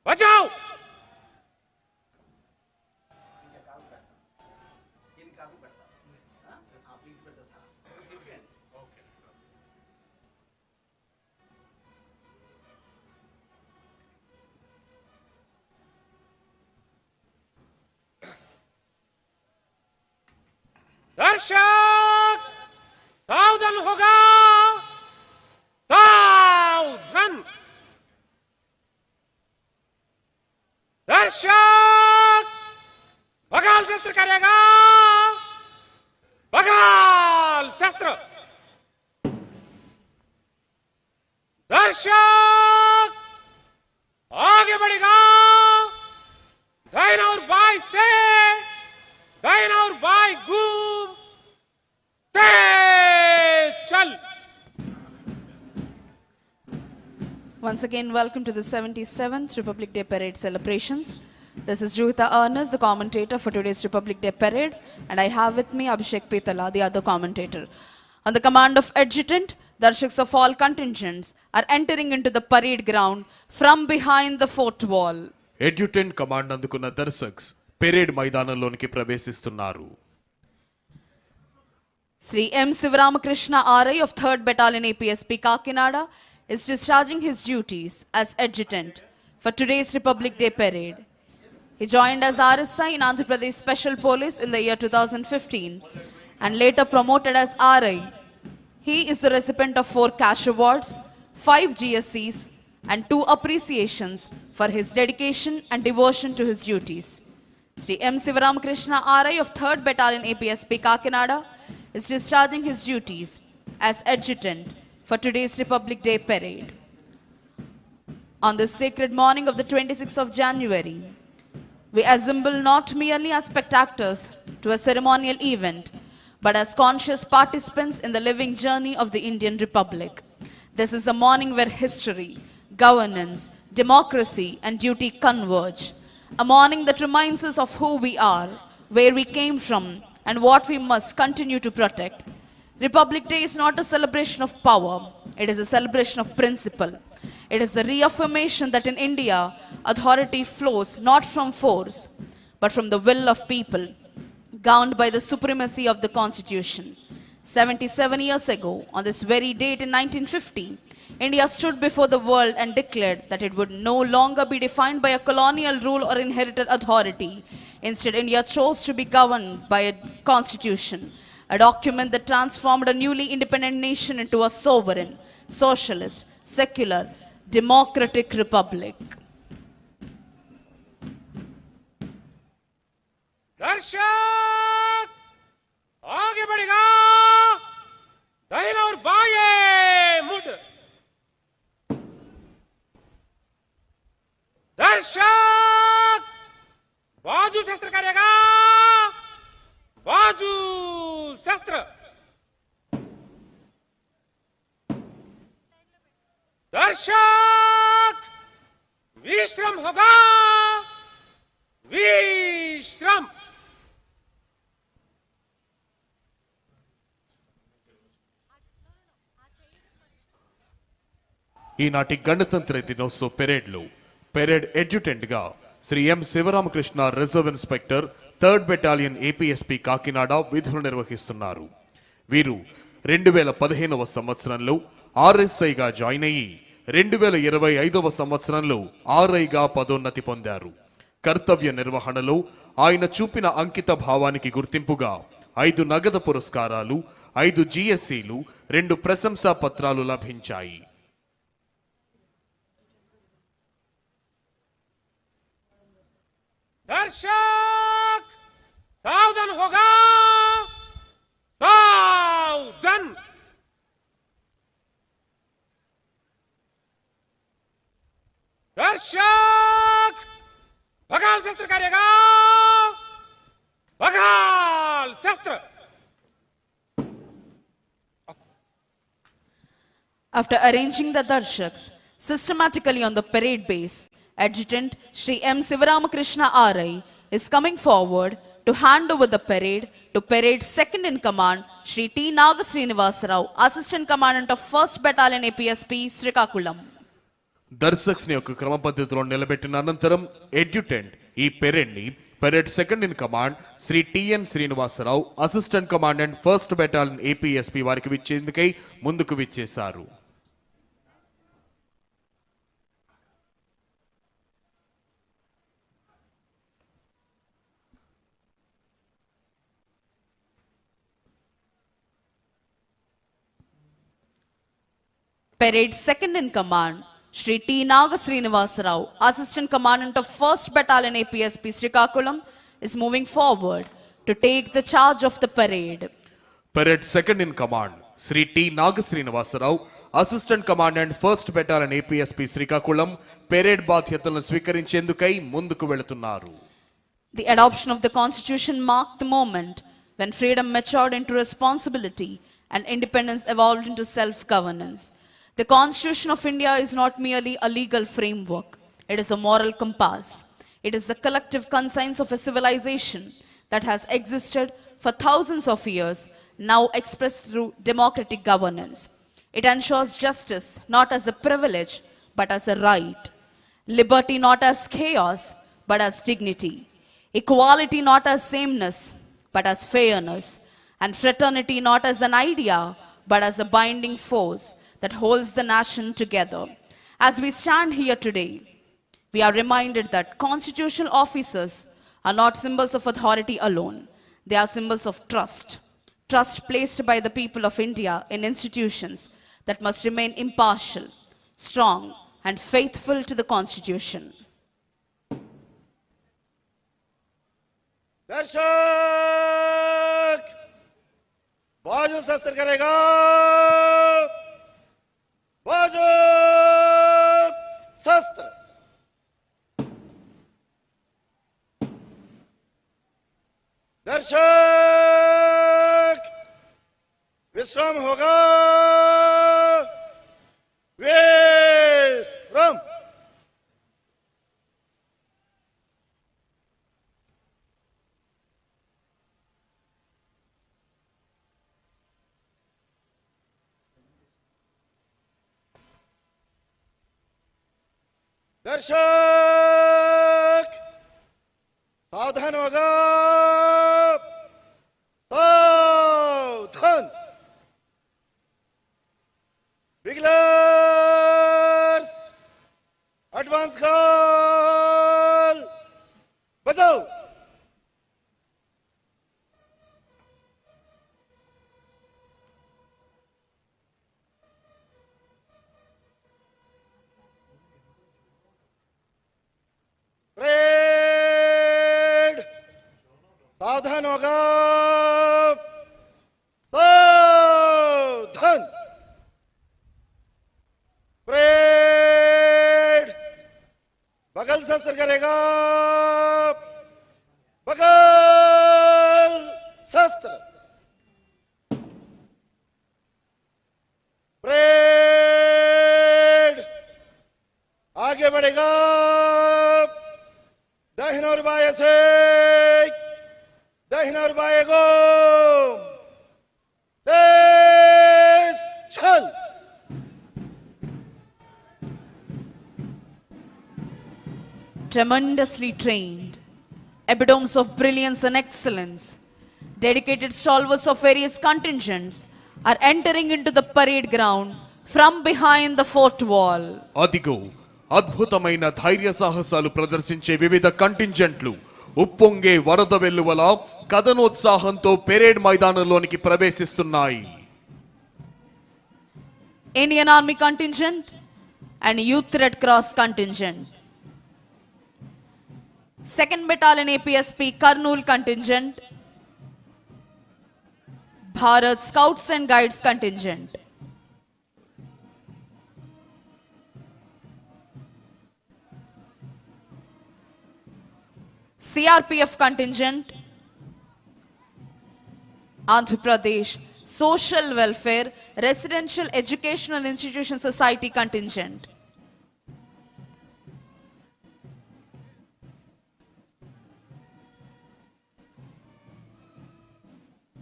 बजाओ दर्शक सावधान होगा सावधान दर्शक बगाल शस्त्र करेगा बगाल शस्त्र दर्शक आगे बढ़ेगा दाहिना और बाएं से दाहिना और बाएं घूम से चल. Once again, welcome to the 77th Republic Day Parade celebrations. This is Juhita Ernest, the commentator for today's Republic Day Parade, and I have with me Abhishek Petala, the other commentator. On the command of Adjutant, Darshaks of all contingents are entering into the parade ground from behind the fort wall. Adjutant command అందుకున్న దర్శక్స్ parade మైదానంలోనికి ప్రవేశిస్తున్నారు. Shri M. Sivaramakrishna RI of 3rd Battalion APSP Kakinada is discharging his duties as adjutant for today's Republic Day Parade. He joined as RSI in Andhra Pradesh Special Police in the year 2015 and later promoted as RI. He is the recipient of 4 cash awards, 5 GSCs and 2 appreciations for his dedication and devotion to his duties. Shri M. Sivaramakrishna RI of 3rd Battalion APSP Kakinada is discharging his duties as adjutant for today's Republic Day Parade. On this sacred morning of the 26th of January, we assemble not merely as spectators to a ceremonial event, but as conscious participants in the living journey of the Indian Republic. This is a morning where history, governance, democracy, and duty converge. A morning that reminds us of who we are, where we came from, and what we must continue to protect. Republic Day is not a celebration of power, it is a celebration of principle. It is the reaffirmation that in India, authority flows not from force, but from the will of people, governed by the supremacy of the Constitution. 77 years ago, on this very date in 1950, India stood before the world and declared that it would no longer be defined by a colonial rule or inherited authority. Instead, India chose to be governed by a constitution, a document that transformed a newly independent nation into a sovereign, socialist, secular, democratic republic. दर्शक आगे बढ़ेगा दाहिना और बाएं मुड़ दर्शक बाजू शस्त्र करेगा बाजू शस्त्र दर्शक विश्राम होगा विश्राम ఈనాటి గణతంత్ర దినోత్సవ పెరేడ్లో పెరేడ్ అడ్జుటెంట్ గా Shri M Sivaramakrishna reserve inspector 3rd battalion APSP Kakinada విధులు నిర్వహిస్తున్నారు. వీరు 2015వ సంవత్సరంలో ఆర్ఎస్ఐగా జాయిన్ అయ్యి 2025వ సంవత్సరంలో ఆర్ఐగా పదోన్నతి పొందారు. కర్తవ్య నిర్వహణలో ఆయన చూపిన అంకిత భావానికి గుర్తింపుగా 5 నగదు పురస్కారాలు, 5 జిఎస్సీలు, 2 ప్రశంసా పత్రాలు లభించాయి. दर्शक सावधान होगा सावधान दर्शक बगाल शस्त्र करेगा बगाल शस्त्र After arranging the darshaks systematically on the parade base, Adjutant Shri M. Sivaramakrishna RI is coming forward to hand over the parade to parade second in command Shri T. Nagasrinivasa Rao, Assistant Commandant of 1st Battalion APSP, Srikakulam. దర్శక్స్ ని యొక్క క్రమ పద్ధతిలో నిలబెట్టిన అనంతరం ఎడ్యుటెంట్ ఈ parade ని parade second in command Shri TN Srinivasarao assistant commandant first battalion APSP వారికి విచ్చేందుకై ముందుకు విచ్చేశారు. Parade second in command, Shri T. Nagasrinivasarao, Assistant Commandant of 1st Battalion APSP Srikakulam, is moving forward to take the charge of the parade. Parade second in command, Shri T. Nagasrinivasarao, Assistant Commandant 1st Battalion APSP Srikakulam, parade బాధ్యతలను స్వీకరించేందుకై ముందుకు వెళుతున్నారు. The adoption of the Constitution marked the moment when freedom matured into responsibility and independence evolved into self-governance. The Constitution of India is not merely a legal framework. It is a moral compass. It is the collective conscience of a civilization that has existed for thousands of years, now expressed through democratic governance. It ensures justice not as a privilege, but as a right. Liberty not as chaos, but as dignity. Equality not as sameness, but as fairness. And fraternity not as an idea, but as a binding force that holds the nation together. As we stand here today, we are reminded that constitutional officers are not symbols of authority alone. They are symbols of trust. Trust placed by the people of India in institutions that must remain impartial, strong, and faithful to the Constitution. दर्शक बाजू शस्त्र करेगा बाजू शस्त्र दर्शक विश्राम होगा विश्राम दर्शक सावधान होगा सावधान बिगलर्स एडवांस कॉल बचाओ परेड सावधान होगा सावधान परेड बगल शस्त्र करेगा बगल शस्त्र परेड आगे बढ़ेगा दाहिना और बाएं से दाहिना और बाएं को तेज चल Tremendously trained, epitomes of brilliance and excellence, dedicated stalwarts of various contingents are entering into the parade ground from behind the fort wall. అదిగో అద్భుతమైన ధైర్య సాహసాలు ప్రదర్శించే వివిధ కంటింజెంట్లు ఉప్పొంగే వరద వెల్లువల కథనోత్సాహంతో parade మైదానంలోనికి ప్రవేశిస్తున్నాయి. Indian Army contingent and Youth Red Cross contingent. 2nd Battalion APSP Kurnool contingent. Bharat Scouts and Guides contingent. CRPF contingent. Andhra Pradesh Social Welfare Residential Educational Institution Society contingent.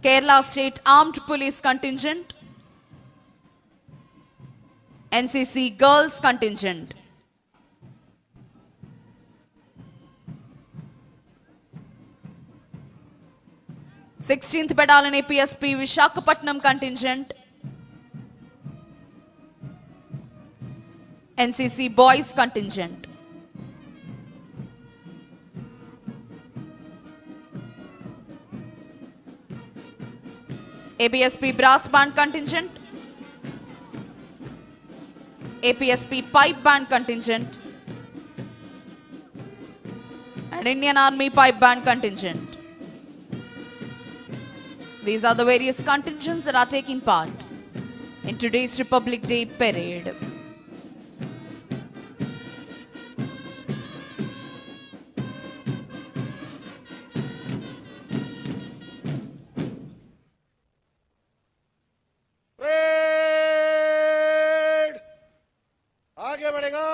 Kerala State Armed Police contingent. NCC Girls contingent. 16th Battalion APSP Vishakhapatnam contingent, NCC Boys contingent. APSP Brass Band contingent, APSP Pipe Band contingent, and Indian Army Pipe Band contingent. These are the various contingents that are taking part in today's Republic Day parade. Parade आगे बढ़ेगा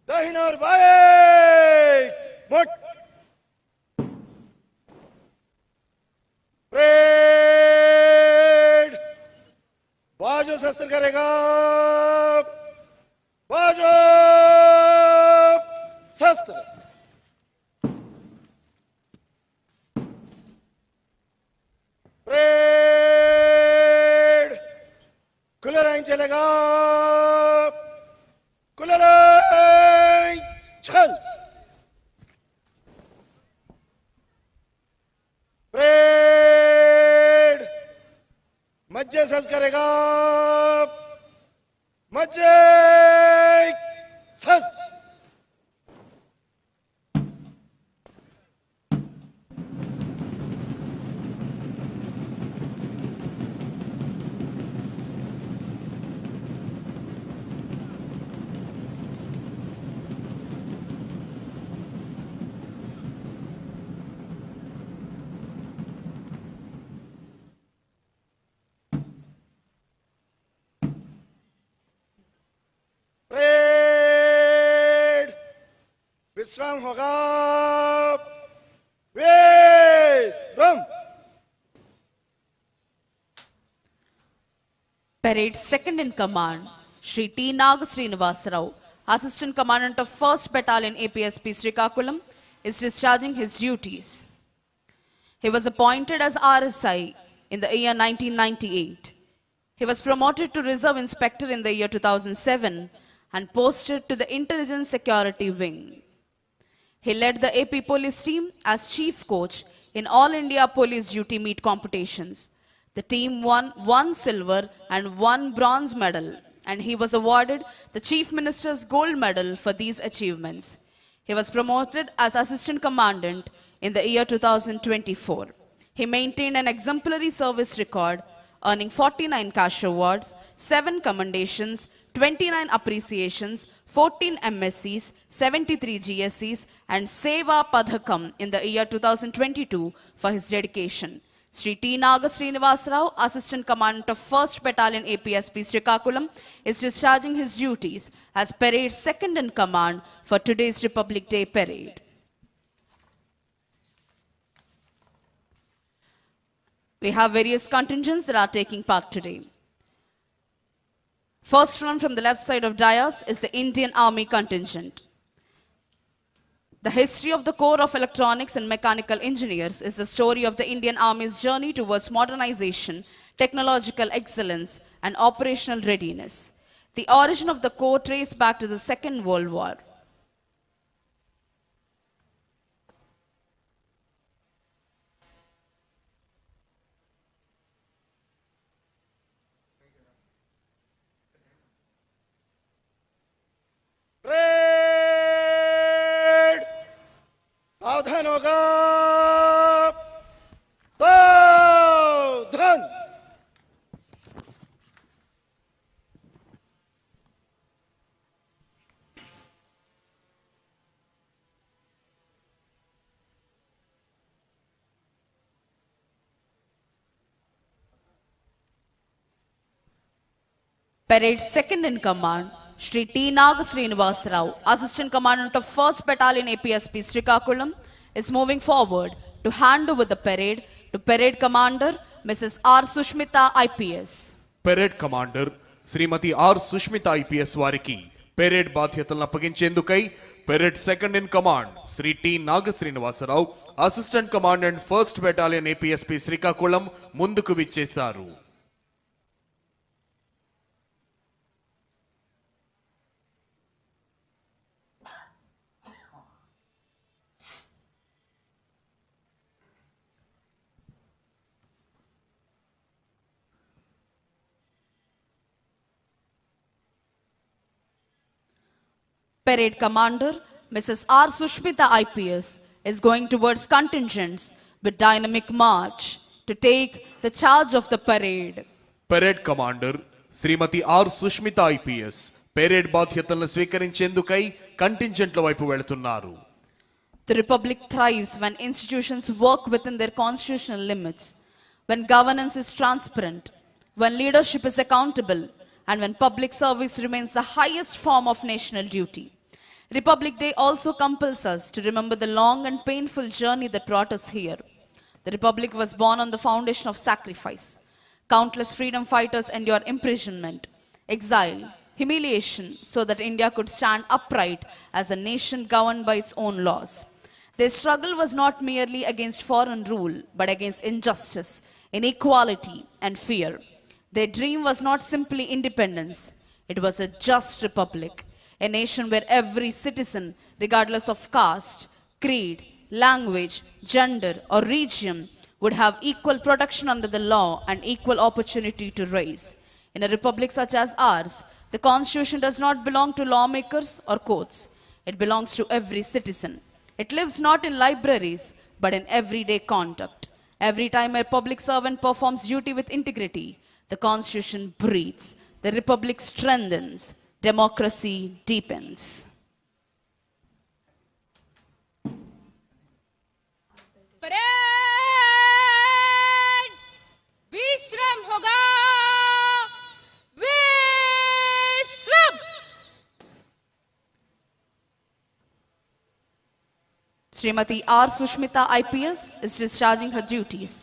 दाहिना और बाएं मुठ parade बाजू शस्त्र करेगा बाजू शस्त्र परेड खुला लाइन चलेगा खुला लाइन चल परेड मज्जे सस करेगा मज्जे सस परेड विश्राम होगा विश्राम Parade second in command, Shri T. Nagasrinivasarao, Assistant Commandant of 1st Battalion APSP Srikakulam, is discharging his duties. He was appointed as RSI in the year 1998. He was promoted to Reserve Inspector in the year 2007 and posted to the Intelligence Security Wing. He led the AP Police team as Chief Coach in All India Police Duty Meet competitions. The team won 1 silver and 1 bronze medal, and he was awarded the Chief Minister's Gold Medal for these achievements. He was promoted as Assistant Commandant in the year 2024. He maintained an exemplary service record, earning 49 cash awards, 7 commendations, 29 appreciations, 14 MSCs, 73 GSCs, and Seva Padhakam in the year 2022 for his dedication. Shri T. Nagasrinivasarao, Assistant Commandant of 1st Battalion APSP Srikakulam, is discharging his duties as parade second in command for today's Republic Day parade. We have various contingents that are taking part today. First one from the left side of dais is the Indian Army contingent. The history of the Corps of Electronics and Mechanical Engineers is the story of the Indian Army's journey towards modernization, technological excellence, and operational readiness. The origin of the Corps traces back to the Second World War. Parade सावधान होगा सावधान Parade second in command, Shri T. Nagasrinivasarao, Assistant Commandant of 1st Battalion APSP Srikakulam, is moving forward to hand over the parade to Parade Commander Mrs. R. Sushmita IPS. Parade commander Shrimati R Sushmita IPS వారికి parade బాధ్యతలను అప్పగించేందుకై parade second in command Shri T Nagasrinivasarao assistant commandant 1st battalion APSP Srikakulam ముందుకు విచ్చేశారు. Parade Commander Mrs. R. Sushmita IPS is going towards contingents with dynamic march to take the charge of the parade. Parade Commander Shrimati R Sushmita IPS parade బాధ్యతలను స్వీకరించేందుకై కంటింజెంట్ల వైపు వెళుతున్నారు. The Republic thrives when institutions work within their constitutional limits, when governance is transparent, when leadership is accountable, and when public service remains the highest form of national duty. Republic Day also compels us to remember the long and painful journey that brought us here. The Republic was born on the foundation of sacrifice. Countless freedom fighters endured imprisonment, exile, humiliation, so that India could stand upright as a nation governed by its own laws. Their struggle was not merely against foreign rule, but against injustice, inequality, and fear. Their dream was not simply independence, it was a just republic. A nation where every citizen, regardless of caste, creed, language, gender, or region, would have equal protection under the law and equal opportunity to rise. In a republic such as ours, the constitution does not belong to lawmakers or courts. It belongs to every citizen. It lives not in libraries, but in everyday conduct. Every time a public servant performs duty with integrity, the constitution breathes, the republic strengthens, democracy deepens. Parade विश्राम होगा विश्राम. Srimati R. Sushmita IPS is discharging her duties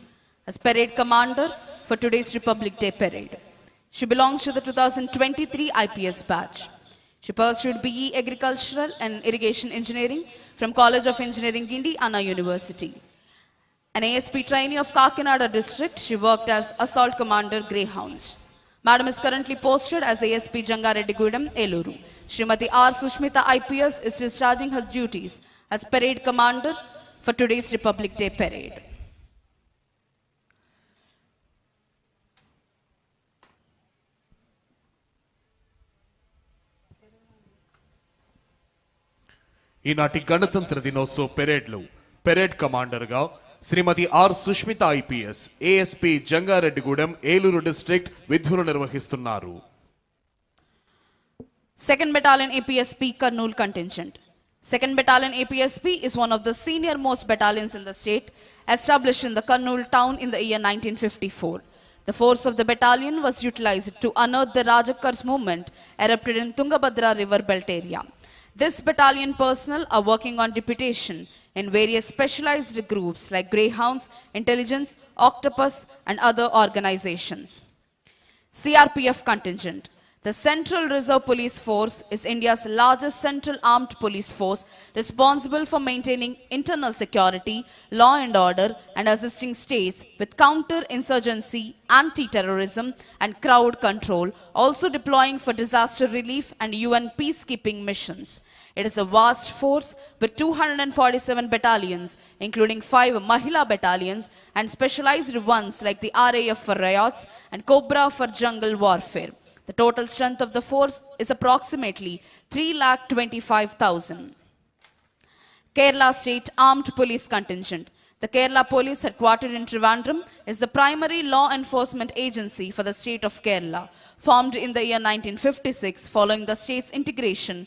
as parade commander for today's Republic Day parade. She belongs to the 2023 IPS batch. She pursued BE Agricultural and Irrigation Engineering from College of Engineering, Gindi, Anna University. An ASP trainee of Kakinada district, she worked as Assault Commander Greyhounds. Madam is currently posted as ASP Jangareddigudem, Eluru. Srimati R. Sushmita IPS is discharging her duties as Parade Commander for today's Republic Day parade. ఈనాటి గణతంత్ర దినోత్సవ పెరేడ్లో parade కమాండర్గా Shrimati R Sushmita IPS ASP Jangareddygudem Eluru district విధులు నిర్వహిస్తున్నారు. 2nd Battalion APSP Kurnool contingent. 2nd Battalion APSP is one of the senior most battalions in the state, established in the Kurnool town in the year 1954. The force of the battalion was utilized to unearth the Rajakkars movement erupted in Tungabhadra river belt area. This battalion personnel are working on deputation in various specialized groups like Greyhounds, Intelligence, Octopus, and other organizations. CRPF contingent. The Central Reserve Police Force is India's largest central armed police force responsible for maintaining internal security, law and order, and assisting states with counter-insurgency, anti-terrorism, and crowd control, also deploying for disaster relief and UN peacekeeping missions. It is a vast force with 247 battalions, including 5 Mahila battalions and specialized ones like the RAF for riots and Cobra for jungle warfare. The total strength of the force is approximately 3,25,000. Kerala State Armed Police Contingent. The Kerala Police headquartered in Trivandrum is the primary law enforcement agency for the state of Kerala. Formed in the year 1956 following the state's integration,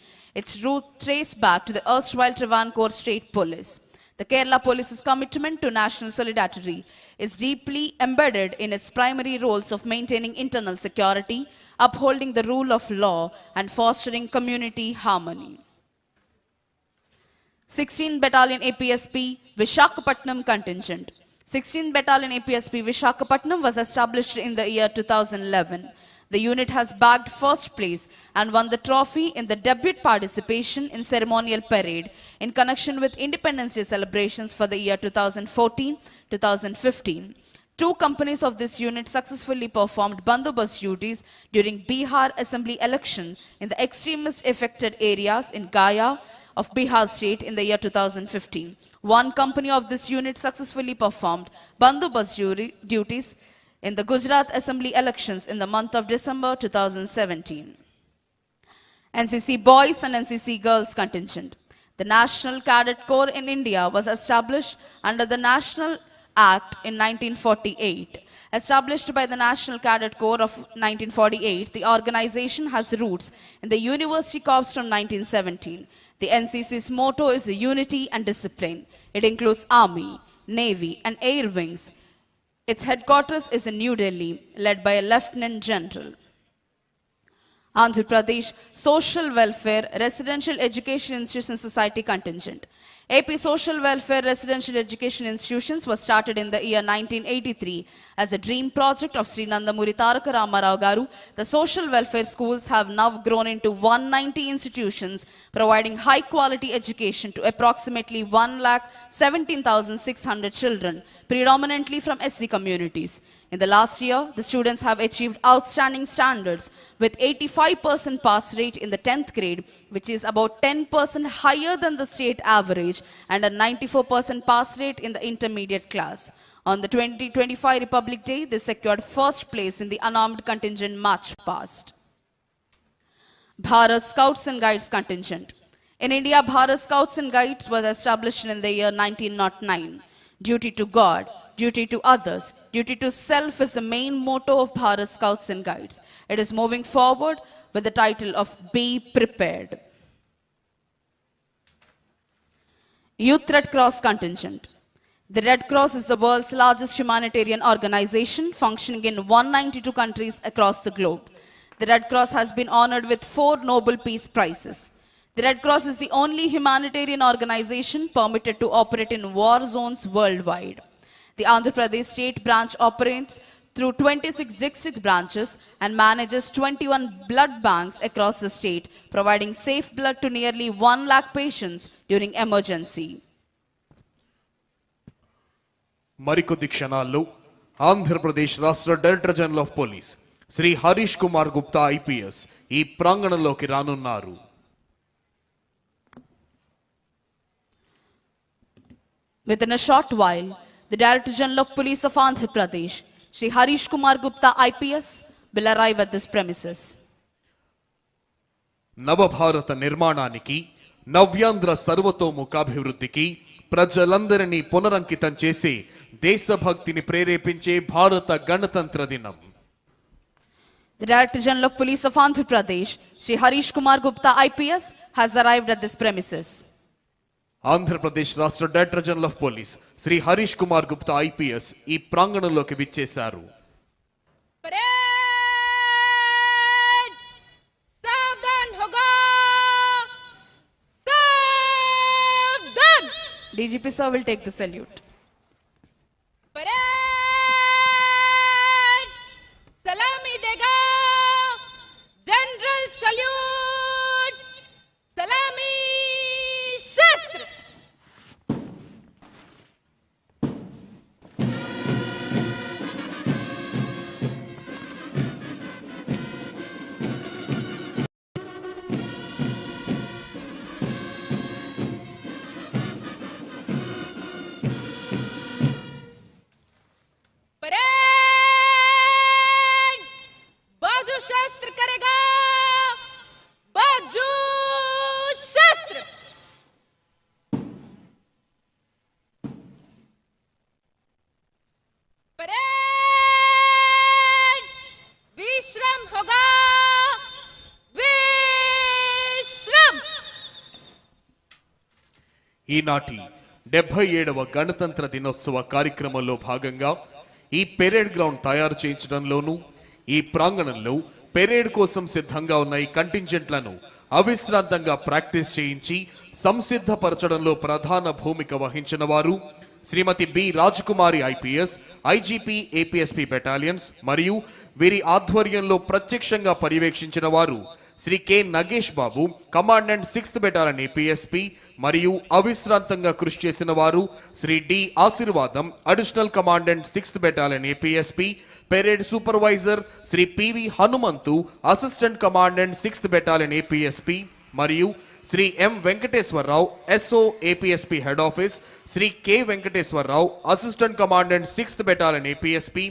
its root traced back to the erstwhile Travancore State Police. The Kerala Police's commitment to national solidarity is deeply embedded in its primary roles of maintaining internal security, upholding the rule of law, and fostering community harmony. 16th Battalion APSP Vishakhapatnam contingent. 16th Battalion APSP Vishakhapatnam was established in the year 2011. The unit has bagged first place and won the trophy in the debut participation in ceremonial parade in connection with Independence Day celebrations for the year 2014-2015. Two companies of this unit successfully performed bandobast duties during Bihar Assembly election in the extremist affected areas in Gaya of Bihar state in the year 2015. One company of this unit successfully performed bandobast duties in the Gujarat Assembly elections in the month of December 2017. NCC Boys and NCC Girls contingent. The National Cadet Corps in India was established under the National Act in 1948. Established by the National Cadet Corps of 1948, the organization has roots in the University Corps from 1917. The NCC's motto is unity and discipline. It includes Army, Navy, and Air Wings. Its headquarters is in New Delhi, led by a Lieutenant General. Andhra Pradesh Social Welfare Residential Education Institution Society contingent. AP Social Welfare Residential Education Institutions was started in the year 1983 as a dream project of Shri Nandamuri Taraka Ramarao Garu. The social welfare schools have now grown into 190 institutions, providing high quality education to approximately 1,17,600 children, predominantly from SC communities. In the last year, the students have achieved outstanding standards with 85% pass rate in the 10th grade, which is about 10% higher than the state average, and a 94% pass rate in the intermediate class. On the 2025 Republic Day, they secured first place in the unarmed contingent march past. Bharat Scouts and Guides contingent. In India, Bharat Scouts and Guides was established in the year 1909. Duty to God, duty to others, duty to self is the main motto of Bharat Scouts and Guides. It is moving forward with the title of Be Prepared. Youth Red Cross contingent. The Red Cross is the world's largest humanitarian organization functioning in 192 countries across the globe. The Red Cross has been honored with 4 Nobel Peace Prizes. The Red Cross is the only humanitarian organization permitted to operate in war zones worldwide. The Andhra Pradesh state branch operates through 26 district branches and manages 21 blood banks across the state, providing safe blood to nearly 1 lakh patients during emergency. మరికొద్ది క్షణాల్లో ఆంధ్రప్రదేశ్ రాష్ట్ర director general of police Shri Harish Kumar Gupta IPS ఈ ప్రాంగణంలోకి రానున్నారు. Within a short while, the Director General of Police of Andhra Pradesh, Shri Harish Kumar Gupta IPS, will arrive at this premises. నవభారత నిర్మాణానికి, నవ్యాంధ్ర సర్వతోముఖాభివృద్ధికి, ప్రజలందరినీ పునరంకితం చేసే దేశభక్తిని ప్రేరేపించే భారత గణతంత్ర దినం. The Director General of Police of Andhra Pradesh, Shri Harish Kumar Gupta IPS, has arrived at this premises. Andhra Pradesh రాష్ట్ర director general of police Shri Harish Kumar Gupta IPS ఈ ప్రాంగణంలోకి విచ్చేశారు. DGP sir will take the salute. सलामी देगा जनरल सल्यूट सलामी शस्त्र. शस्त्र करेगा बाजू शस्त्र. परेड विश्राम होगा विश्राम. ఈనాటి 77వ గణతంత్ర దినోత్సవ కార్యక్రమంలో భాగంగా ఈ పెరేడ్ గ్రౌండ్ తయారు చేయించడంలోనూ ఈ ప్రాంగణంలో పెరేడ్ కోసం సిద్ధంగా ఉన్న ఈ కంటింజెంట్లను అవిశ్రాంతంగా ప్రాక్టీస్ చేయించి సంసిద్ధపరచడంలో ప్రధాన భూమిక వహించిన వారు Shrimati B Rajakumari IPS, IGP APSP battalions మరియు వీరి ఆధ్వర్యంలో ప్రత్యక్షంగా పర్యవేక్షించిన వారు Shri K Nagesh Babu, commandant 6th battalion APSP, మరియు అవిశ్రాంతంగా కృషి చేసిన వారు Shri D Ashirvadam, additional commandant 6th battalion APSP, parade supervisor Shri P V Hanumanthu, assistant commandant 6th battalion APSP, మరియు Shri M Venkateswararao, SO APSP head office, Shri K Venkateswararao, assistant commandant 6th battalion APSP,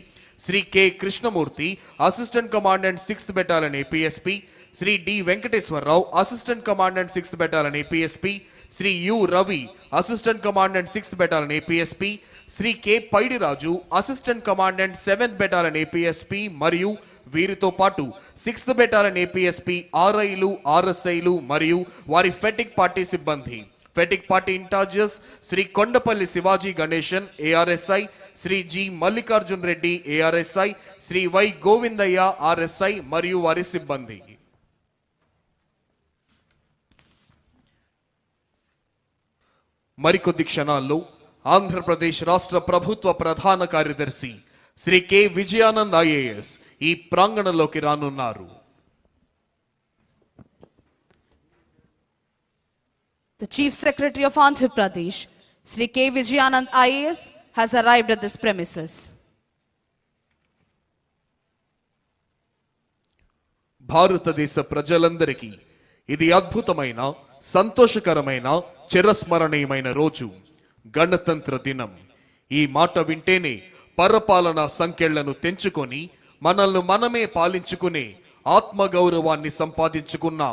Shri K Krishnamurthy, assistant commandant 6th battalion APSP, Shri D Venkateswararao, assistant commandant 6th battalion APSP, Shri U Ravi, assistant commandant 6th battalion APSP, Shri K Paidiraju, assistant commandant 7th battalion APSP, మరియు వీరితో పాటు 6th battalion APSP ఆర్ఐలు, ఆర్ఎస్ఐలు మరియు వారి fatigue party సిబ్బంది. Fatigue party incharges Shri Kondapalli Shivaji Ganesan, ARSI, Shri G Mallikarjun Reddy, ARSI, Shri Y Govindaiah, RSI మరియు వారి సిబ్బంది. మరికొద్ది క్షణాల్లో ఆంధ్రప్రదేశ్ రాష్ట్ర ప్రభుత్వ ప్రధాన కార్యదర్శి శ్రీ కె విజయానంద్ ఐఏఎస్ ఈ ప్రాంగణంలోకి రానున్నారు. The Chief Secretary of Andhra Pradesh, Shri K. Vijayanand IAS, has arrived at this premises. భారతదేశ ప్రజలందరికీ ఇది అద్భుతమైన, సంతోషకరమైన, చిరస్మరణీయమైన రోజు, గణతంత్ర దినం. ఈ మాట వింటేనే పరపాలన సంకెళ్లను తెంచుకొని మనల్ని మనమే పాలించుకునే ఆత్మగౌరవాన్ని సంపాదించుకున్న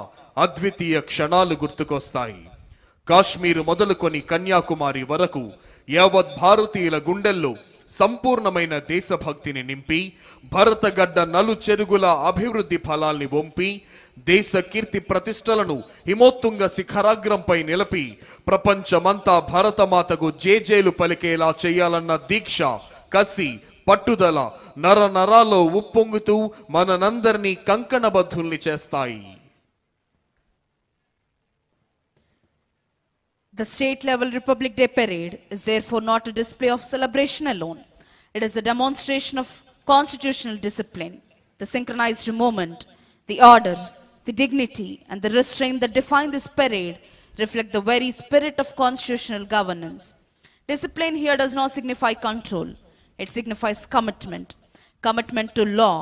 అద్వితీయ క్షణాలు గుర్తుకొస్తాయి. కాశ్మీరు మొదలుకొని కన్యాకుమారి వరకు యావత్ భారతీయుల గుండెల్లో సంపూర్ణమైన దేశభక్తిని నింపి, భరతగడ్డ నలు చెరుగుల అభివృద్ధి ఫలాల్ని వంపి, దేశ కీర్తి ప్రతిష్టలను హిమోత్తుంగ శిఖరాగ్రంపై నిలిపి, ప్రపంచమంతా భరతమాతకు జేజేలు పలికేలా చేయాలన్న దీక్ష, కసి, పట్టుదల నరనరాల్లో ఉప్పొంగుతూ మనందరినీ కంకణబద్ధుల్ని చేస్తాయి. The state-level Republic Day parade is therefore not a display of celebration alone. It is a demonstration of constitutional discipline, the synchronized movement, the order, the dignity, and the restraint that define this parade reflect the very spirit of constitutional governance. Discipline here does not signify control. It signifies commitment. Commitment to law,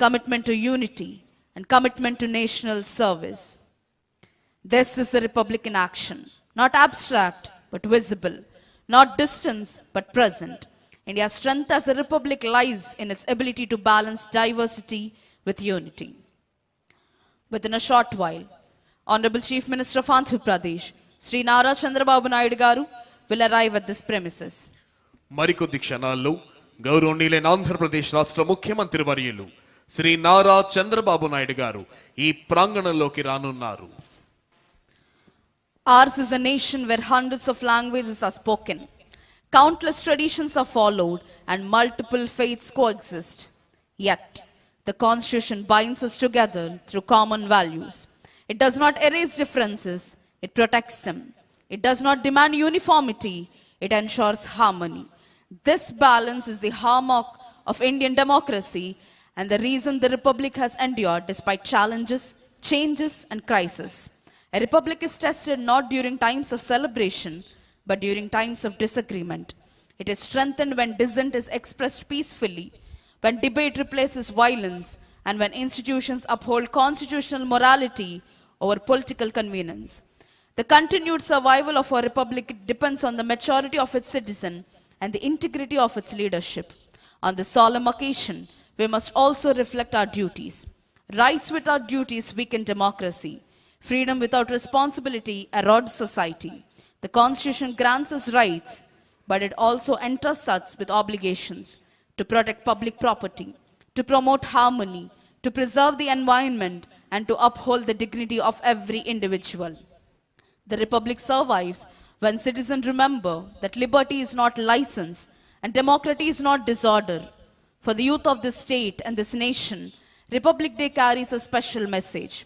commitment to unity, and commitment to national service. This is the Republic in action. Not abstract, but visible. Not distant, but present. India's strength as a republic lies in its ability to balance diversity with unity. Within a short while, Honorable Chief Minister of Andhra Pradesh, Shri Nara Chandrababu Naidu Garu, will arrive at this premises. మరికొద్ది క్షణాల్లో గౌరవనీయులైన ఆంధ్రప్రదేశ్ రాష్ట్ర ముఖ్యమంత్రి వర్యులు శ్రీ నారా చంద్రబాబు నాయుడు గారు ఈ ప్రాంగణంలోకి రానున్నారు. Ours is a nation where hundreds of languages are spoken, countless traditions are followed, and multiple faiths coexist. Yet, the Constitution binds us together through common values. It does not erase differences, it protects them. It does not demand uniformity, it ensures harmony. This balance is the hallmark of Indian democracy and the reason the Republic has endured despite challenges, changes, and crises. A republic is tested not during times of celebration, but during times of disagreement. It is strengthened when dissent is expressed peacefully, when debate replaces violence, and when institutions uphold constitutional morality over political convenience. The continued survival of our republic depends on the maturity of its citizen and the integrity of its leadership. On this solemn occasion, we must also reflect our duties. Rights without duties weaken democracy. Freedom without responsibility erodes society. The Constitution grants us rights, but it also entrusts us with obligations to protect public property, to promote harmony, to preserve the environment, and to uphold the dignity of every individual. The Republic survives when citizens remember that liberty is not license and democracy is not disorder. For the youth of this state and this nation, Republic Day carries a special message.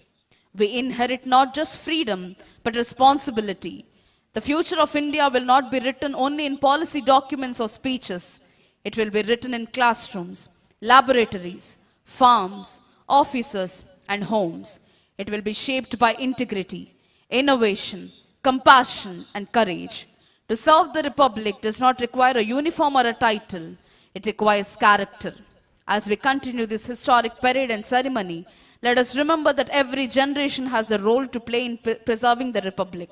We inherit not just freedom, but responsibility. The future of India will not be written only in policy documents or speeches. It will be written in classrooms, laboratories, farms, offices, and homes. It will be shaped by integrity, innovation, compassion, and courage. To serve the Republic does not require a uniform or a title, it requires character. As we continue this historic parade and ceremony, let us remember that every generation has a role to play in preserving the Republic.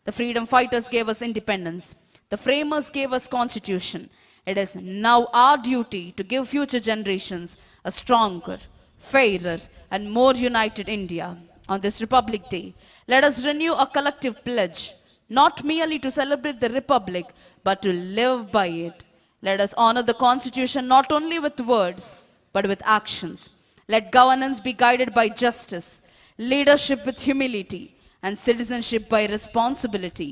The freedom fighters gave us independence. The framers gave us constitution. It is now our duty to give future generations a stronger, fairer, and more united India. On this Republic Day, let us renew a collective pledge, not merely to celebrate the Republic, but to live by it. Let us honor the Constitution not only with words, but with actions. Let governance be guided by justice, leadership with humility, and citizenship by responsibility.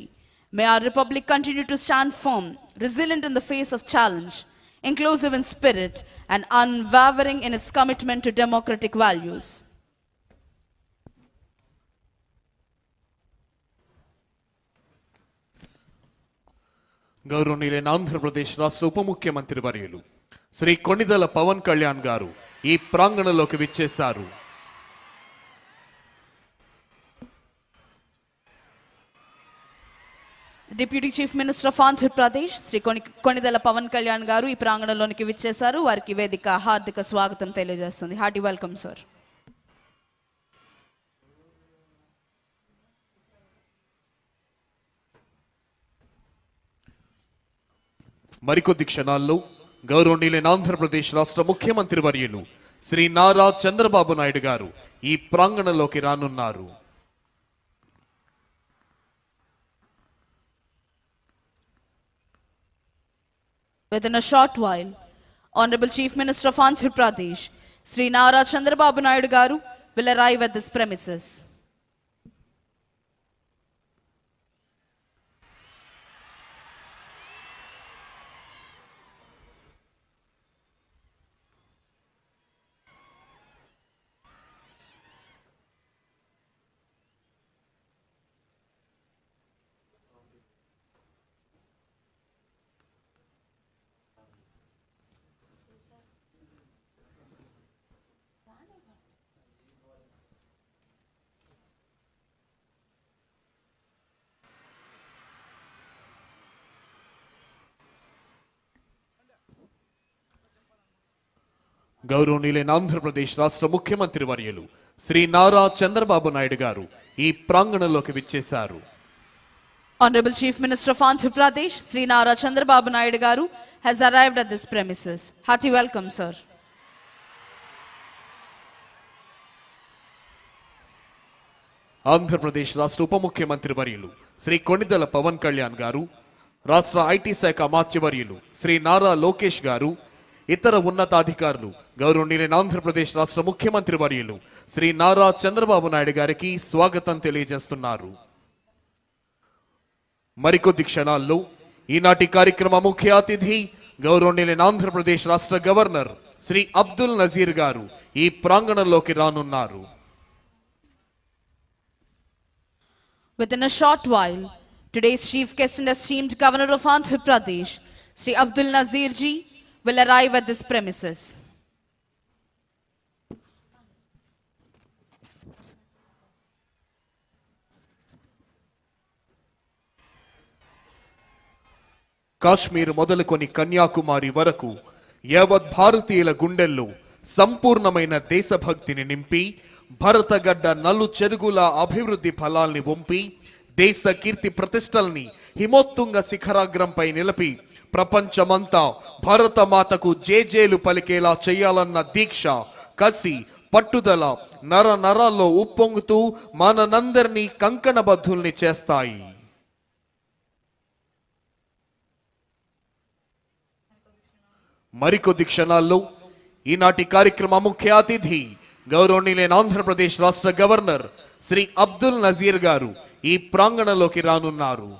May our Republic continue to stand firm, resilient in the face of challenge, inclusive in spirit, and unwavering in its commitment to democratic values. గౌరవనీయులైన ఆంధ్రప్రదేశ్ రాష్ట్ర ఉప ముఖ్యమంత్రి వర్యులు శ్రీ కొణిదెల పవన్ కళ్యాణ్ గారు ఈ ప్రాంగణంలోకి విచ్చేశారు. Deputy chief minister of Andhra Pradesh Shri Konidela Pawan Kalyan గారు ఈ ప్రాంగణంలోనికి విచ్చేశారు. వారికి వేదిక హార్దిక స్వాగతం తెలియజేస్తుంది. Hearty welcome sir. మరికొద్ది క్షణాల్లో గౌరవనీయులైన ఆంధ్రప్రదేశ్ రాష్ట్ర ముఖ్యమంత్రి వర్యులు శ్రీ నారా చంద్రబాబు నాయుడు గారు ఈ ప్రాంగణంలోకి రానున్నారు. Within a short while, Honorable Chief Minister of Andhra Pradesh, Shri Nara Chandrababu Naidu Garu, will arrive at this premises. గౌరవనీయులైన ఆంధ్రప్రదేశ్ రాష్ట్ర ముఖ్యమంత్రి వర్యులు శ్రీ నారా చంద్రబాబు నాయుడు గారు ఈ ప్రాంగణంలోకి విచ్చేశారు. Honorable Chief Minister of Andhra Pradesh, Shri Nara Chandrababu Naidu Garu, has arrived at this premises. Hearty welcome, sir. Andhra Pradesh రాష్ట్ర ఉప ముఖ్యమంత్రి వర్యులు శ్రీ కొణిదెల పవన్ కళ్యాణ్ గారు, రాష్ట్ర ఐటీ శాఖ అమాత్యవర్యులు శ్రీ నారా లోకేష్ గారు, ఇతర ఉన్నతాధికారులు గౌరవనీయులైన ఆంధ్రప్రదేశ్ రాష్ట్ర ముఖ్యమంత్రి వర్యులు శ్రీ నారా చంద్రబాబు నాయుడు గారికి స్వాగతం తెలియజేస్తున్నారు. మరికొద్ది క్షణాల్లో ఈనాటి కార్యక్రమ ముఖ్య అతిథి గౌరవనీయులైన ఆంధ్రప్రదేశ్ రాష్ట్ర గవర్నర్ శ్రీ అబ్దుల్ నజీర్ గారు ఈ ప్రాంగణంలోకి రానున్నారు. Within a short while, today's chief guest and esteemed governor of Andhra Pradesh, Shri Abdul Nazeer ji, will arrive at this premises. Kashmir మొదలుకొని కన్యాకుమారి వరకు యావత్ భారతీయుల గుండెల్లో సంపూర్ణమైన దేశభక్తిని నింపి భరతగడ్డ నలు చెరుగుల అభివృద్ధి ఫలాల్ని వంపి దేశ కీర్తి ప్రతిష్టల్ని హిమోత్తుంగ శిఖరాగ్రంపై నిలిపి ప్రపంచమంతా భారతమాతకు జేజేలు పలికేలా చేయాలన్న దీక్ష, కసి, పట్టుదల నర నరాల్లో ఉప్పొంగుతూ మనందరినీ కంకణబద్ధుల్ని చేస్తాయి. మరికొద్ది క్షణాల్లో ఈనాటి కార్యక్రమ ముఖ్య అతిథి గౌరవనీయులైన ఆంధ్రప్రదేశ్ రాష్ట్ర గవర్నర్ శ్రీ అబ్దుల్ నజీర్ గారు ఈ ప్రాంగణంలోకి రానున్నారు.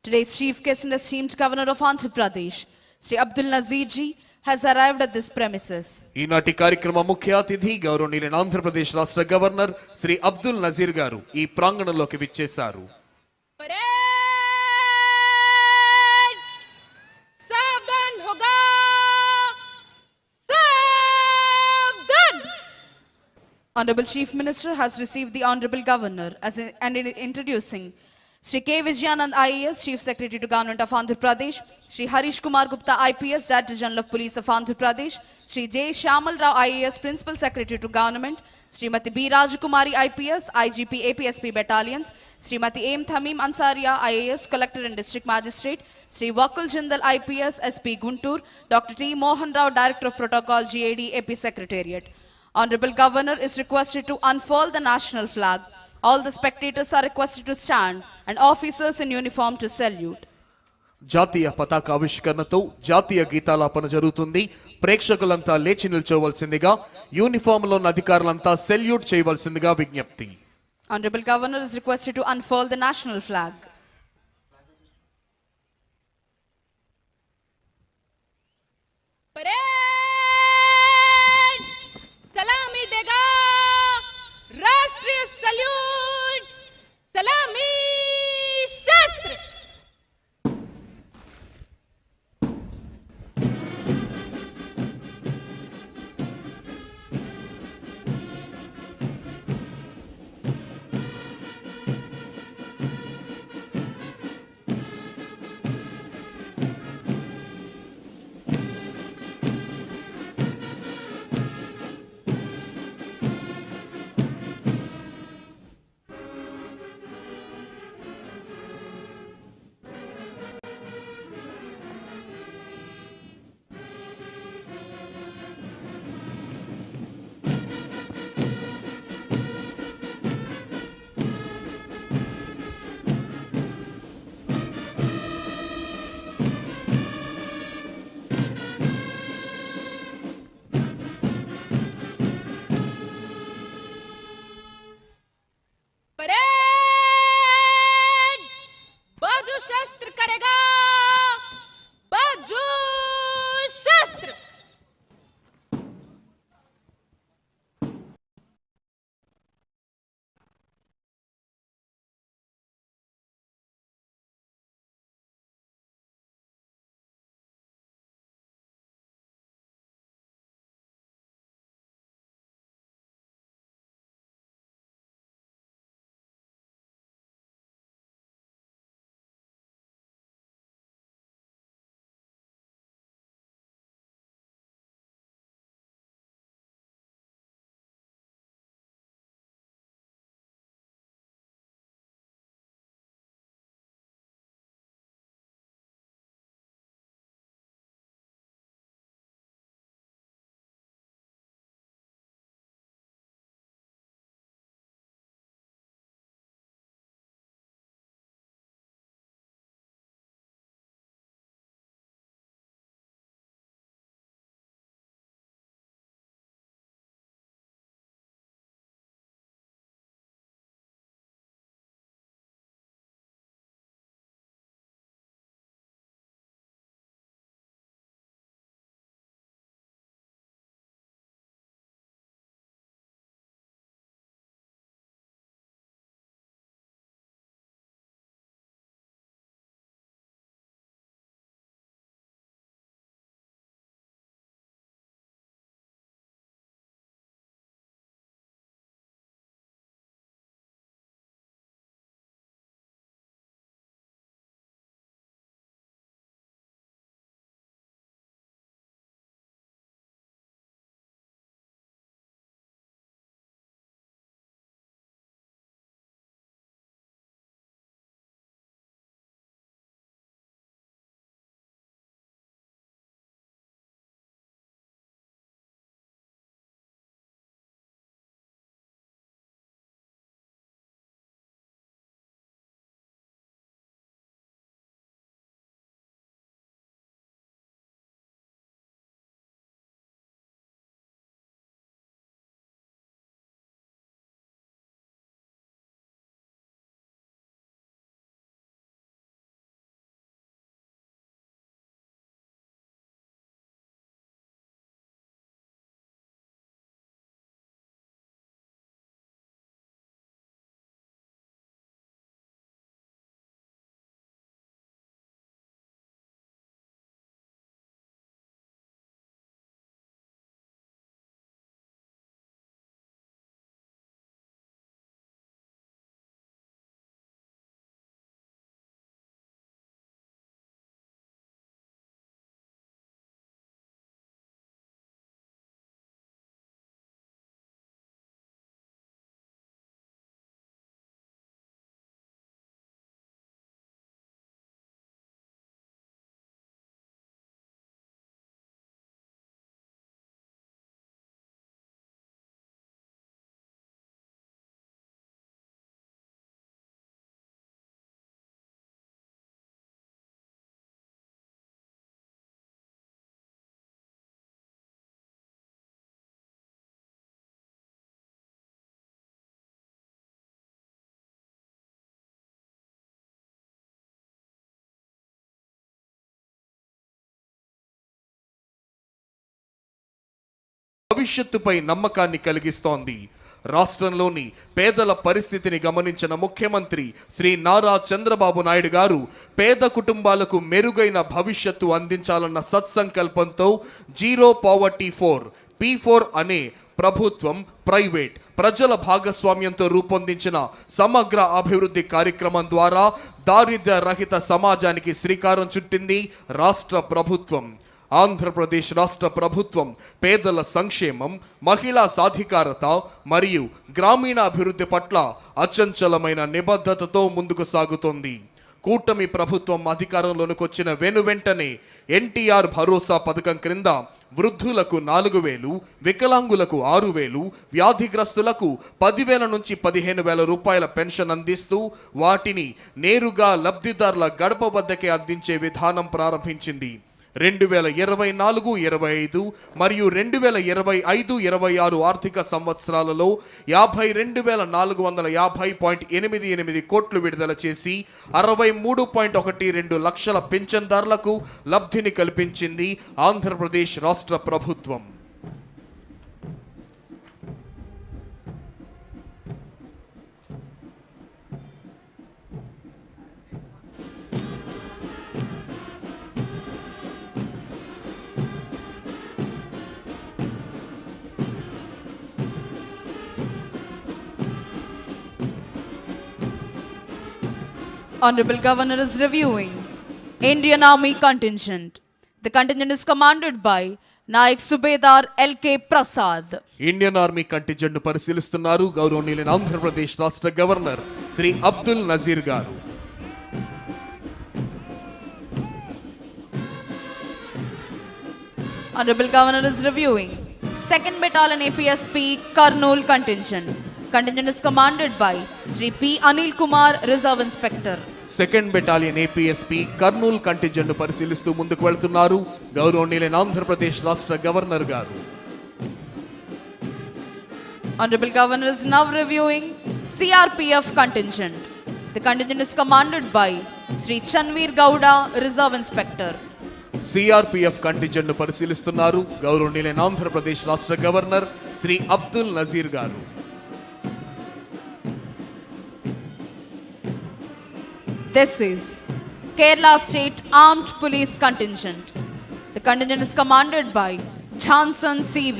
Today's chief guest and esteemed governor of Andhra Pradesh, Shri Abdul Nazeer ji, has arrived at this premises. ఈనాటి కార్యక్రమ ముఖ్య అతిథి గౌరవనీయులైన ఆంధ్రప్రదేశ్ రాష్ట్ర గవర్నర్ శ్రీ అబ్దుల్ నజీర్ గారు ఈ ప్రాంగణంలోకి విచ్చేశారు. परेड सावधान होगा सावधान. Honorable Chief Minister has received the Honorable Governor and in introducing Shri K. Vijayanand IAS, Chief Secretary to Government of Andhra Pradesh, Shri Harish Kumar Gupta IPS, Director General of Police of Andhra Pradesh, Shri J. Shamal Rao IAS, Principal Secretary to Government, Srimati B. Rajakumari IPS, IGP APSP Battalions, Srimati M. Thamim Ansaria IAS, Collector and District Magistrate, Shri Wakul Jindal IPS, SP Guntur, Dr. T. Mohan Rao, Director of Protocol GAD AP Secretariat. Honorable Governor is requested to unfurl the national flag. All the spectators are requested to stand and officers in uniform to salute. జాతీయ పతాకావిష్కరణతో జాతీయ గీతాలాపన జరుగుతుంది. ప్రేక్షకులంతా లేచి నిల్చోవలసిందిగా, యూనిఫామ్లో ఉన్న అధికారులంతా salute చేయవలసిందిగా విజ్ఞప్తి. Honorable Governor is requested to unfurl the national flag. Parade सलामी देगा राष्ट्रीय सल्यूट सलामी शस्त्र. భవిష్యత్తుపై నమ్మకాన్ని కలిగిస్తోంది. రాష్ట్రంలోని పేదల పరిస్థితిని గమనించిన ముఖ్యమంత్రి శ్రీ నారా చంద్రబాబు నాయుడు గారు పేద కుటుంబాలకు మెరుగైన భవిష్యత్తు అందించాలన్న సత్సంకల్పంతో జీరో పావర్టీ 4 P4 అనే ప్రభుత్వం, ప్రైవేట్, ప్రజల భాగస్వామ్యంతో రూపొందించిన సమగ్ర అభివృద్ధి కార్యక్రమం ద్వారా దారిద్ర్య రహిత సమాజానికి శ్రీకారం చుట్టింది రాష్ట్ర ప్రభుత్వం. ఆంధ్రప్రదేశ్ రాష్ట్ర ప్రభుత్వం పేదల సంక్షేమం, మహిళా సాధికారత మరియు గ్రామీణ అభివృద్ధి పట్ల అచంచలమైన నిబద్ధతతో ముందుకు సాగుతోంది. కూటమి ప్రభుత్వం అధికారంలోకి వచ్చిన వెంటనే ఎన్టీఆర్ భరోసా పథకం క్రింద వృద్ధులకు 4,000, వికలాంగులకు 6,000, వ్యాధిగ్రస్తులకు 10,000 నుంచి 15,000 రూపాయల పెన్షన్ అందిస్తూ వాటిని నేరుగా లబ్ధిదారుల గడప వద్దకే అందించే విధానం ప్రారంభించింది. 2024-25 మరియు 2025-26 ఆర్థిక సంవత్సరాలలో 52,450.88 కోట్లు విడుదల చేసి 63.12 లక్షల పింఛన్దారులకు లబ్ధిని కల్పించింది ఆంధ్రప్రదేశ్ రాష్ట్ర ప్రభుత్వం. Honorable Governor is reviewing Indian Army contingent. The contingent is commanded by Naik Subedar L.K. Prasad. Indian army contingent పరిశీలిస్తున్నారు గౌరవనీయులైన ఆంధ్రప్రదేశ్ రాష్ట్ర గవర్నర్ శ్రీ అబ్దుల్ నజీర్ గారు. Honorable Governor is reviewing 2nd Battalion APSP Kurnool contingent. Contingent is commanded by Shri P. Anil Kumar, Reserve Inspector. 2nd Battalion APSP Kurnool contingent పరిశీలిస్తూ ముందుకు వెళ్తున్నారు గౌరవనీయులైన ఆంధ్రప్రదేశ్ రాష్ట్ర governor గారు. Honorable Governor is now reviewing CRPF contingent. The contingent is commanded by Shri Chanveer Gowda, Reserve Inspector. CRPF contingent పరిశీలిస్తున్నారు గౌరవనీయులైన ఆంధ్రప్రదేశ్ రాష్ట్ర governor Shri Abdul Nazir గారు. This is Kerala State Armed Police Contingent. The contingent is commanded by Johnson CV.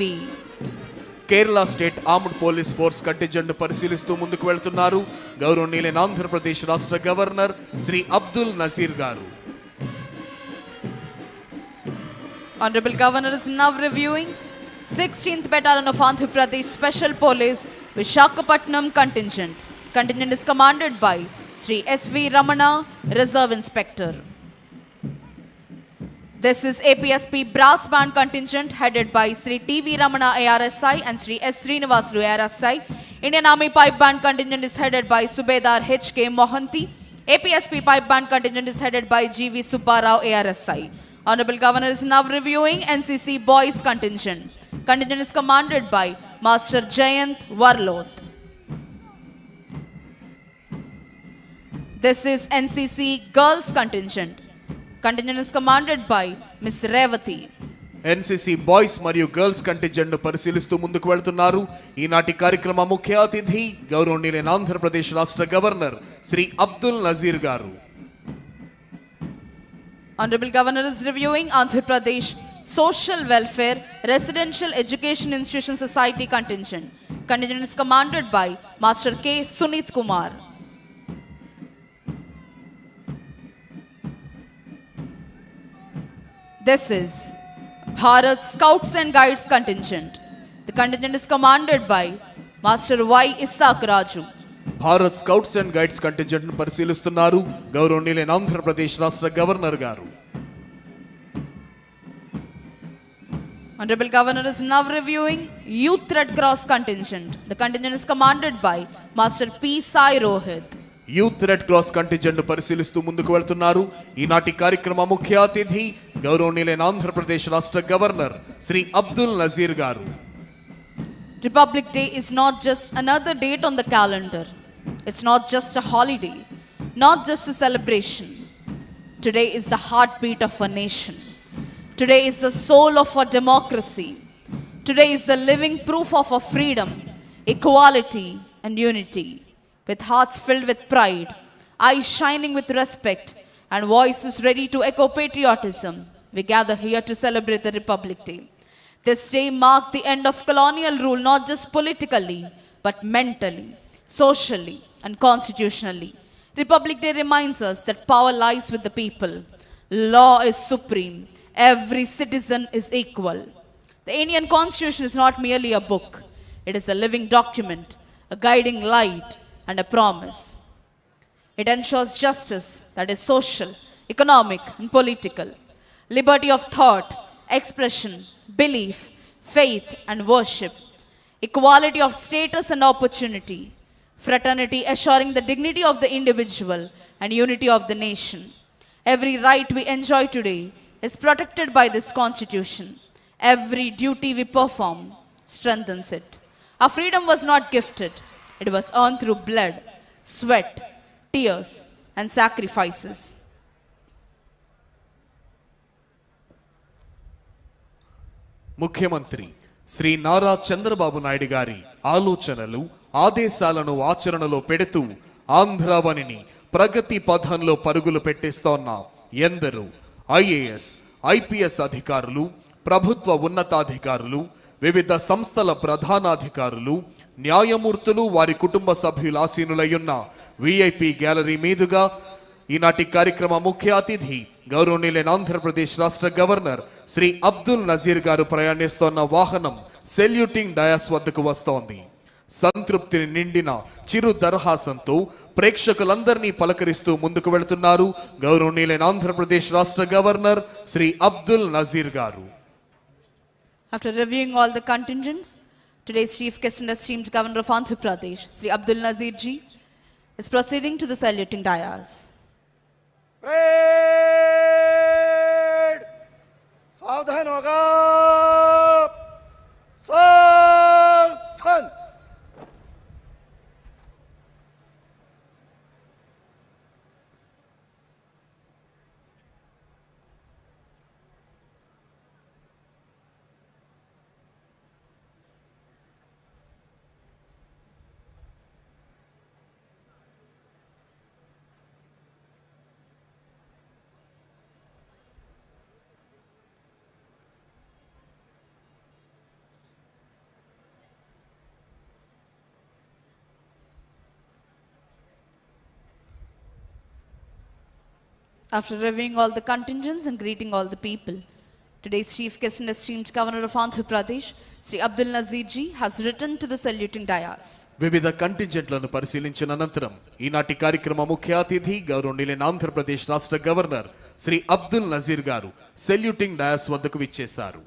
Kerala state armed police force contingent పరిశీలిస్తూ ముందుకు వెళ్తున్నారు గౌరవనీయులైన ఆంధ్రప్రదేశ్ రాష్ట్ర governor Shri Abdul Nazir గారు. Honorable Governor is now reviewing 16th Battalion of Andhra Pradesh Special Police Visakhapatnam contingent. Contingent is commanded by Shri S.V. Ramana, Reserve Inspector. This is APSP Brass Band contingent headed by Shri T.V. Ramana ARSI and Shri S. Srinivasulu ARSI. Indian Army Pipe Band contingent is headed by Subedar H.K. Mohanty. APSP Pipe Band contingent is headed by G.V. Subbarao ARSI. Honorable Governor is now reviewing NCC Boys contingent. Contingent is commanded by Master Jayant Warloth. This is NCC Girls contingent. Contingent is commanded by Miss Rayapudi. NCC boys మరియు girls contingent పరిశీలిస్తూ ముందుకు వెళ్తున్నారు ఈనాటి కార్యక్రమ ముఖ్య అతిథి గౌరవనీయులైన ఆంధ్రప్రదేశ్ రాష్ట్ర గవర్నర్ శ్రీ అబ్దుల్ నజీర్ గారు. Honorable Governor is reviewing Andhra Pradesh Social Welfare Residential Education Institution Society contingent. Contingent is commanded by Master K. Sunit Kumar. This is Bharat Scouts and Guides contingent. The contingent is commanded by Master Y. Isaac Raju. Bharat scouts and guides contingent పరిశీలిస్తున్నారు గౌరవనీయులైన ఆంధ్రప్రదేశ్ రాష్ట్ర governor గారు. Honorable Governor is now reviewing Youth Red Cross contingent. The contingent is commanded by Master P. Sai Rohit. Youth red cross contingent పరిశీలిస్తూ ముందుకు వెళ్తున్నారు ఈనాటి కార్యక్రమ ముఖ్య అతిథి గౌరవనీయులైన ఆంధ్రప్రదేశ్ రాష్ట్ర గవర్నర్ శ్రీ అబ్దుల్ నజీర్ గారు. Republic Day is not just another date on the calendar. It's not just a holiday, not just a celebration. Today is the heartbeat of a nation. Today is the soul of our democracy. Today is the living proof of our freedom, equality, and unity. With hearts filled with pride, eyes shining with respect, and voices ready to echo patriotism, we gather here to celebrate the Republic Day. This day marked the end of colonial rule not just politically, but mentally, socially, and constitutionally. Republic Day reminds us that power lies with the people. Law is supreme. Every citizen is equal. The Indian Constitution is not merely a book. It is a living document, a guiding light, and a promise. It ensures justice that is social, economic, and political, liberty of thought, expression, belief, faith, and worship, equality of status and opportunity, fraternity assuring the dignity of the individual and unity of the nation. Every right we enjoy today is protected by this Constitution. Every duty we perform strengthens it. Our freedom was not gifted. It was earned through blood, sweat, tears, and sacrifices. ముఖ్యమంత్రి శ్రీ నారా చంద్రబాబు నాయుడు గారి ఆలోచనలు ఆదేశాలను ఆచరణలో పెడుతూ ఆంధ్రావనిని ప్రగతి పథంలో పరుగులు పెట్టిస్తోన్న ఎందరో IAS IPS అధికారులు, ప్రభుత్వ ఉన్నతాధికారులు, వివిధ సంస్థల ప్రధానాధికారులు, న్యాయమూర్తులు, వారి కుటుంబ సభ్యుల ఆసీనులయ్యున్న విఐపి గ్యాలరీ మీదుగా ఈనాటి కార్యక్రమ ముఖ్య అతిథి గౌరవనీయులైన ఆంధ్రప్రదేశ్ రాష్ట్ర గవర్నర్ శ్రీ అబ్దుల్ నజీర్ గారు ప్రయాణిస్తోన్న వాహనం సెల్యూటింగ్ డయాస్ వద్దకు వస్తోంది. సంతృప్తిని నిండిన చిరు దరహాసంతో ప్రేక్షకులందరినీ పలకరిస్తూ ముందుకు వెళుతున్నారు గౌరవనీయులైన ఆంధ్రప్రదేశ్ రాష్ట్ర గవర్నర్ శ్రీ అబ్దుల్ నజీర్ గారు. After reviewing all the contingents, today's chief guest and esteemed governor of Andhra Pradesh, Shri Abdul Nazeer ji, is proceeding to the saluting dais. Parade सावधान होगा. सावधान. After reviewing all the contingents and greeting all the people, today's chief guest and esteemed governor of Andhra Pradesh, Shri Abdul Nazeer ji, has returned to the saluting dais. వివిధ కంటింజెంట్లను పరిశీలించిన అనంతరం ఈనాటి కార్యక్రమ ముఖ్య అతిథి గౌరవనీయులైన ఆంధ్రప్రదేశ్ రాష్ట్ర గవర్నర్ శ్రీ అబ్దుల్ నజీర్ గారు సెల్యూటింగ్ డయాస్ వద్దకు విచ్చేశారు.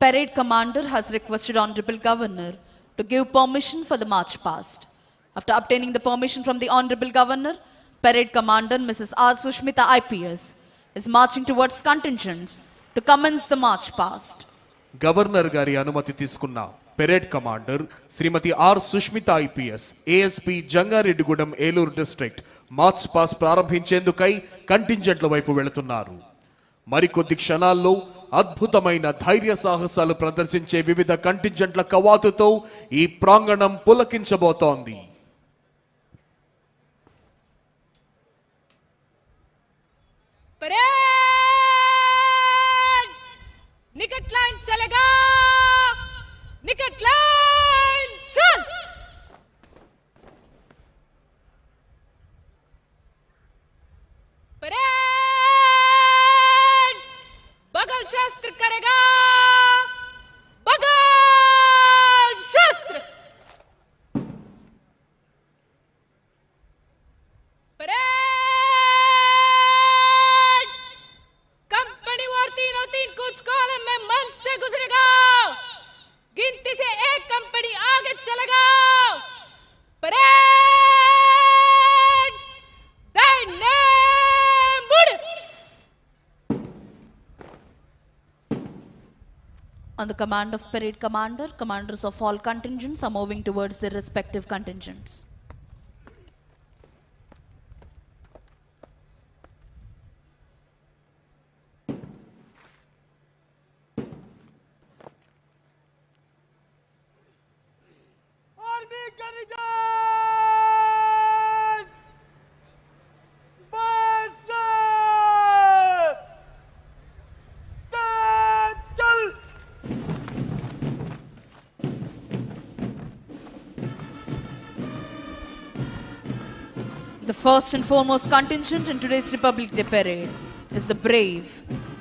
Parade commander has requested Honorable Governor to give permission for the march past. After obtaining the permission from the Honorable Governor, Parade Commander Mrs. R. Sushmita IPS is marching towards contingents to commence the march past. Governor గారి అనుమతి తీసుకున్న parade commander Shrimati R Sushmita IPS ASP Jangareddygudem Eluru district march past ప్రారంభించేందుకై కంటింజెంట్ల వైపు వెళుతున్నారు. మరికొద్ది క్షణాల్లో అద్భుతమైన ధైర్య సాహసాలు ప్రదర్శించే వివిధ కంటింజెంట్ల కవాతుతో ఈ ప్రాంగణం పులకించబోతోంది. परेड निकट लाइन चलेगा. निकट लाइन चल. परेड बगल शस्त्र करेगा. बगल शस्त्र. Parade On the command of parade commander, commanders of all contingents are moving towards their respective contingents. Army Garrison! Bastard! Tatchal! The first and foremost contingent in today's Republic Day parade is the brave,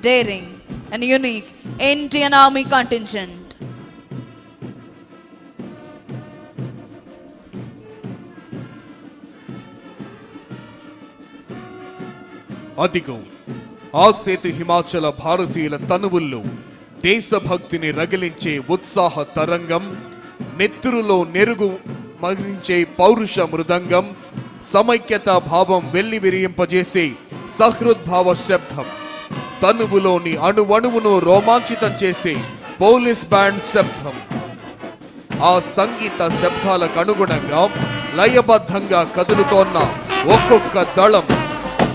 daring, and unique Indian Army contingent. అదిగో ఆ సేతు హిమాచల భారతీయుల తనువుల్లో దేశభక్తిని రగిలించే ఉత్సాహ తరంగం, నెత్తురులో నెరుగు మరించే పౌరుష మృదంగం, సమైక్యతా భావం వెళ్లి విరియింపజేసే సహృద్భావ శబ్దం, తనువులోని అణువణువును రోమాంచితం చేసే పోలీస్ బ్యాండ్ శబ్దం. ఆ సంగీత శబ్దాలకు అనుగుణంగా లయబద్ధంగా కదులుతోన్న ఒక్కొక్క దళం,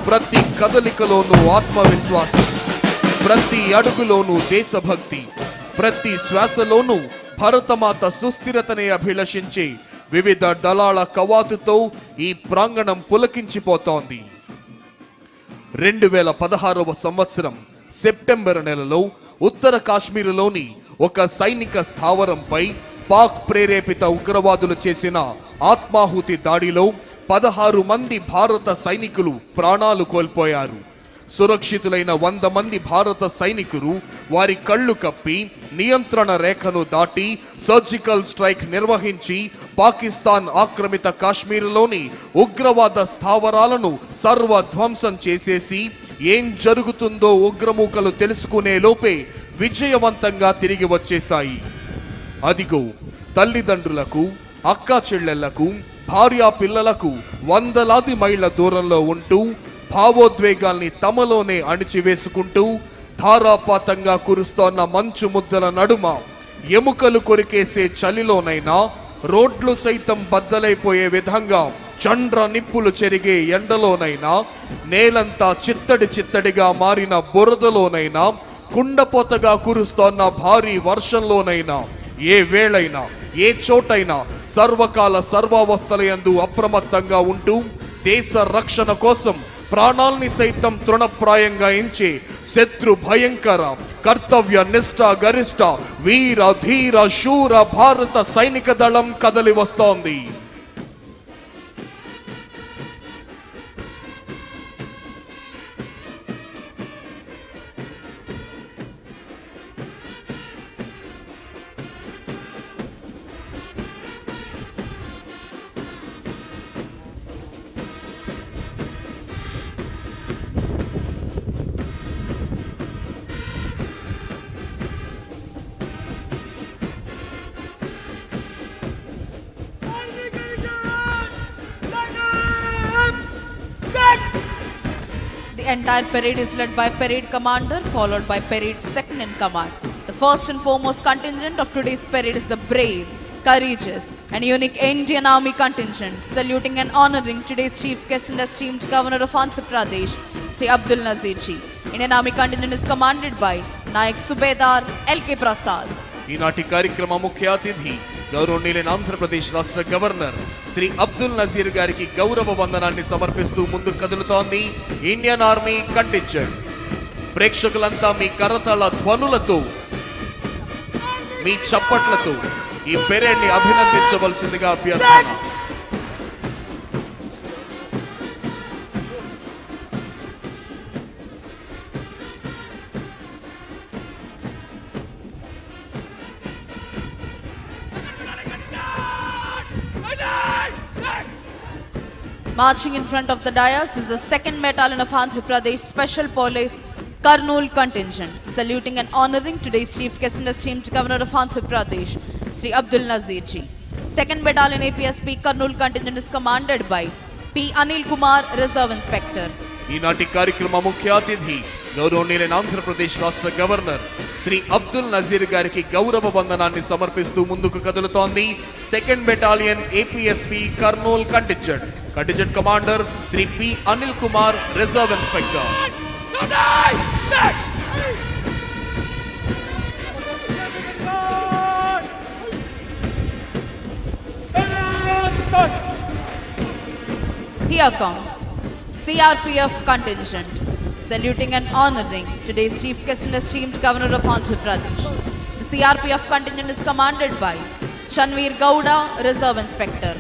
ప్రతి కదలికలోనూ ఆత్మవిశ్వాసం, ప్రతి అడుగులోనూ దేశభక్తి, ప్రతి శ్వాసలోనూ భరతమాత సుస్థిరతని అభిలషించే వివిధ దళాల కవాతుతో ఈ ప్రాంగణం పులకించిపోతోంది. 2016వ సంవత్సరం సెప్టెంబర్ నెలలో ఉత్తర కాశ్మీరులోని ఒక సైనిక స్థావరంపై పాక్ ప్రేరేపిత ఉగ్రవాదులు చేసిన ఆత్మాహుతి దాడిలో 16 మంది భారత సైనికులు ప్రాణాలు కోల్పోయారు. సురక్షితులైన 100 మంది భారత సైనికులు వారి కళ్ళు కప్పి నియంత్రణ రేఖను దాటి సర్జికల్ స్ట్రైక్ నిర్వహించి పాకిస్తాన్ ఆక్రమిత కాశ్మీరులోని ఉగ్రవాద స్థావరాలను సర్వధ్వంసం చేసేసి ఏం జరుగుతుందో ఉగ్రమూకలు తెలుసుకునే లోపే విజయవంతంగా తిరిగి వచ్చేశాయి. అదిగో తల్లిదండ్రులకు, అక్కా చెల్లెళ్లకు, భార్యా పిల్లలకు వందలాది మైళ్ళ దూరంలో ఉంటూ భావోద్వేగాల్ని తమలోనే అణిచివేసుకుంటూ ధారాపాతంగా కురుస్తోన్న మంచు ముద్దల నడుమ ఎముకలు కొరికేసే చలిలోనైనా రోడ్లు సైతం బద్దలైపోయే విధంగా చండ్ర నిప్పులు చెరిగే ఎండలోనైనా, నేలంతా చిత్తడి చిత్తడిగా మారిన బురదలోనైనా, కుండపోతగా కురుస్తోన్న భారీ వర్షంలోనైనా, ఏ వేళైనా ఏ చోటైనా సర్వకాల సర్వావస్థలయందు అప్రమత్తంగా ఉంటూ దేశ రక్షణ కోసం ప్రాణాల్ని సైతం తృణప్రాయంగా ఎంచే శత్రు భయంకర కర్తవ్య నిష్ఠ గరిష్ట వీర ధీర శూర భారత సైనిక దళం కదలి వస్తోంది. The entire parade is led by parade commander, followed by parade second in command. The first and foremost contingent of today's parade is the brave, courageous, and unique Indian Army contingent, saluting and honoring today's chief guest and esteemed governor of Andhra Pradesh, Shri Abdul Nazeer. Indian Army contingent is commanded by Naik Subedar L.K. Prasad. ఈనాటి కార్యక్రమ ముఖ్య అతిథి గౌరవనీయులైన ఆంధ్రప్రదేశ్ రాష్ట్ర governor Shri Abdul Nazir గారికి గౌరవ వందనాన్ని సమర్పిస్తూ ముందుకు కదులుతోంది ఇండియన్ ఆర్మీ కంటింజెంట్. ప్రేక్షకులంతా మీ కరతాళ ధ్వనులతో, మీ చప్పట్లతో ఈ పెరేడ్ ని అభినందించవలసిందిగా అభ్యర్థన. Marching in front of the dais is the 2nd Battalion of Andhra Pradesh Special Police Kurnool contingent, saluting and honoring today's chief guest and esteemed governor of Andhra Pradesh, Shri Abdul Nazeer. 2nd Battalion APSP Kurnool contingent is commanded by P. Anil Kumar, Reserve Inspector. ఈనాటి కార్యక్రమ ముఖ్య అతిథి గౌరవనీయులైన ఆంధ్రప్రదేశ్ రాష్ట్ర governor Shri Abdul Nazir గారికి గౌరవ వందనాన్ని సమర్పిస్తూ ముందుకు కదులుతోంది 2nd battalion APSP Kurnool contingent commander Shri P Anil Kumar, reserve inspector. Here comes CRPF contingent, saluting and honoring today's chief guest and esteemed governor of Andhra Pradesh. The CRPF contingent is commanded by Chanveer Gowda, Reserve Inspector.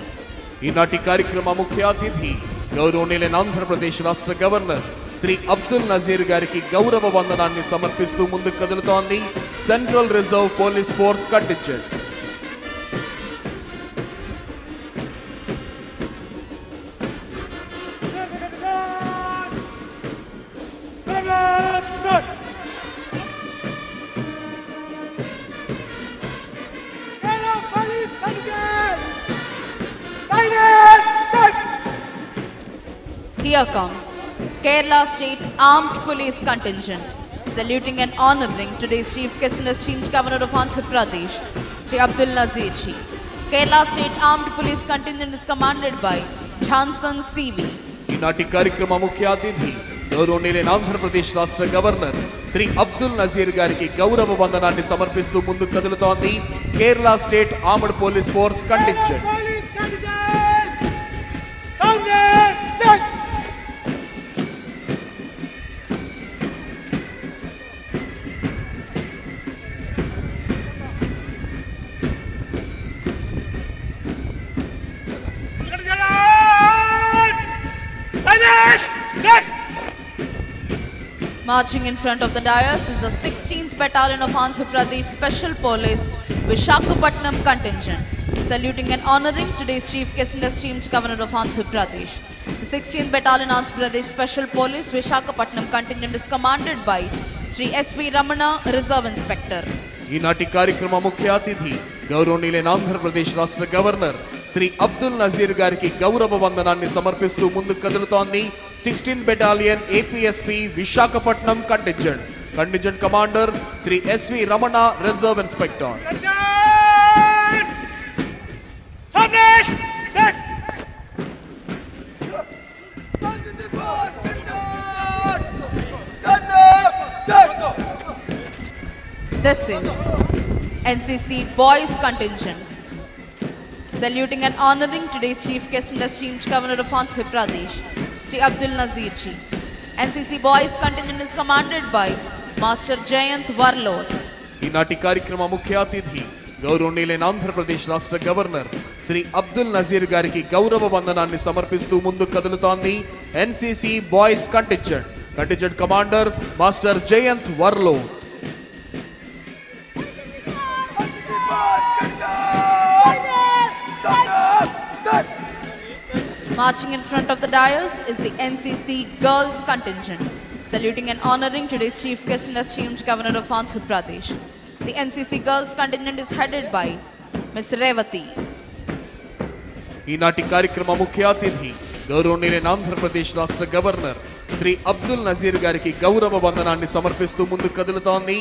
ఈనాటి కార్యక్రమ ముఖ్య అతిథి గౌరవనీయులైన ఆంధ్రప్రదేశ్ రాష్ట్ర governor Shri Abdul Nazir గారికి గౌరవ వందనాన్ని సమర్పిస్తూ ముందుకు కదులుతోంది central reserve police force contingent. Here comes Kerala State Armed Police Contingent, saluting and honoring today's chief guest and esteemed governor of Andhra Pradesh, Shri Abdul Nazeer. Kerala State Armed Police Contingent is commanded by Johnson CV. ఈనాటి కార్యక్రమ ముఖ్య అతిథి గౌరవనీయులైన ఆంధ్రప్రదేశ్ రాష్ట్ర governor Shri Abdul Nazir గారికి గౌరవ వందనాన్ని సమర్పిస్తూ ముందుకు కదులుతోంది Kerala state armed police force contingent. Marching in front of the dais is the 16th Battalion of Andhra Pradesh Special Police Visakhapatnam contingent, saluting and honoring today's chief guest and esteemed governor of Andhra Pradesh. The 16th Battalion Andhra Pradesh Special Police Visakhapatnam contingent is commanded by Shri S.V. Ramana, Reserve Inspector. ఈనాటి కార్యక్రమ ముఖ్య అతిథి గౌరవనీయులైన ఆంధ్రప్రదేశ్ రాష్ట్ర governor Shri Abdul Nazir గారికి గౌరవ వందనాన్ని సమర్పిస్తూ ముందుకు కదులుతోంది 16th battalion APSP Visakhapatnam contingent commander Shri SV Ramana, reserve inspector. This is NCC Boys Contingent, saluting and honoring today's chief guest and esteemed governor of Andhra Pradesh, Shri Abdul Nazeer. NCC Boys Contingent is commanded by Master Jayant Warlord. ఈనాటి కార్యక్రమ ముఖ్య అతిథి గౌరవనీయులైన ఆంధ్రప్రదేశ్ రాష్ట్ర governor Shri Abdul Nazir గారికి గౌరవ వందనాన్ని సమర్పిస్తూ ముందుకు కదులుతోంది NCC boys contingent commander master Jayant Varlod. Marching in front of the dais is the NCC Girls Contingent, saluting and honoring today's chief guest and esteemed governor of Andhra Pradesh. The NCC Girls Contingent is headed by Ms. Rayapudi. ఈనాటి కార్యక్రమ ముఖ్య అతిథి గౌరవనీయులైన ఆంధ్రప్రదేశ్ రాష్ట్ర governor Shri Abdul Nazir గారికి గౌరవ వందనాన్ని సమర్పిస్తూ ముందుకు కదులుతోంది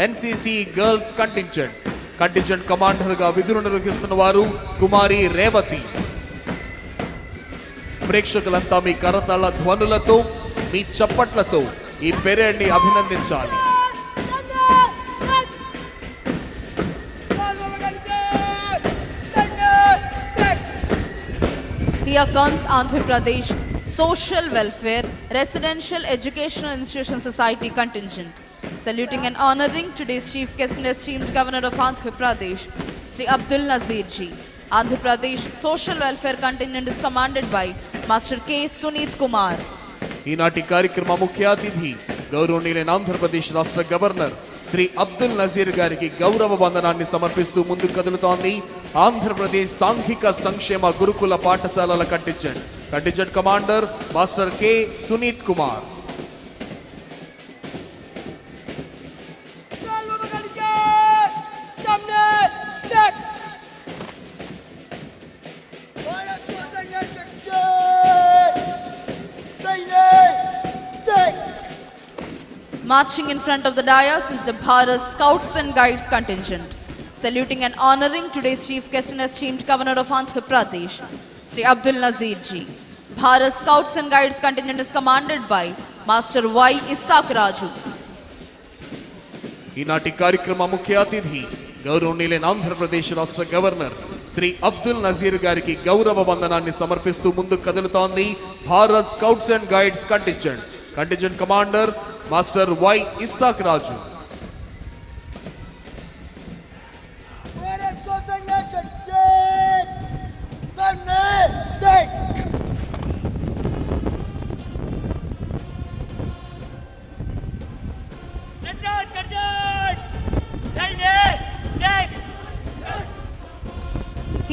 ఎన్సిసి గర్ల్స్ కంటింజెంట్ కమాండర్ గా విధులు నిర్వహిస్తున్న వారు కుమారి రేవతి. ప్రేక్షకులంతా మీ కరతాళ ధ్వనులతో, మీ చప్పట్లతో ఈ పెరేడ్ ని అభినందించాలి. Here comes Andhra Pradesh Social Welfare Residential Educational Institution Society Contingent, saluting and honoring today's chief guest and esteemed governor of Andhra Pradesh, Shri Abdul Nazeer. Andhra Pradesh Social Welfare Contingent is commanded by Master K. Sunit Kumar. ఈనాటి కార్యక్రమ ముఖ్య అతిథి గౌరవనీయులైన ఆంధ్రప్రదేశ్ రాష్ట్ర governor Shri Abdul Nazir గారికి గౌరవ వందనాన్ని సమర్పిస్తూ ముందుకు కదులుతోంది ఆంధ్రప్రదేశ్ సాంఘిక సంక్షేమ గురుకుల పాఠశాలల contingent commander master K Sunith Kumar. Marching in front of the dais is the Bharat Scouts and Guides contingent. Saluting and honoring today's chief guest and esteemed governor of Andhra Pradesh, Shri Abdul Nazeer ji. Bharat Scouts and Guides contingent is commanded by Master Y. Isaac Raju. ఈనాటి కార్యక్రమ ముఖ్య అతిథి గౌరవనీయులైన ఆంధ్రప్రదేశ్ రాష్ట్ర governor Shri Abdul Nazir గారికి గౌరవ వందనాన్ని సమర్పిస్తూ ముందుకు కదులుతోంది Bharat scouts and guides contingent commander master Y Isaac Raju.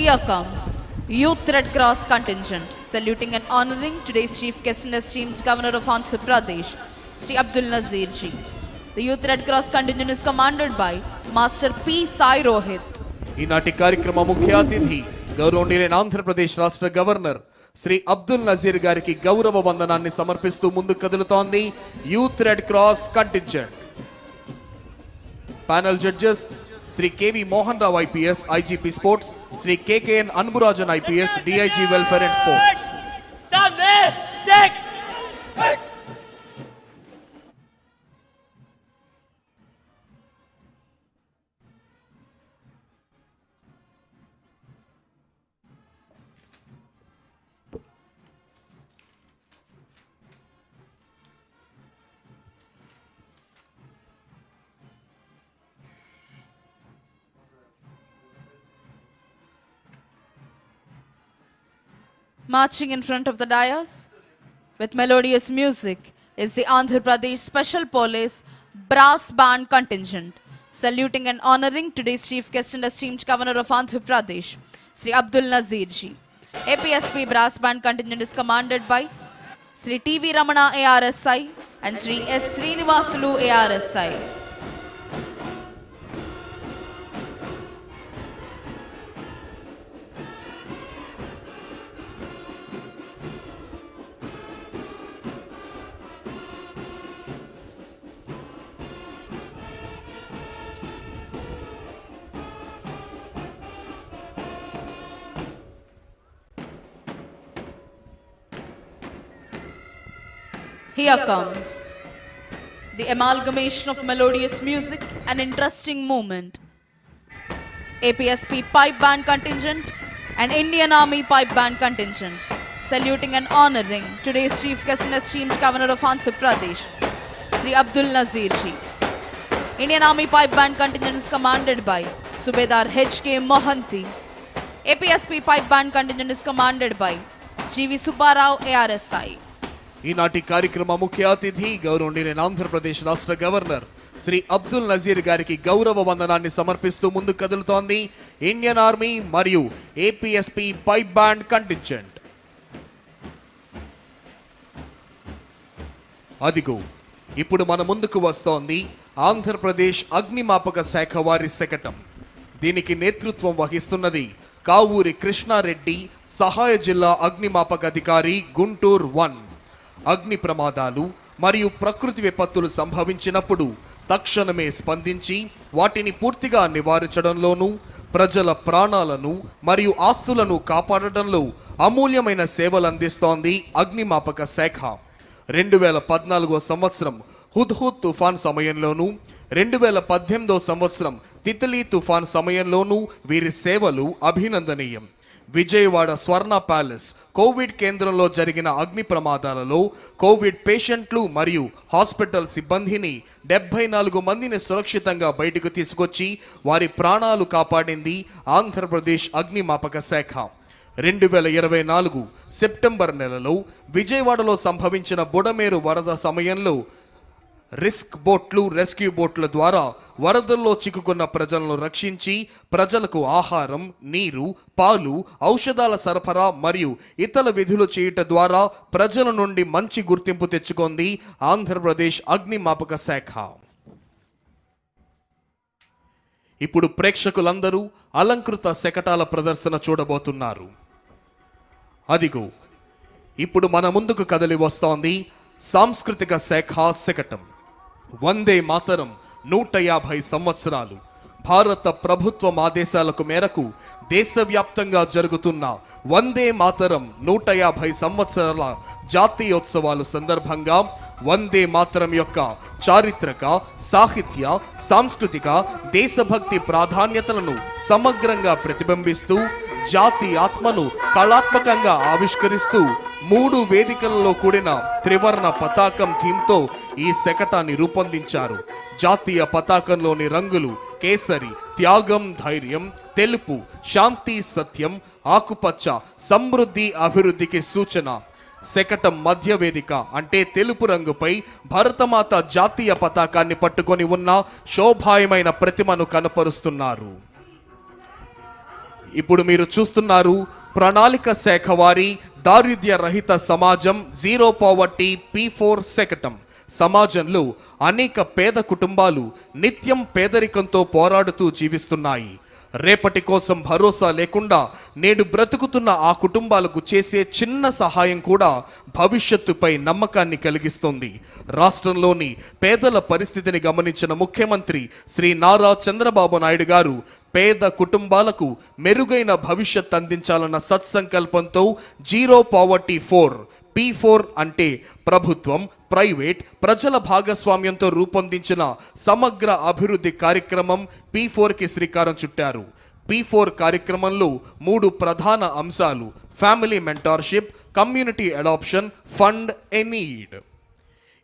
Here comes Youth Red Cross contingent, saluting and honoring today's chief guest and esteemed governor of Andhra Pradesh, Shri Abdul Nazeer ji. The Youth Red Cross contingent is commanded by Master P. Sai Rohit. ఈనాటి కార్యక్రమ ముఖ్య అతిథి గౌరవనీయులైన ఆంధ్రప్రదేశ్ రాష్ట్ర governor Shri Abdul Nazir గారికి గౌరవ వందనాన్ని సమర్పిస్తూ ముందుకు కదులుతోంది youth red cross contingent. Panel judges Shri KV Mohan Rao IPS IGP sports, Shri KKN Anburajan IPS DIG welfare and sports. Marching in front of the dais with melodious music is the Andhra Pradesh Special Police Brass Band contingent, saluting and honoring today's chief guest and esteemed governor of Andhra Pradesh, Shri Abdul Nazeer ji. APSP Brass Band contingent is commanded by Shri TV Ramana ARSI and Shri S. Srinivasulu ARSI. Here comes the amalgamation of melodious music and interesting movement. APSP Pipe Band contingent and Indian Army Pipe Band contingent, saluting and honoring today's chief guest and esteemed governor of Andhra Pradesh, Shri Abdul Nazeer ji. Indian Army Pipe Band contingent is commanded by Subedar H.K. Mohanty. APSP Pipe Band contingent is commanded by G.V. Subbarao ARSI. ఈనాటి కార్యక్రమ ముఖ్య అతిథి గౌరవనీయులైన ఆంధ్రప్రదేశ్ రాష్ట్ర governor Shri Abdul Nazir గారికి గౌరవ వందనాన్ని సమర్పిస్తూ ముందుకు కదులుతోంది ఇండియన్ ఆర్మీ మరియు ఏపీఎస్పీ పైప్ బ్యాండ్ కంటింజెంట్. అదిగో ఇప్పుడు మన ముందుకు వస్తోంది ఆంధ్రప్రదేశ్ అగ్నిమాపక శాఖ వారి శకటం. దీనికి నేతృత్వం వహిస్తున్నది కావూరి కృష్ణారెడ్డి, సహాయ జిల్లా అగ్నిమాపక అధికారి, గుంటూరు 1. అగ్ని ప్రమాదాలు మరియు ప్రకృతి విపత్తులు సంభవించినప్పుడు తక్షణమే స్పందించి వాటిని పూర్తిగా నివారించడంలోనూ ప్రజల ప్రాణాలను మరియు ఆస్తులను కాపాడడంలో అమూల్యమైన సేవలు అందిస్తోంది అగ్నిమాపక శాఖ. 2014 సంవత్సరం హుద్హుద్ తుఫాన్ సమయంలోనూ 2018 సంవత్సరం తితలీ తుఫాన్ సమయంలోనూ వీరి సేవలు అభినందనీయం. విజయవాడ స్వర్ణ ప్యాలెస్ కోవిడ్ కేంద్రంలో జరిగిన అగ్ని ప్రమాదాలలో కోవిడ్ పేషెంట్లు మరియు హాస్పిటల్ సిబ్బందిని 74 మందిని సురక్షితంగా బయటకు తీసుకొచ్చి వారి ప్రాణాలు కాపాడింది ఆంధ్రప్రదేశ్ అగ్నిమాపక శాఖ. 2024 సెప్టెంబర్ నెలలో విజయవాడలో సంభవించిన బుడమేరు వరద సమయంలో రెస్క్యూ బోట్ల ద్వారా వరదల్లో చిక్కుకున్న ప్రజలను రక్షించి ప్రజలకు ఆహారం, నీరు, పాలు, ఔషధాల సరఫరా మరియు ఇతర విధులు చేయుట ద్వారా ప్రజల నుండి మంచి గుర్తింపు తెచ్చుకుంది ఆంధ్రప్రదేశ్ అగ్నిమాపక శాఖ. ఇప్పుడు ప్రేక్షకులందరూ అలంకృత శకటాల ప్రదర్శన చూడబోతున్నారు. అదిగో ఇప్పుడు మన ముందుకు కదలి వస్తోంది సాంస్కృతిక శాఖ శకటం. వందే మాతరం 150 సంవత్సరాలు. భారత ప్రభుత్వం ఆదేశాలకు మేరకు దేశవ్యాప్తంగా జరుగుతున్న వందే మాతరం 150 సంవత్సరాల జాతీయోత్సవాలు సందర్భంగా వందే మాతరం యొక్క చారిత్రక, సాహిత్య, సాంస్కృతిక, దేశభక్తి ప్రాధాన్యతలను సమగ్రంగా ప్రతిబింబిస్తూ జాతి ఆత్మను కళాత్మకంగా ఆవిష్కరిస్తూ 3 వేదికలలో కూడిన త్రివర్ణ పతాకం థీమ్తో ఈ శకటాన్ని రూపొందించారు. జాతీయ పతాకంలోని రంగులు కేసరి త్యాగం, ధైర్యం, తెలుపు శాంతి, సత్యం, ఆకుపచ్చ సమృద్ధి, అభివృద్ధికి సూచన. శకటం మధ్య వేదిక అంటే తెలుపు రంగుపై భరతమాత జాతీయ పతాకాన్ని పట్టుకొని ఉన్న శోభాయమైన ప్రతిమను కనపరుస్తున్నారు. ఇప్పుడు మీరు చూస్తున్నారు ప్రణాళిక శాఖ వారి దారిద్ర్య రహిత సమాజం జీరో పావర్టీ P4 శకటం. సమాజంలో అనేక పేద కుటుంబాలు నిత్యం పేదరికంతో పోరాడుతూ జీవిస్తున్నాయి. రేపటి కోసం భరోసా లేకుండా నేడు బ్రతుకుతున్న ఆ కుటుంబాలకు చేసే చిన్న సహాయం కూడా భవిష్యత్తుపై నమ్మకాన్ని కలిగిస్తుంది. రాష్ట్రంలోని పేదల పరిస్థితిని గమనించిన ముఖ్యమంత్రి శ్రీ నారా చంద్రబాబు నాయుడు గారు పేద కుటుంబాలకు మెరుగైన భవిష్యత్ అందించాలన్న సత్సంకల్పంతో జీరో పావర్టీ 4 P4 అంటే ప్రభుత్వం, ప్రైవేట్, ప్రజల భాగస్వామ్యంతో రూపొందించిన సమగ్ర అభివృద్ధి కార్యక్రమం P4కి శ్రీకారం చుట్టారు. P4 కార్యక్రమంలో 3 ప్రధాన అంశాలు: family mentorship, community adoption, fund a need.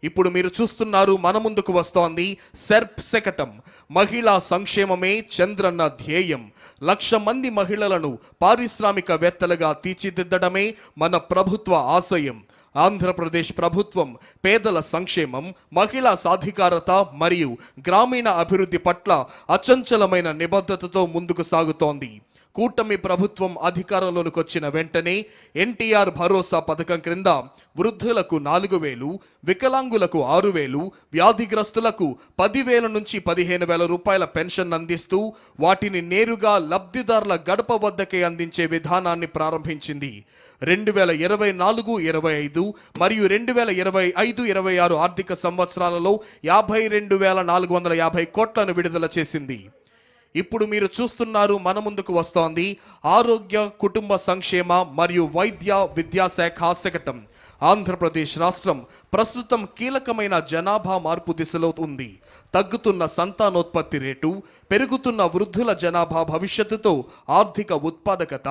ఇప్పుడు మీరు చూస్తున్నారు మన ముందుకు వస్తోంది సెర్ప్ శకటం. మహిళా సంక్షేమమే చంద్రన్న ధ్యేయం. 1,00,000 మంది మహిళలను పారిశ్రామికవేత్తలుగా తీర్చిదిద్దడమే మన ప్రభుత్వ ఆశయం. ఆంధ్రప్రదేశ్ ప్రభుత్వం పేదల సంక్షేమం, మహిళా సాధికారత మరియు గ్రామీణ అభివృద్ధి పట్ల అచంచలమైన నిబద్ధతతో ముందుకు సాగుతోంది. కూటమి ప్రభుత్వం అధికారంలోకి వచ్చిన వెంటనే ఎన్టీఆర్ భరోసా పథకం క్రింద వృద్ధులకు 4,000, వికలాంగులకు 6,000, వ్యాధిగ్రస్తులకు 10,000 నుంచి 15,000 రూపాయల పెన్షన్ అందిస్తూ వాటిని నేరుగా లబ్ధిదారుల గడప వద్దకే అందించే విధానాన్ని ప్రారంభించింది. 2024-25 మరియు 2025-26 ఆర్థిక సంవత్సరాలలో 52,450 కోట్లను విడుదల చేసింది. ఇప్పుడు మీరు చూస్తున్నారు మన ముందుకు వస్తోంది ఆరోగ్య, కుటుంబ సంక్షేమ మరియు వైద్య విద్యాశాఖ శకటం. ఆంధ్రప్రదేశ్ రాష్ట్రం ప్రస్తుతం కీలకమైన జనాభా మార్పు దిశలో ఉంది. తగ్గుతున్న సంతానోత్పత్తి రేటు, పెరుగుతున్న వృద్ధుల జనాభా భవిష్యత్తుతో ఆర్థిక ఉత్పాదకత,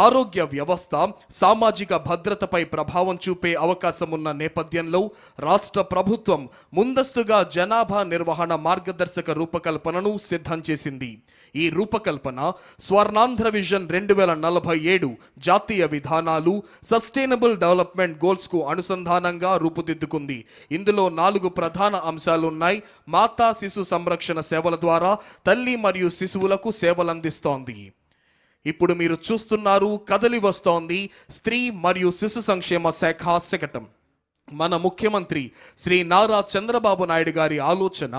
ఆరోగ్య వ్యవస్థ, సామాజిక భద్రతపై ప్రభావం చూపే అవకాశం ఉన్న నేపథ్యంలో రాష్ట్ర ప్రభుత్వం ముందస్తుగా జనాభా నిర్వహణ మార్గదర్శక రూపకల్పనను సిద్ధం చేసింది. ఈ రూపకల్పన స్వర్ణాంధ్ర విజన్ 2047 జాతీయ విధానాలు, సస్టైనబుల్ డెవలప్మెంట్ గోల్స్ కు అనుసంధానంగా రూపుదిద్దుకుంది. ఇందులో 4 ప్రధాన అంశాలున్నాయి. మాతా శిశు సంరక్షణ సేవల ద్వారా తల్లి మరియు శిశువులకు సేవలందిస్తోంది. ఇప్పుడు మీరు చూస్తున్నారు కదలి వస్తోంది స్త్రీ మరియు శిశు సంక్షేమ శాఖ శకటం. మన ముఖ్యమంత్రి శ్రీ నారా చంద్రబాబు నాయుడు గారి ఆలోచన,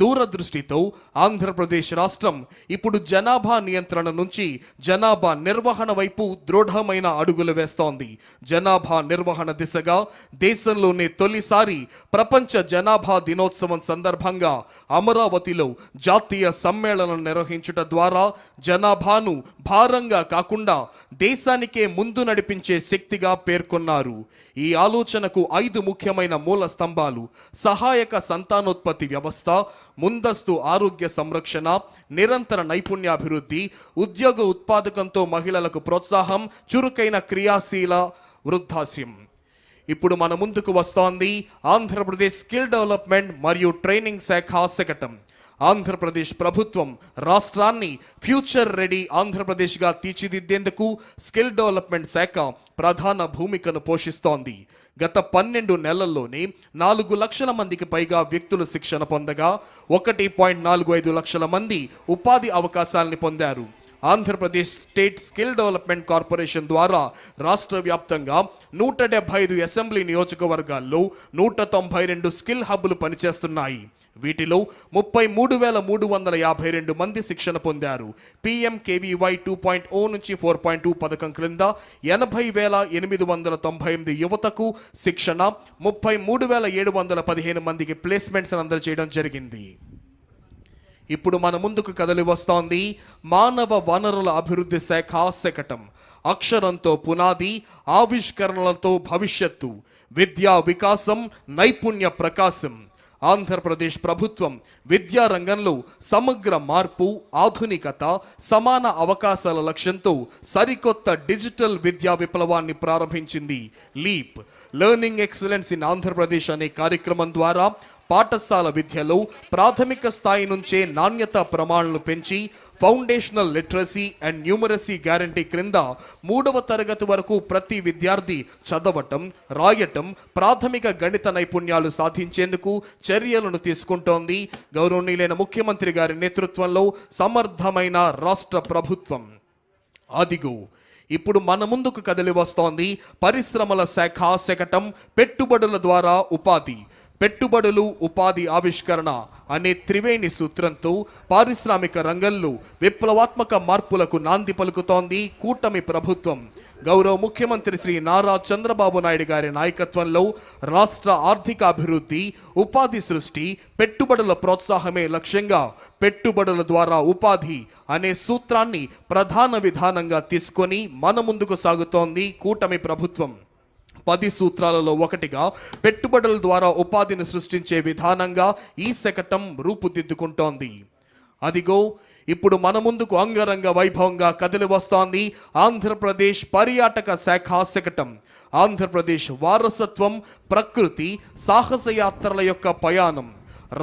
దూరదృష్టితో ఆంధ్రప్రదేశ్ రాష్ట్రం ఇప్పుడు జనాభా నియంత్రణ నుంచి జనాభా నిర్వహణ వైపు దృఢమైన అడుగులు వేస్తోంది. జనాభా నిర్వహణ దిశగా దేశంలోనే తొలిసారి ప్రపంచ జనాభా దినోత్సవం సందర్భంగా అమరావతిలో జాతీయ సమ్మేళనం నిర్వహించుట ద్వారా జనాభాను భారంగా కాకుండా దేశానికే ముందు నడిపించే శక్తిగా పేర్కొన్నారు. ఈ ఆలోచనకు 5 ముఖ్యమైన మూల స్తంభాలు: సహాయక సంతానోత్పత్తి వ్యవస్థ, ముందస్తు ఆరోగ్య సంరక్షణ, నిరంతర నైపుణ్యాభివృద్ధి, ఉద్యోగ ఉత్పాదకంతో మహిళలకు ప్రోత్సాహం, చురుకైన క్రియాశీల వృద్ధాశ్యం. ఇప్పుడు మన ముందుకు వస్తోంది ఆంధ్రప్రదేశ్ స్కిల్ డెవలప్మెంట్ మరియు ట్రైనింగ్ శాఖ శకటం. ఆంధ్రప్రదేశ్ ప్రభుత్వం రాష్ట్రాన్ని ఫ్యూచర్ రెడీ ఆంధ్రప్రదేశ్గా తీర్చిదిద్దేందుకు స్కిల్ డెవలప్మెంట్ శాఖ ప్రధాన భూమికను పోషిస్తోంది. గత 12 నెలల్లోనే 4 లక్షల మందికి పైగా వ్యక్తులు శిక్షణ పొందగా 1.45 లక్షల మంది ఉపాధి అవకాశాలని పొందారు. Andhra Pradesh state skill development corporation ద్వారా రాష్ట్ర వ్యాప్తంగా 175 అసెంబ్లీ నియోజకవర్గాల్లో 192 స్కిల్ హబ్లు పనిచేస్తున్నాయి. వీటిలో 33,352 మంది శిక్షణ పొందారు. PMKVY 2.0 నుంచి 4.2 పథకం క్రింద 80,898 యువతకు శిక్షణ, 33,715 మందికి ప్లేస్మెంట్స్ అందజేయడం జరిగింది. ఇప్పుడు మన ముందుకు కదలి వస్తోంది మానవ వనరుల అభివృద్ధి శాఖ శకటం. అక్షరంతో పునాది, ఆవిష్కరణలతో భవిష్యత్తు, విద్యా వికాసం, నైపుణ్య ప్రకాశం. ఆంధ్రప్రదేశ్ ప్రభుత్వం విద్యా రంగంలో సమగ్ర మార్పు, ఆధునికత, సమాన అవకాశాల లక్ష్యంతో సరికొత్త డిజిటల్ విద్యా విప్లవాన్ని ప్రారంభించింది. Leap learning excellence in Andhra Pradesh అనే కార్యక్రమం ద్వారా పాఠశాల విద్యలో ప్రాథమిక స్థాయి నుంచే నాణ్యత ప్రమాణాలను పెంచి foundational literacy and numeracy guarantee క్రింద 3వ తరగతి వరకు ప్రతి విద్యార్థి చదవటం, రాయటం, ప్రాథమిక గణిత నైపుణ్యాలు సాధించేందుకు చర్యలను తీసుకుంటోంది గౌరవనీయులైన ముఖ్యమంత్రి గారి నేతృత్వంలో సమర్థమైన రాష్ట్ర ప్రభుత్వం. అదిగో ఇప్పుడు మన ముందుకు కదిలి వస్తోంది పరిశ్రమల శాఖ శకటం. పెట్టుబడుల ద్వారా ఉపాధి, పెట్టుబడులు, ఉపాధి, ఆవిష్కరణ అనే త్రివేణి సూత్రంతో పారిశ్రామిక రంగంలో విప్లవాత్మక మార్పులకు నాంది పలుకుతోంది కూటమి ప్రభుత్వం. గౌరవ ముఖ్యమంత్రి శ్రీ నారా చంద్రబాబు నాయుడు గారి నాయకత్వంలో రాష్ట్ర ఆర్థిక అభివృద్ధి, ఉపాధి సృష్టి, పెట్టుబడుల ప్రోత్సాహమే లక్ష్యంగా పెట్టుబడుల ద్వారా ఉపాధి అనే సూత్రాన్ని ప్రధాన విధానంగా తీసుకొని మన ముందుకు సాగుతోంది కూటమి ప్రభుత్వం. 10 సూత్రాలలో ఒకటిగా పెట్టుబడుల ద్వారా ఉపాధిని సృష్టించే విధానంగా ఈ శకటం రూపుదిద్దుకుంటోంది. అదిగో ఇప్పుడు మన ముందుకు అంగరంగ వైభవంగా కదిలి వస్తోంది ఆంధ్రప్రదేశ్ పర్యాటక శాఖ శకటం. ఆంధ్రప్రదేశ్ వారసత్వం, ప్రకృతి, సాహస యాత్రల యొక్క పయాణం,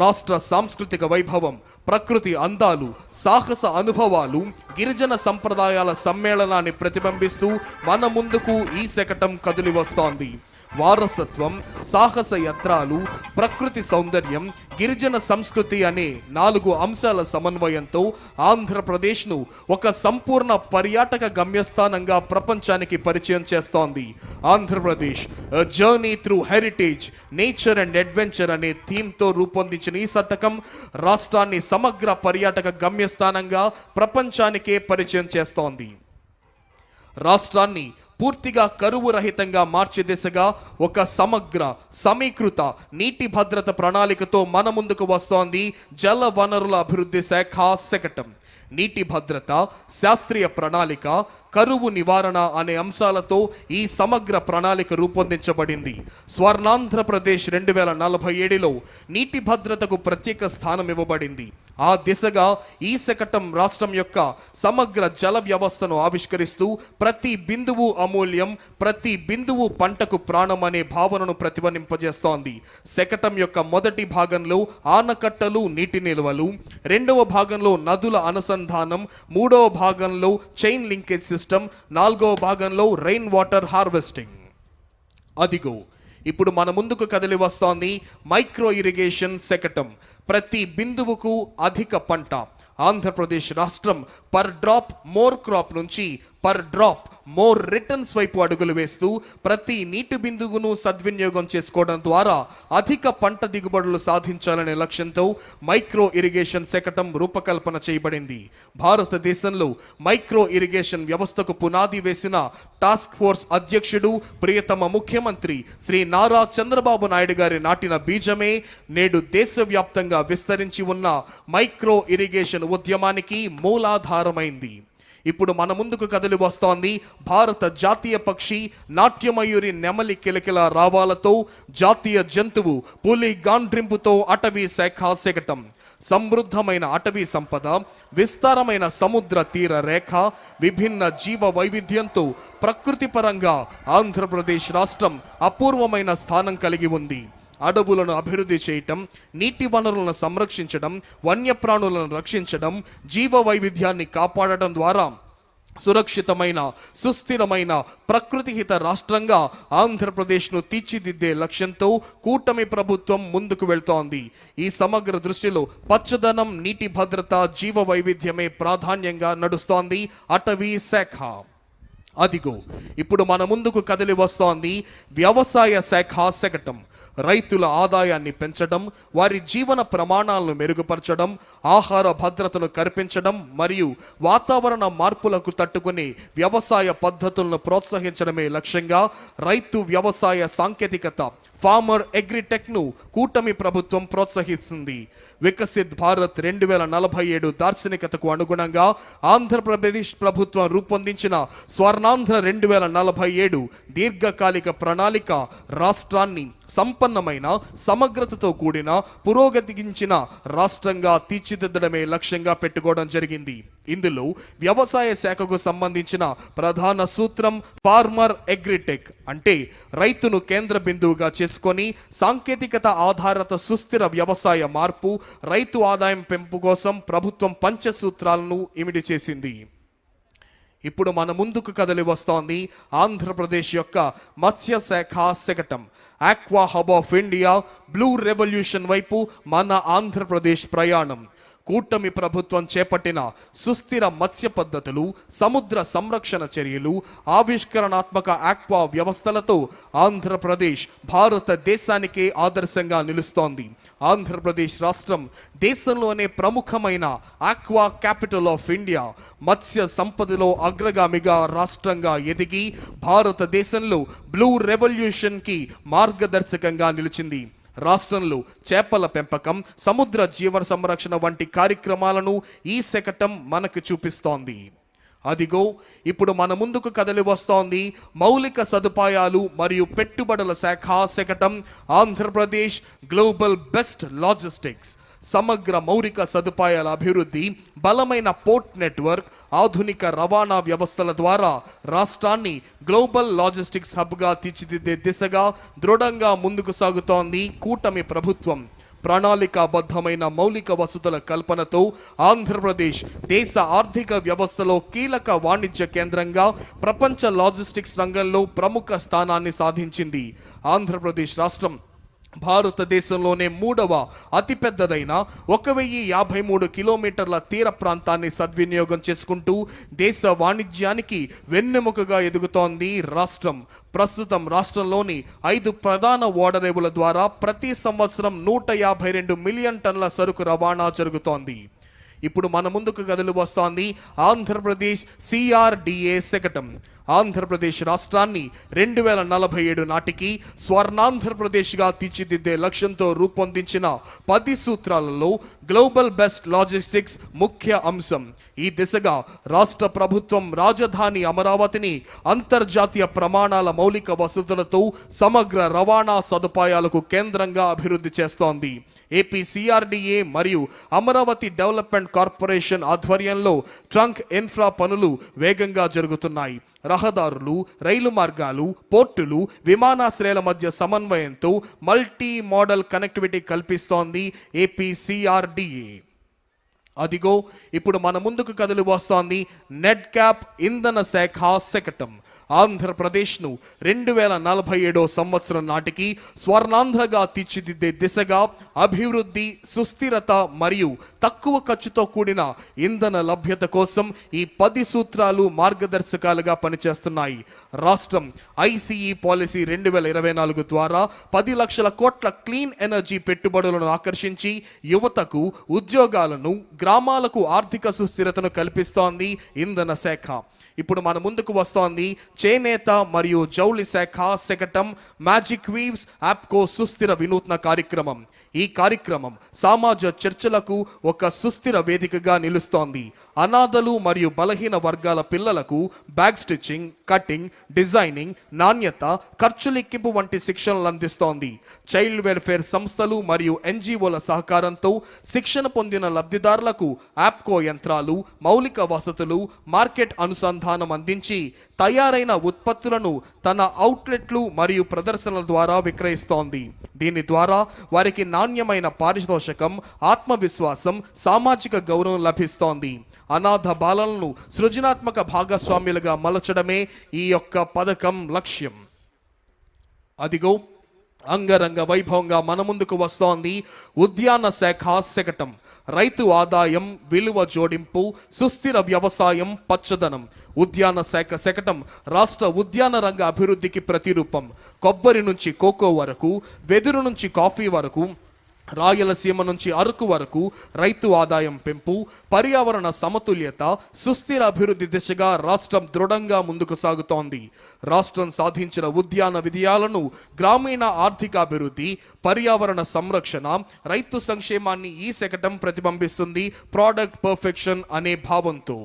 రాష్ట్ర సాంస్కృతిక వైభవం, ప్రకృతి అందాలు, సాహస అనుభవాలు, గిరిజన సంప్రదాయాల సమ్మేళనాన్ని ప్రతిబింబిస్తూ మన ముందుకు ఈ శకటం కదిలి వస్తోంది. వారసత్వం, సాహస యాత్రలు, ప్రకృతి సౌందర్యం, గిరిజన సంస్కృతి అనే 4 అంశాల సమన్వయంతో ఆంధ్రప్రదేశ్ను ఒక సంపూర్ణ పర్యాటక గమ్యస్థానంగా ప్రపంచానికి పరిచయం చేస్తోంది. Andhra Pradesh journey through heritage, nature and adventure అనే థీమ్తో రూపొందించిన ఈ శతకం రాష్ట్రాన్ని సమగ్ర పర్యాటక గమ్యస్థానంగా ప్రపంచానికే పరిచయం చేస్తోంది. రాష్ట్రాన్ని పూర్తిగా కరువు రహితంగా మార్చే దిశగా ఒక సమగ్ర, సమీకృత నీటి భద్రత ప్రణాళికతో మన ముందుకు వస్తోంది జల వనరుల అభివృద్ధి శాఖ శకటం. నీటి భద్రత, శాస్త్రీయ ప్రణాళిక, కరువు నివారణ అనే అంశాలతో ఈ సమగ్ర ప్రణాళిక రూపొందించబడింది. స్వర్ణాంధ్రప్రదేశ్ 2047లో నీటి భద్రతకు ప్రత్యేక స్థానం ఇవ్వబడింది. ఆ దిశగా ఈ శకటం రాష్ట్రం యొక్క సమగ్ర జల వ్యవస్థను ఆవిష్కరిస్తూ ప్రతి బిందువు అమూల్యం, ప్రతి బిందువు పంటకు ప్రాణం అనే భావనను ప్రతిధ్వనింపజేస్తోంది. శకటం యొక్క మొదటి భాగంలో ఆనకట్టలు, నీటి నిల్వలు, 2వ భాగంలో నదుల అనుసంధానం, 3వ భాగంలో చైన్ లింకేజ్ సిస్టమ్, 4వ భాగంలో రెయిన్ వాటర్ హార్వెస్టింగ్. అదిగో ఇప్పుడు మన ముందుకు కదిలి వస్తోంది మైక్రో ఇరిగేషన్ శకటం. ప్రతి బిందువుకు అధిక పంట. ఆంధ్రప్రదేశ్ రాష్ట్రం పర్ డ్రాప్ మోర్ క్రాప్ నుంచి పర్ డ్రాప్ మోర్ రిటర్న్స్ వైపు అడుగులు వేస్తూ ప్రతి నీటి బిందువును సద్వినియోగం చేసుకోవడం ద్వారా అధిక పంట దిగుబడులు సాధించాలనే లక్ష్యంతో మైక్రో ఇరిగేషన్ శకటం రూపకల్పన చేయబడింది. భారతదేశంలో మైక్రో ఇరిగేషన్ వ్యవస్థకు పునాది వేసిన టాస్క్ ఫోర్స్ అధ్యక్షుడు, ప్రియతమ ముఖ్యమంత్రి శ్రీ నారా చంద్రబాబు నాయుడు గారి నాటిన బీజమే నేడు దేశవ్యాప్తంగా విస్తరించి ఉన్న మైక్రో ఇరిగేషన్ ఉద్యమానికి మూలాధారమైంది. ఇప్పుడు మన ముందుకు కదిలి వస్తోంది భారత జాతీయ పక్షి నాట్యమయూరి నెమలి కిలకిల రావాలతో జాతీయ జంతువు పులి గాండ్రింపుతో అటవీ శాఖ శకటం. సమృద్ధమైన అటవీ సంపద, విస్తారమైన సముద్ర తీర రేఖ, విభిన్న జీవ వైవిధ్యంతో ప్రకృతి పరంగా ఆంధ్రప్రదేశ్ రాష్ట్రం అపూర్వమైన స్థానం కలిగి ఉంది. అడవులను అభివృద్ధి చేయటం, నీటి వనరులను సంరక్షించడం, వన్యప్రాణులను రక్షించడం, జీవ వైవిధ్యాన్ని కాపాడటం ద్వారా సురక్షితమైన సుస్థిరమైన ప్రకృతిహిత రాష్ట్రంగా ఆంధ్రప్రదేశ్ను తీర్చిదిద్దే లక్ష్యంతో కూటమి ప్రభుత్వం ముందుకు వెళ్తోంది. ఈ సమగ్ర దృష్టిలో పచ్చదనం, నీటి భద్రత, జీవ వైవిధ్యమే ప్రాధాన్యంగా నడుస్తోంది అటవీ శాఖ. అదిగో ఇప్పుడు మన ముందుకు కదిలి వస్తోంది వ్యవసాయ శాఖ శకటం. రైతుల ఆదాయాన్ని పెంచడం, వారి జీవన ప్రమాణాలను మెరుగుపరచడం, ఆహార భద్రతను కల్పించడం మరియు వాతావరణ మార్పులకు తట్టుకునే వ్యవసాయ పద్ధతులను ప్రోత్సహించడమే లక్ష్యంగా రైతు వ్యవసాయ సాంకేతికత ఫార్మర్ అగ్రిటెక్ను కూటమి ప్రభుత్వం ప్రోత్సహిస్తుంది. వికసిత్ భారత్ 2047 దార్శనికతకు అనుగుణంగా ఆంధ్రప్రదేశ్ ప్రభుత్వం రూపొందించిన స్వర్ణాంధ్ర 2047 దీర్ఘకాలిక ప్రణాళిక రాష్ట్రాన్ని సంపన్నమైన సమగ్రతతో కూడిన పురోగతించిన రాష్ట్రంగా తీర్చిదిద్దడమే లక్ష్యంగా పెట్టుకోవడం జరిగింది. ఇందులో వ్యవసాయ శాఖకు సంబంధించిన ప్రధాన సూత్రం ఫార్మర్ అగ్రిటెక్, అంటే రైతును కేంద్ర బిందువుగా చేసుకొని సాంకేతికత ఆధారిత సుస్థిర వ్యవసాయ మార్పు, రైతు ఆదాయం పెంపు కోసం ప్రభుత్వం పంచసూత్రాలను ఇమిడి చేసింది. ఇప్పుడు మన ముందుకు కదలి వస్తోంది ఆంధ్రప్రదేశ్ యొక్క మత్స్య శాఖ శకటం. Aqua hub of India, blue revolution వైపు మన ఆంధ్రప్రదేశ్ ప్రయాణం. కూటమి ప్రభుత్వం చేపట్టిన సుస్థిర మత్స్య పద్ధతులు, సముద్ర సంరక్షణ చర్యలు, ఆవిష్కరణాత్మక ఆక్వా వ్యవస్థలతో ఆంధ్రప్రదేశ్ భారతదేశానికే ఆదర్శంగా నిలుస్తోంది. ఆంధ్రప్రదేశ్ రాష్ట్రం దేశంలోనే ప్రముఖమైన ఆక్వా క్యాపిటల్ ఆఫ్ ఇండియా, మత్స్య సంపదలో అగ్రగామిగా రాష్ట్రంగా ఎదిగి భారతదేశంలో బ్లూ రెవల్యూషన్కి మార్గదర్శకంగా నిలిచింది. రాష్ట్రంలో చేపల పెంపకం, సముద్ర జీవన సంరక్షణ వంటి కార్యక్రమాలను ఈ శకటం మనకు చూపిస్తోంది. అదిగో ఇప్పుడు మన ముందుకు కదలి వస్తోంది మౌలిక సదుపాయాలు మరియు పెట్టుబడుల శాఖ శకటం ఆంధ్రప్రదేశ్ గ్లోబల్ బెస్ట్ లాజిస్టిక్స్. సమగ్ర మౌలిక సదుపాయాల అభివృద్ధి, బలమైన పోర్ట్ నెట్వర్క్, ఆధునిక రవాణా వ్యవస్థల ద్వారా రాష్ట్రాన్ని గ్లోబల్ లాజిస్టిక్స్ హబ్గా తీర్చిదిద్దే దిశగా దృఢంగా ముందుకు సాగుతోంది కూటమి ప్రభుత్వం. ప్రణాళికాబద్ధమైన మౌలిక వసతుల కల్పనతో ఆంధ్రప్రదేశ్ దేశ ఆర్థిక వ్యవస్థలో కీలక వాణిజ్య కేంద్రంగా ప్రపంచ లాజిస్టిక్స్ రంగంలో ప్రముఖ స్థానాన్ని సాధించింది. ఆంధ్రప్రదేశ్ రాష్ట్రం భారతదేశంలోనే 3వ అతిపెద్దదైన 1053 కిలోమీటర్ల తీర ప్రాంతాన్ని సద్వినియోగం చేసుకుంటూ దేశ వాణిజ్యానికి వెన్నెముకగా ఎదుగుతోంది రాష్ట్రం. ప్రస్తుతం రాష్ట్రంలోని 5 ప్రధాన ఓడరేవుల ద్వారా ప్రతి సంవత్సరం 152 మిలియన్ టన్నుల సరుకు రవాణా జరుగుతోంది. ఇప్పుడు మన ముందుకు కదిలి వస్తోంది ఆంధ్రప్రదేశ్ CRDA శకటం. ఆంధ్రప్రదేశ్ రాష్ట్రాన్ని 2047 నాటికి స్వర్ణాంధ్రప్రదేశ్గా తీర్చిదిద్దే లక్ష్యంతో రూపొందించిన 10 సూత్రాలలో గ్లోబల్ బెస్ట్ లాజిస్టిక్స్ ముఖ్య అంశం. ఈ దిశగా రాష్ట్ర ప్రభుత్వం రాజధాని అమరావతిని అంతర్జాతీయ ప్రమాణాల మౌలిక వసతులతో సమగ్ర రవాణా సదుపాయాలకు కేంద్రంగా అభివృద్ధి చేస్తోంది. ఏపీ CRDA మరియు అమరావతి డెవలప్మెంట్ కార్పొరేషన్ ఆధ్వర్యంలో ట్రంక్ ఇన్ఫ్రా పనులు వేగంగా జరుగుతున్నాయి. రహదారులు, రైలు మార్గాలు, పోర్టులు, విమానాశ్రయాల మధ్య సమన్వయంతో మల్టీ మోడల్ కనెక్టివిటీ కల్పిస్తోంది ఏపీ CRDA. అదిగో ఇప్పుడు మన ముందుకు కదిలి వస్తోంది నెట్ క్యాప్ ఇంధన శాఖ శకటం. ఆంధ్రప్రదేశ్ను 2047 సంవత్సరం నాటికి స్వర్ణాంధ్రగా తీర్చిదిద్దే దిశగా అభివృద్ధి, సుస్థిరత మరియు తక్కువ ఖర్చుతో కూడిన ఇంధన లభ్యత కోసం ఈ 10 సూత్రాలు మార్గదర్శకాలుగా పనిచేస్తున్నాయి. రాష్ట్రం ICE పాలసీ 2024 ద్వారా 10 లక్షల కోట్ల క్లీన్ ఎనర్జీ పెట్టుబడులను ఆకర్షించి యువతకు ఉద్యోగాలను, గ్రామాలకు ఆర్థిక సుస్థిరతను కల్పిస్తోంది ఇంధన శాఖ. ఇప్పుడు మన ముందుకు వస్తోంది చేనేత మరియు జౌళి శాఖ శకటం మ్యాజిక్ వీవ్స్ యాప్కో సుస్థిర వినూత్న కార్యక్రమం. ఈ కార్యక్రమం సమాజ చర్చలకు ఒక సుస్థిర వేదికగా నిలుస్తోంది. అనాథలు మరియు బలహీన వర్గాల పిల్లలకు బ్యాగ్ స్టిచ్చింగ్, కటింగ్, డిజైనింగ్, నాణ్యత, ఖర్చు లెక్కింపు వంటి శిక్షణలు అందిస్తోంది. చైల్డ్ వెల్ఫేర్ సంస్థలు మరియు NGOల సహకారంతో శిక్షణ పొందిన లబ్ధిదారులకు యాప్కో యంత్రాలు, మౌలిక వసతులు, మార్కెట్ అనుసంధానం అందించి తయారైన ఉత్పత్తులను తన అవుట్లెట్లు మరియు ప్రదర్శనల ద్వారా విక్రయిస్తోంది. దీని ద్వారా వారికి నాణ్యమైన పారితోషికం, ఆత్మవిశ్వాసం, సామాజిక గౌరవం లభిస్తోంది. అనాథ బాలలను సృజనాత్మక భాగస్వామ్యులుగా మలచడమే ఈ యొక్క పథకం లక్ష్యం. అదిగో అంగరంగ వైభవంగా మన ముందుకు వస్తోంది ఉద్యాన శాఖ శకటం. రైతు ఆదాయం, విలువ జోడింపు, సుస్థిర వ్యవసాయం, పచ్చదనం. ఉద్యాన శాఖ శకటం రాష్ట్ర ఉద్యాన రంగ అభివృద్ధికి ప్రతిరూపం. కొబ్బరి నుంచి కోకో వరకు, వెదురు నుంచి కాఫీ వరకు, రాయలసీమ నుంచి అరకు వరకు రైతు ఆదాయం పెంపు, పర్యావరణ సమతుల్యత, సుస్థిర అభివృద్ధి దిశగా రాష్ట్రం దృఢంగా ముందుకు సాగుతోంది. రాష్ట్రం సాధించిన ఉద్యాన విజయాలను గ్రామీణ ఆర్థికాభివృద్ధి, పర్యావరణ సంరక్షణ, రైతు సంక్షేమాన్ని ఈ శకటం ప్రతిబింబిస్తుంది. ప్రోడక్ట్ పర్ఫెక్షన్ అనే భావంతో.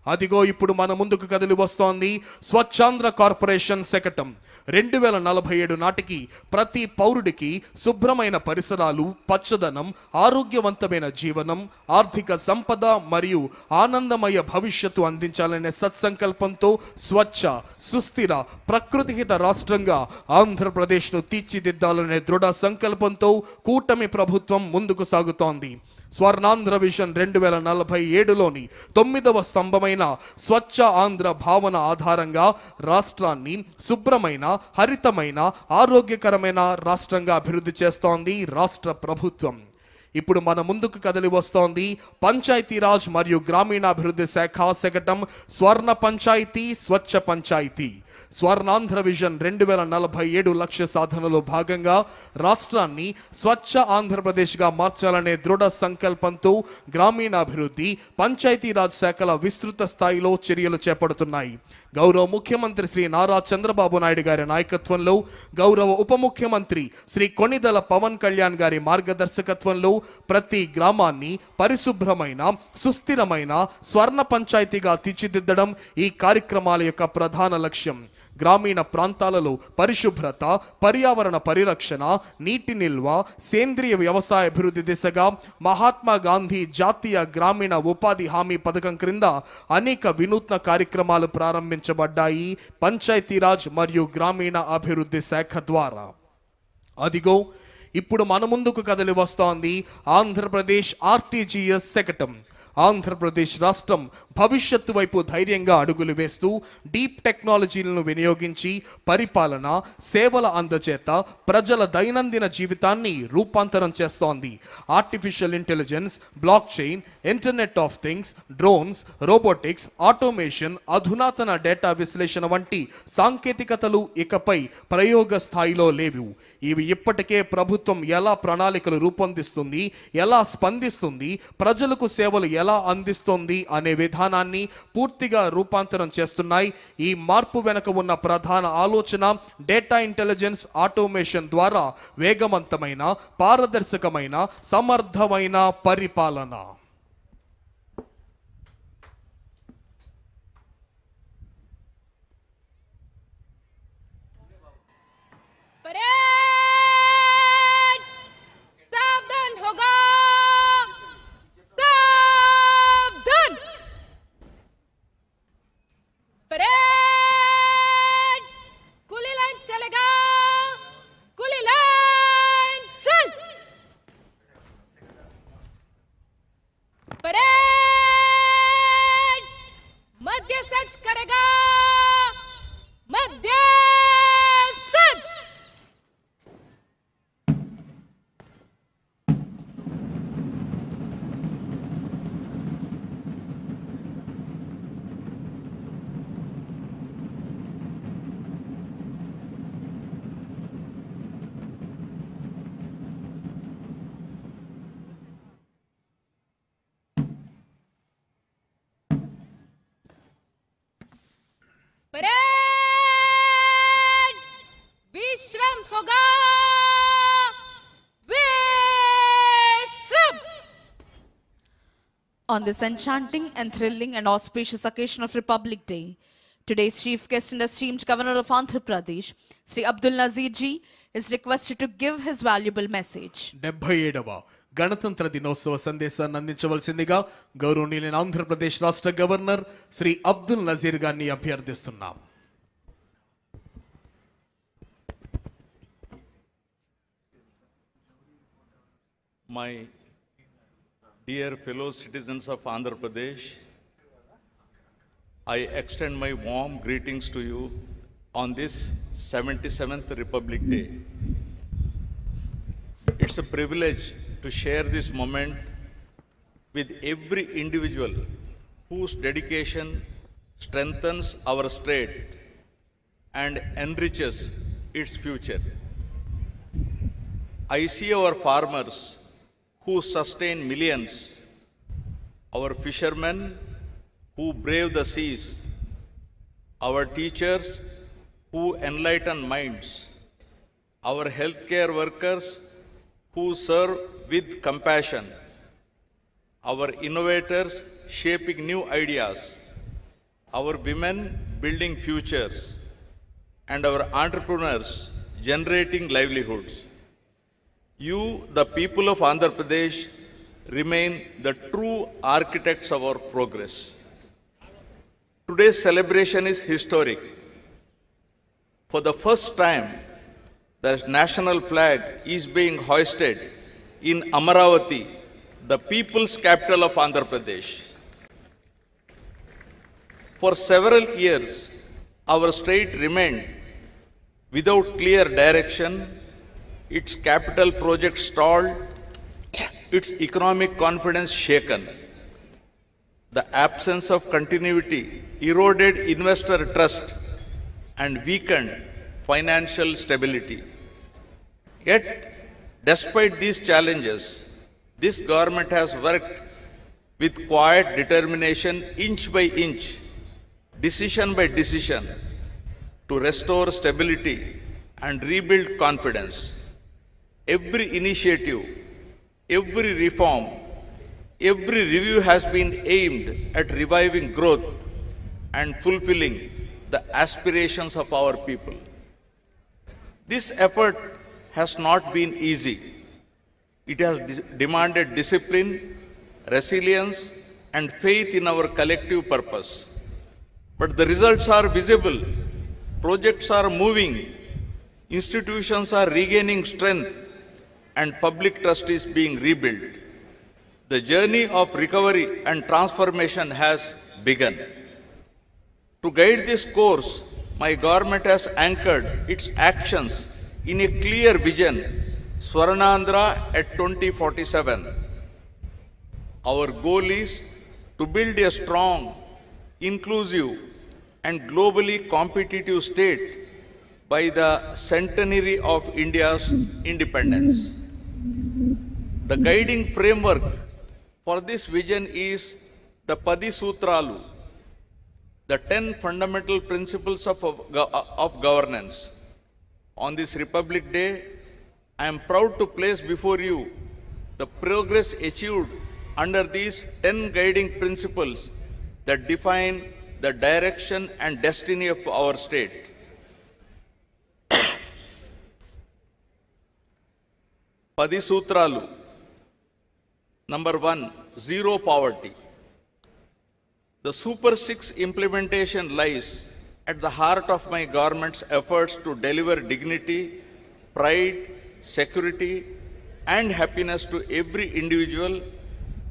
అదిగో ఇప్పుడు మన ముందుకు కదిలి వస్తోంది స్వచ్ఛాంధ్ర కార్పొరేషన్ శకటం. 2047 నాటికి ప్రతి పౌరుడికి శుభ్రమైన పరిసరాలు, పచ్చదనం, ఆరోగ్యవంతమైన జీవనం, ఆర్థిక సంపద మరియు ఆనందమయ భవిష్యత్తు అందించాలనే సత్సంకల్పంతో స్వచ్ఛ, సుస్థిర, ప్రకృతిహిత రాష్ట్రంగా ఆంధ్రప్రదేశ్ను తీర్చిదిద్దాలనే దృఢ సంకల్పంతో కూటమి ప్రభుత్వం ముందుకు సాగుతోంది. స్వర్ణాంధ్ర విజన్ 2047లోని 9వ స్తంభమైన స్వచ్ఛ ఆంధ్ర భావన ఆధారంగా రాష్ట్రాన్ని శుభ్రమైన, హరితమైన, ఆరోగ్యకరమైన రాష్ట్రంగా అభివృద్ధి చేస్తోంది రాష్ట్ర ప్రభుత్వం. ఇప్పుడు మన ముందుకు కదిలి వస్తోంది పంచాయతీరాజ్ మరియు గ్రామీణాభివృద్ధి శాఖ శకటం. స్వర్ణ పంచాయతీ, స్వచ్ఛ పంచాయతీ. స్వర్ణాంధ్ర విజన్ 2047 లక్ష్య సాధనలో భాగంగా రాష్ట్రాన్ని స్వచ్ఛ ఆంధ్రప్రదేశ్గా మార్చాలనే దృఢ సంకల్పంతో గ్రామీణాభివృద్ధి, పంచాయతీరాజ్ శాఖల విస్తృత స్థాయిలో చర్యలు చేపడుతున్నాయి. గౌరవ ముఖ్యమంత్రి శ్రీ నారా చంద్రబాబు నాయుడు గారి నాయకత్వంలో, గౌరవ ఉప ముఖ్యమంత్రి శ్రీ కొణిదెల పవన్ కళ్యాణ్ గారి మార్గదర్శకత్వంలో ప్రతి గ్రామాన్ని పరిశుభ్రమైన, సుస్థిరమైన స్వర్ణ పంచాయతీగా తీర్చిదిద్దడం ఈ కార్యక్రమాల యొక్క ప్రధాన లక్ష్యం. గ్రామీణ ప్రాంతాలలో పరిశుభ్రత, పర్యావరణ పరిరక్షణ, నీటి నిల్వ, సేంద్రియ వ్యవసాయ అభివృద్ధి దిశగా మహాత్మా గాంధీ జాతీయ గ్రామీణ ఉపాధి హామీ పథకం క్రింద అనేక వినూత్న కార్యక్రమాలు ప్రారంభించబడ్డాయి పంచాయతీరాజ్ మరియు గ్రామీణ అభివృద్ధి శాఖ ద్వారా. అదిగో ఇప్పుడు మన ముందుకు కదిలి వస్తోంది ఆంధ్రప్రదేశ్ ఆర్టీజీఎస్ శకటం. ఆంధ్రప్రదేశ్ రాష్ట్రం భవిష్యత్తు వైపు ధైర్యంగా అడుగులు వేస్తూ డీప్ టెక్నాలజీలను వినియోగించి పరిపాలన, సేవల అందచేత ప్రజల దైనందిన జీవితాన్ని రూపాంతరం చేస్తోంది. Artificial intelligence, block chain, internet of things, drones, robotics, automation, అధునాతన డేటా విశ్లేషణ వంటి సాంకేతికతలు ఇకపై ప్రయోగ స్థాయిలో లేవు. ఇవి ఇప్పటికే ప్రభుత్వం ఎలా ప్రణాళికలు రూపొందిస్తుంది, ఎలా స్పందిస్తుంది, ప్రజలకు సేవలు ఎలా అందిస్తుంది అనే విధానాన్ని పూర్తిగా రూపాంతరం చేస్తున్నాయి. ఈ మార్పు వెనుక ఉన్న ప్రధాన ఆలోచన డేటా ఇంటెలిజెన్స్, ఆటోమేషన్ ద్వారా వేగవంతమైన, పారదర్శకమైన, సమర్థమైన పరిపాలన. परेड विश्राम होगा विश्राम. On this enchanting and thrilling and auspicious occasion of Republic Day, today's chief guest and esteemed Governor of Andhra Pradesh, Shri Abdul Nazeer ji, is requested to give his valuable message. 77వ గణతంత్ర దినోత్సవ సందేశాన్ని అందించవలసిందిగా గౌరవనీయులైన ఆంధ్రప్రదేశ్ రాష్ట్ర governor Shri Abdul Nazir గారిని అభ్యర్థిస్తున్నాం. My dear fellow citizens of Andhra Pradesh, I extend my warm greetings to you on this 77th Republic Day. It's a privilege to share this moment with every individual whose dedication strengthens our state and enriches its future. I see our farmers who sustain millions, our fishermen who brave the seas, our teachers who enlighten minds, our healthcare workers who serve with compassion, our innovators shaping new ideas, our women building futures, and our entrepreneurs generating livelihoods. You, the people of Andhra Pradesh, remain the true architects of our progress. Today's celebration is historic. For the first time, the national flag is being hoisted in Amaravati, the people's capital of Andhra Pradesh. For several years, our state remained without clear direction, its capital project stalled, its economic confidence shaken. The absence of continuity eroded investor trust and weakened financial stability. Yet, despite these challenges, this government has worked with quiet determination, inch by inch, decision by decision, to restore stability and rebuild confidence. Every initiative, every reform, every review has been aimed at reviving growth and fulfilling the aspirations of our people. This effort has not been easy. It has demanded discipline, resilience, and faith in our collective purpose. But the results are visible. Projects are moving, institutions are regaining strength, and public trust is being rebuilt. The journey of recovery and transformation has begun. To guide this course, my government has anchored its actions in a clear vision, Swarnandhra at 2047. Our goal is to build a strong, inclusive, and globally competitive state by the centenary of India's independence. The guiding framework for this vision is the Padi Sutralu, the 10 fundamental principles of governance. On this Republic Day, I am proud to place before you the progress achieved under these 10 guiding principles that define the direction and destiny of our state. Padi Sutralu. Number 1, zero poverty. The Super 6 implementation lies at the heart of my government's efforts to deliver dignity, pride, security, and happiness to every individual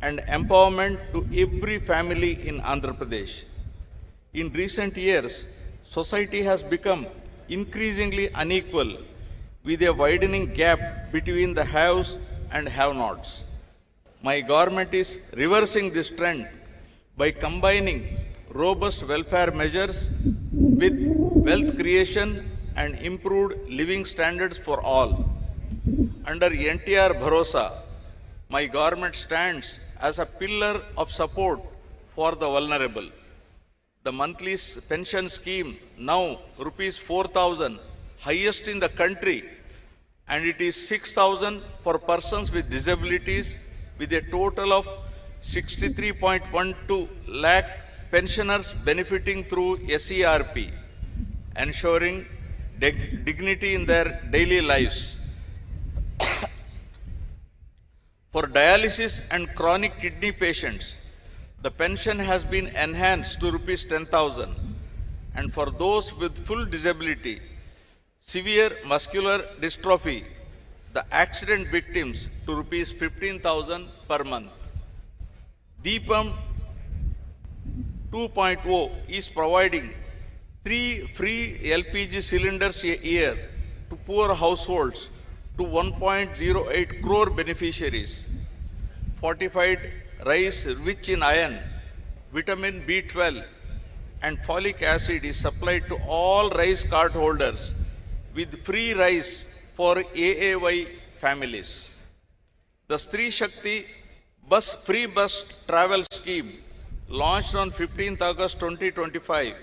and empowerment to every family in Andhra Pradesh. In recent years, society has become increasingly unequal with a widening gap between the haves and have-nots. My government is reversing this trend by combining robust welfare measures with wealth creation and improved living standards for all. Under NTR Bharosa, my government stands as a pillar of support for the vulnerable. The monthly pension scheme, now rupees 4,000, highest in the country, and it is 6,000 for persons with disabilities, with a total of 63.12 lakh pensioners benefiting through SERP, ensuring dignity in their daily lives. For dialysis and chronic kidney patients, the pension has been enhanced to rupees 10,000, and for those with full disability, severe muscular dystrophy, the accident victims, to rupees 15,000 per month. Deepam 2.0 is providing 3 free LPG cylinders a year to poor households to 1.08 crore beneficiaries. Fortified rice rich in iron, vitamin B12 and folic acid is supplied to all rice card holders with free rice for AAY families. The Stree Shakti free bus travel scheme launched on 15th August 2025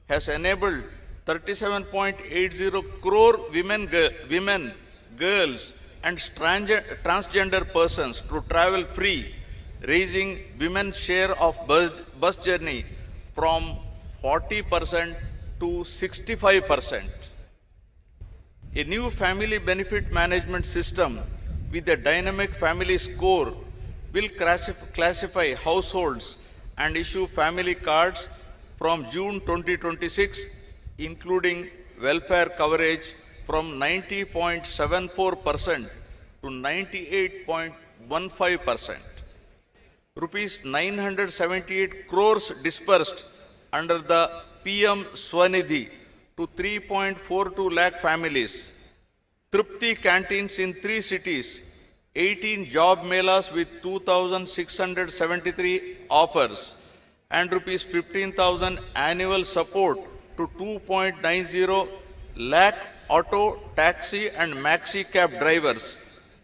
has enabled 37.80 crore women, girls and transgender persons to travel free, raising women's share of bus journey from 40% to 65%. A new family benefit management system with a dynamic family score will classify households and issue family cards from June 2026, including welfare coverage from 90.74% to 98.15%. Rupees 978 crores dispersed under the PM Swanidhi to 3.42 lakh families. Tripti canteens in 3 cities, 18 job melas with 2,673 offers, and rupees 15,000 annual support to 2.90 lakh auto, taxi and maxi cab drivers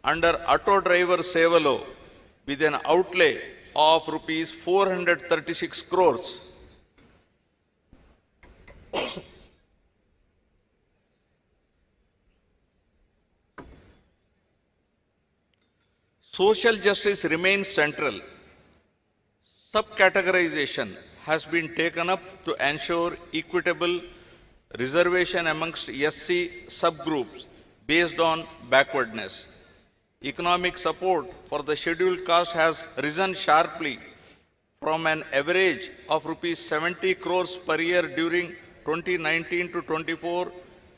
under Auto Driver Sevalo with an outlay of rupees 436 crores. Social justice remains central. Subcategorization has been taken up to ensure equitable reservation amongst SC subgroups based on backwardness. Economic support for the scheduled caste has risen sharply from an average of rupees 70 crores per year during 2019 to 24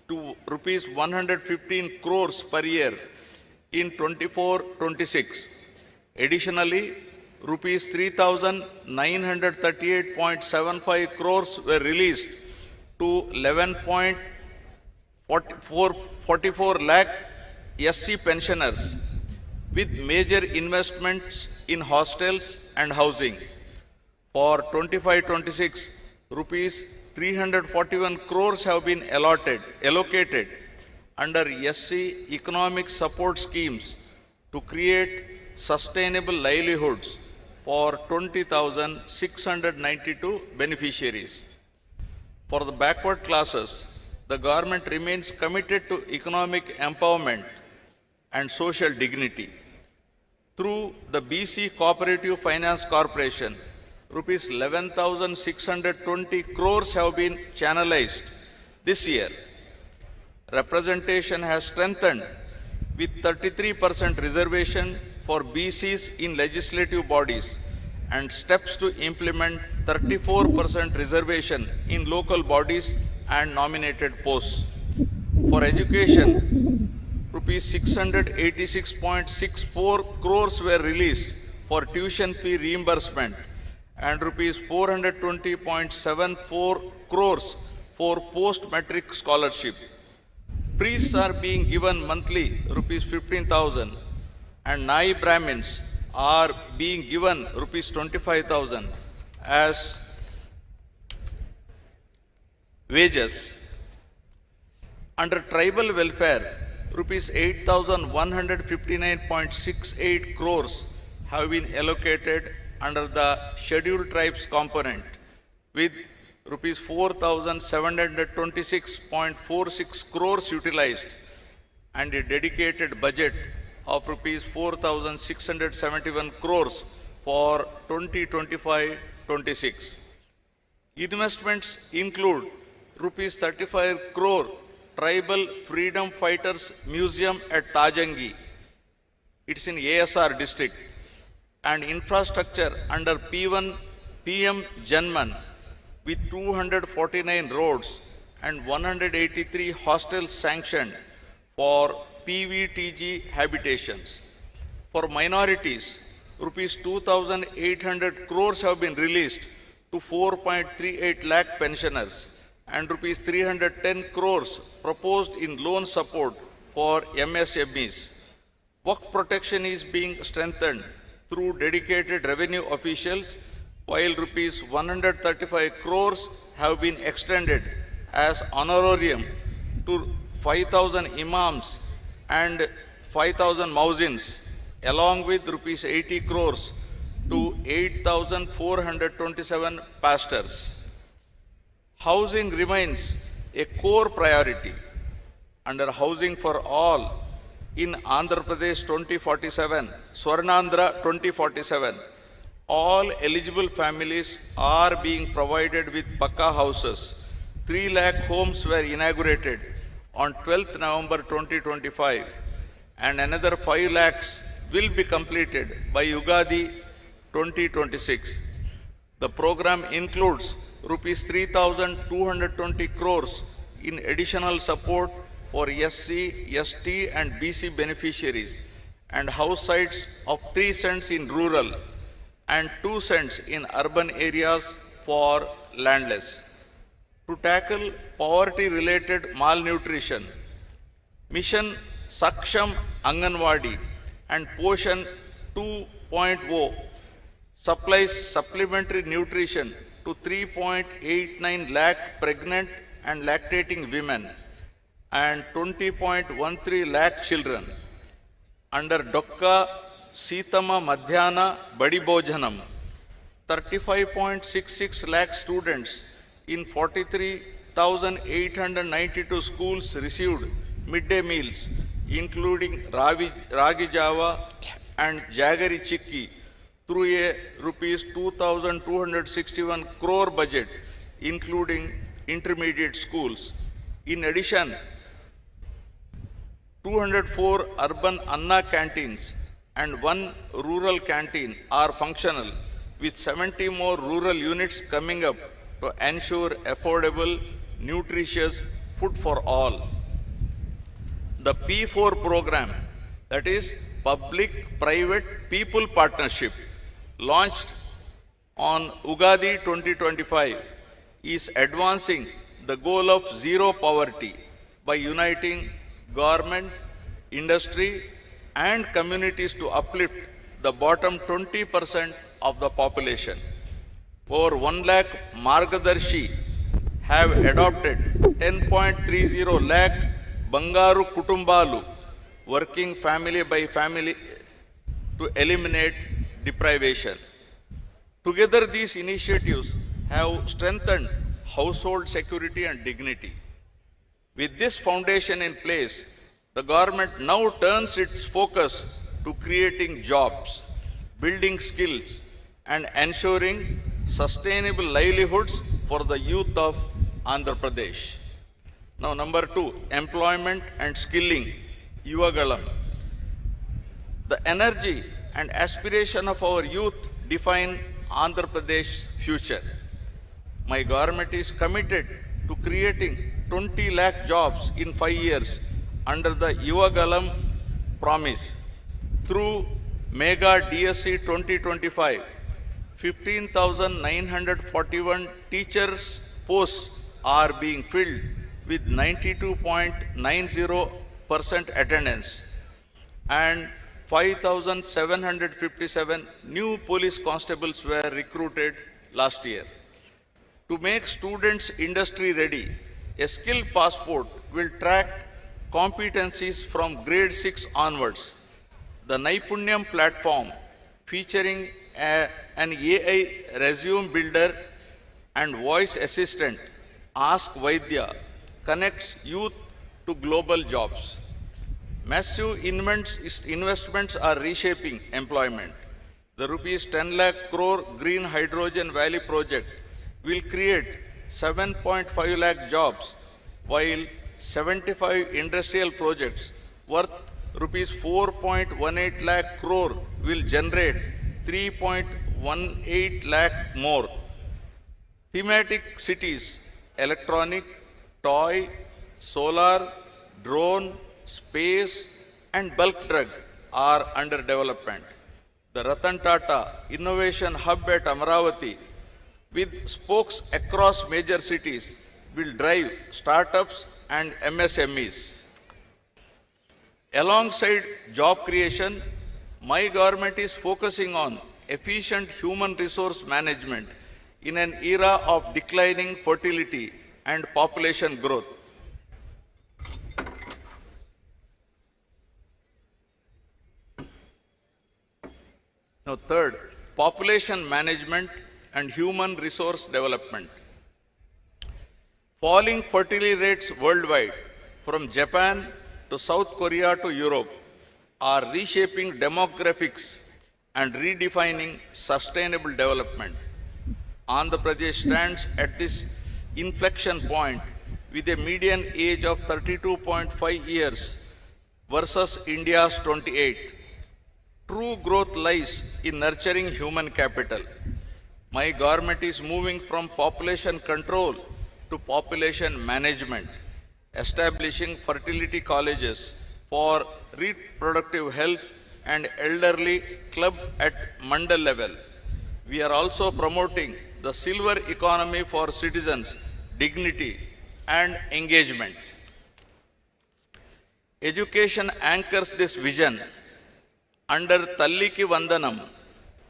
to rupees 115 crores per year in 24-26. Additionally, rupees 3,938.75 crores were released to 11.44 lakh SC pensioners with major investments in hostels and housing. For 25-26, rupees 341 crores have been allocated under SC economic support schemes to create sustainable livelihoods for 20,692 beneficiaries. For the backward classes, the government remains committed to economic empowerment and social dignity. Through the BC Cooperative Finance Corporation, rupees 11,620 crores have been channelized this year. Representation has strengthened with 33% reservation for BCs in legislative bodies and steps to implement 34% reservation in local bodies and nominated posts. For education, rupees 686.64 crores were released for tuition fee reimbursement and rupees 420.74 crores for post-matric scholarship. Priests are being given monthly rupees 15,000 and Nai Brahmins are being given rupees 25,000 as wages. Under tribal welfare, rupees 8,159.68 crores have been allocated under the scheduled tribes component, with rupees 4,726.46 crores utilized and a dedicated budget of rupees 4,671 crores for 2025-26. Investments include rupees 35 crore Tribal Freedom Fighters Museum at Tajangi. It's in ASR district. And infrastructure under PM Janman with 249 roads and 183 hostels sanctioned for PVTG habitations. For minorities, rupees 2,800 crores have been released to 4.38 lakh pensioners and rupees 310 crores proposed in loan support for MSMEs. Work protection is being strengthened through dedicated revenue officials, while rupees 135 crores have been extended as honorarium to 5,000 imams and 5,000 muezzins, along with rupees 80 crores to 8,427 pastors. Housing remains a core priority. Under Housing for All in Andhra Pradesh 2047, Swarnandhra 2047, all eligible families are being provided with Pakka houses. 3 lakh homes were inaugurated on 12th November 2025, and another 5 lakhs will be completed by Ugadi 2026. The program includes rupees 3,220 crores in additional support for SC, ST and BC beneficiaries, and house sites of 3 cents in rural and 2 cents in urban areas for landless. To tackle poverty-related malnutrition, Mission Saksham Anganwadi and Poshan 2.0 supplies supplementary nutrition to 3.89 lakh pregnant and lactating women and 20.13 lakh children. Under Dokka Sitama Madhyana Badi Bhojanam, 35.66 lakh students in 43,892 schools received midday meals, including Ragi Java and Jaggery Chikki, through a rupees 2,261 crore budget, including intermediate schools. In addition, 204 urban Anna canteens and 1 rural canteen are functional, with 70 more rural units coming up to ensure affordable, nutritious food for all. The P4 program, that is Public-Private People Partnership, launched on Ugadi 2025, is advancing the goal of zero poverty by uniting government, industry and communities to uplift the bottom 20% of the population. Over 1 lakh Margadarshi have adopted 10.30 lakh Bangaru Kutumbalu, working family by family to eliminate deprivation. Together, these initiatives have strengthened household security and dignity. With this foundation in place, the government now turns its focus to creating jobs, building skills, and ensuring sustainable livelihoods for the youth of Andhra Pradesh. Now, number 2, employment and skilling, Yuvagalam. The energy and aspiration of our youth define Andhra Pradesh's future. My government is committed to creating 20 lakh jobs in 5 years under the Yuvagalam promise. Through Mega DSC 2025, 15,941 teachers posts are being filled with 92.90% attendance, and 5,757 new police constables were recruited last year. To make students industry ready, a skill passport will track competencies from grade 6 onwards. The Naipunyam platform, featuring an AI resume builder and voice assistant, Ask Vaidya, connects youth to global jobs. Massive investments are reshaping employment. The rupees 10 lakh crore Green Hydrogen Valley project will create 7.5 lakh jobs, while 75 industrial projects worth rupees 4.18 lakh crore will generate 3.18 lakh more. Thematic cities, electronic, toy, solar, drone, space and bulk drug are under development. The Ratan Tata Innovation Hub at Amaravati with spokes across major cities, will drive startups and MSMEs. Alongside job creation, my government is focusing on efficient human resource management in an era of declining fertility and population growth. Now, third, population management and human resource development. Falling fertility rates worldwide, from Japan to South Korea to Europe, are reshaping demographics and redefining sustainable development. Andhra Pradesh stands at this inflection point with a median age of 32.5 years versus India's 28. True growth lies in nurturing human capital. My government is moving from population control to population management, establishing fertility colleges for reproductive health and elderly club at mandal level. We are also promoting the silver economy for citizens, dignity and engagement. Education anchors this vision. Under Talliki Vandanam,